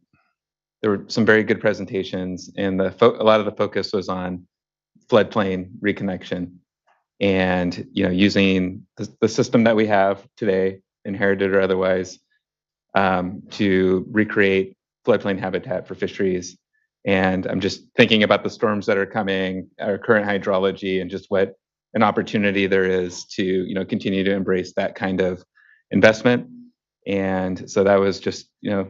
were some very good presentations, and a lot of the focus was on floodplain reconnection, and using the system that we have today, inherited or otherwise, to recreate floodplain habitat for fisheries. And I'm just thinking about the storms that are coming, our current hydrology, and just what an opportunity there is to continue to embrace that kind of investment. And so that was just a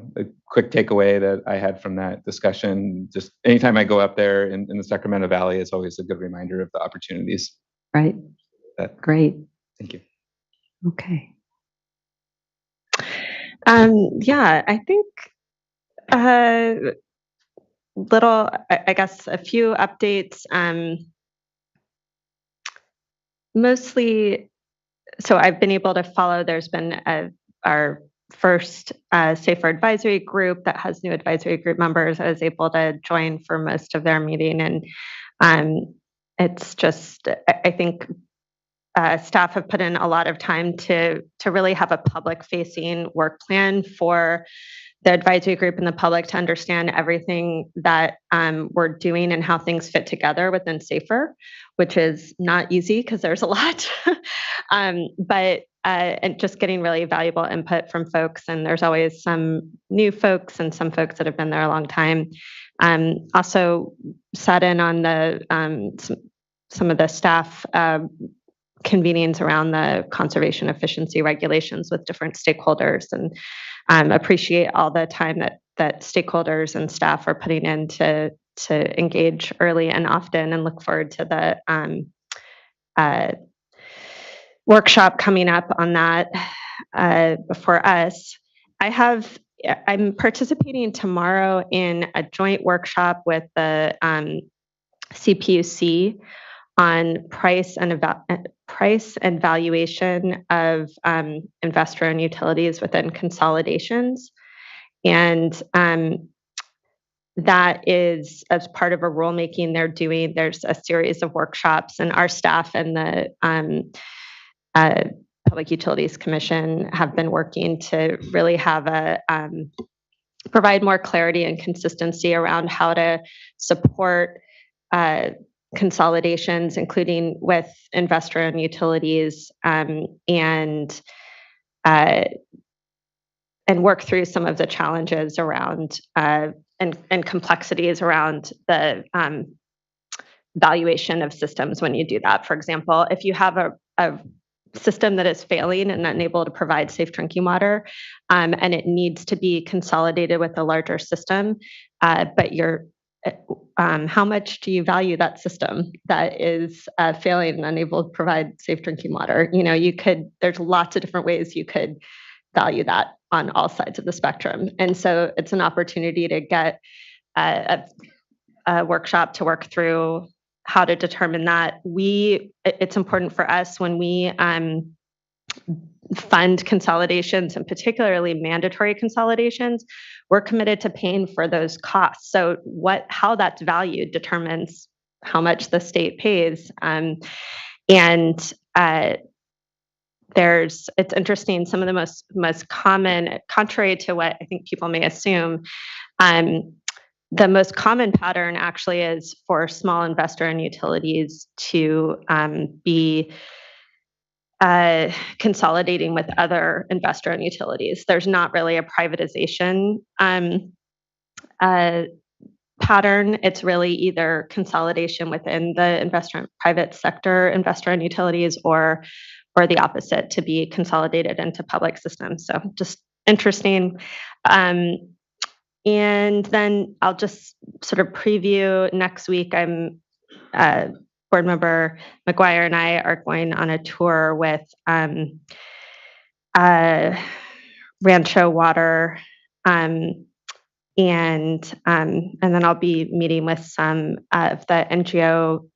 quick takeaway that I had from that discussion. Just anytime I go up there in the Sacramento Valley, it's always a good reminder of the opportunities. Right. Great. Thank you. Okay. Yeah, I think I guess a few updates. Mostly, so I've been able to follow. There's been our first Safer Advisory Group that has new advisory group members. I was able to join for most of their meeting, and it's just I think staff have put in a lot of time to really have a public-facing work plan for the advisory group and the public to understand everything that we're doing and how things fit together within SAFER, which is not easy because there's a lot. But and just getting really valuable input from folks, and there's always some new folks and some folks that have been there a long time. Also sat in on the some of the staff convenings around the conservation efficiency regulations with different stakeholders, and appreciate all the time that stakeholders and staff are putting in to engage early and often, and look forward to the workshop coming up on that for us. I'm participating tomorrow in a joint workshop with the CPUC on price and valuation of investor-owned utilities within consolidations. And that is as part of a rulemaking they're doing. There's a series of workshops, and our staff and the Public Utilities Commission have been working to really have provide more clarity and consistency around how to support consolidations, including with investor-owned utilities, and work through some of the challenges around and complexities around the valuation of systems when you do that. For example, if you have a system that is failing and unable to provide safe drinking water, and it needs to be consolidated with a larger system, but how much do you value that system that is failing and unable to provide safe drinking water? There's lots of different ways you could value that on all sides of the spectrum. And so it's an opportunity to get a workshop to work through how to determine that. It's important for us when we fund consolidations, and particularly mandatory consolidations, we're committed to paying for those costs. So how that's valued determines how much the state pays. It's interesting, some of the most common, contrary to what I think people may assume, the most common pattern actually is for small investor-owned utilities to be consolidating with other investor-owned utilities. There's not really a privatization pattern, it's really either consolidation within the private sector investor-owned utilities, or the opposite, to be consolidated into public systems. So just interesting. And then I'll just sort of preview next week. Board member McGuire and I are going on a tour with Rancho Water, and then I'll be meeting with some of the NGO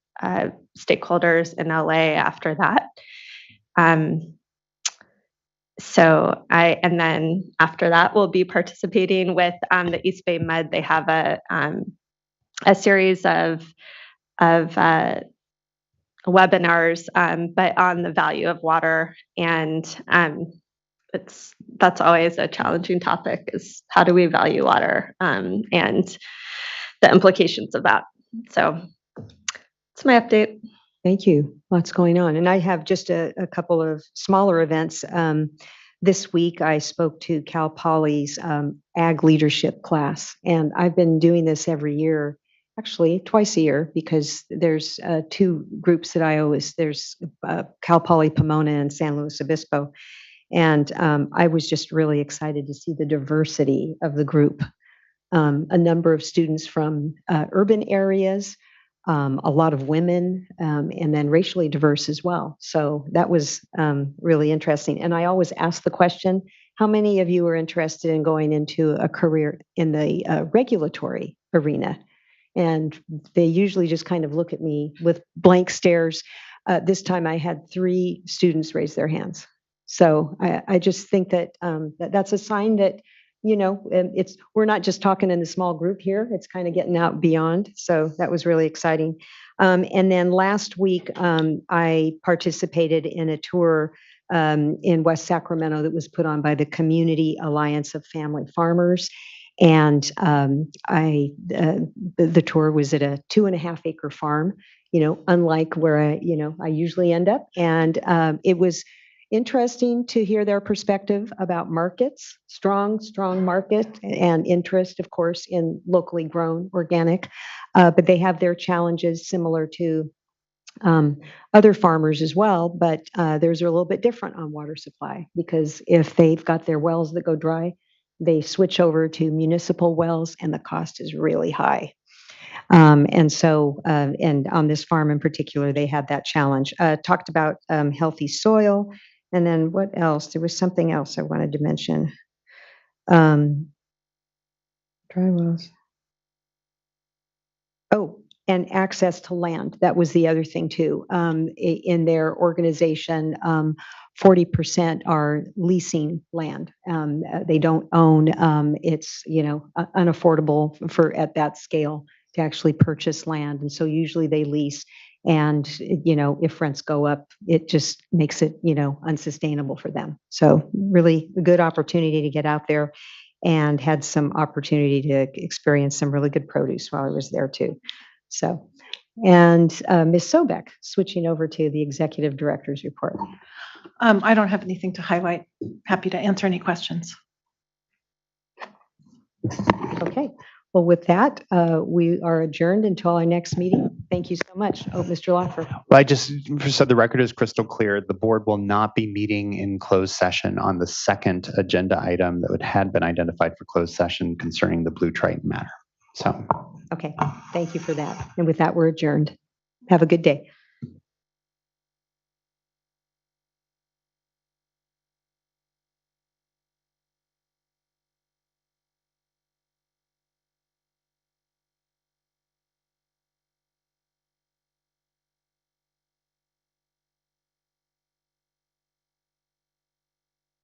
stakeholders in LA after that. And then after that, we'll be participating with the East Bay Med. They have a series of webinars, but on the value of water, and that's always a challenging topic, is how do we value water, and the implications of that. So that's my update. Thank you. Lots going on. And I have just a couple of smaller events. This week, I spoke to Cal Poly's Ag Leadership class, and I've been doing this every year, actually twice a year, because there's two groups that there's Cal Poly Pomona and San Luis Obispo. And I was just really excited to see the diversity of the group. A number of students from urban areas, a lot of women, and then racially diverse as well. So that was really interesting. And I always ask the question, how many of you are interested in going into a career in the regulatory arena? And they usually just kind of look at me with blank stares. This time I had 3 students raise their hands. So I just think that that's a sign that, we're not just talking in a small group here, it's kind of getting out beyond. So that was really exciting. And then last week, I participated in a tour in West Sacramento that was put on by the Community Alliance of Family Farmers. And the tour was at a 2.5-acre farm, unlike where I usually end up. And it was interesting to hear their perspective about markets, strong market, and interest, of course, in locally grown organic. But they have their challenges similar to other farmers as well, but theirs are a little bit different on water supply, because if they've got their wells that go dry, they switch over to municipal wells, and the cost is really high. And on this farm in particular, they had that challenge. Talked about healthy soil. And then what else? There was something else I wanted to mention. Dry wells. Oh, and access to land. That was the other thing too. In their organization, 40% are leasing land. They don't own. It's unaffordable at that scale to actually purchase land, and so usually they lease. And if rents go up, it just makes it unsustainable for them. So really a good opportunity to get out there, and had some opportunity to experience some really good produce while I was there too. So, and Ms. Sobek, switching over to the executive director's report. I don't have anything to highlight. Happy to answer any questions. Okay. Well, with that, we are adjourned until our next meeting. Thank you so much. Oh, Mr. Loeffler. Well, so the record is crystal clear. The board will not be meeting in closed session on the second agenda item that had been identified for closed session concerning the Blue Triton matter. So. Okay. Thank you for that. And with that, we're adjourned. Have a good day.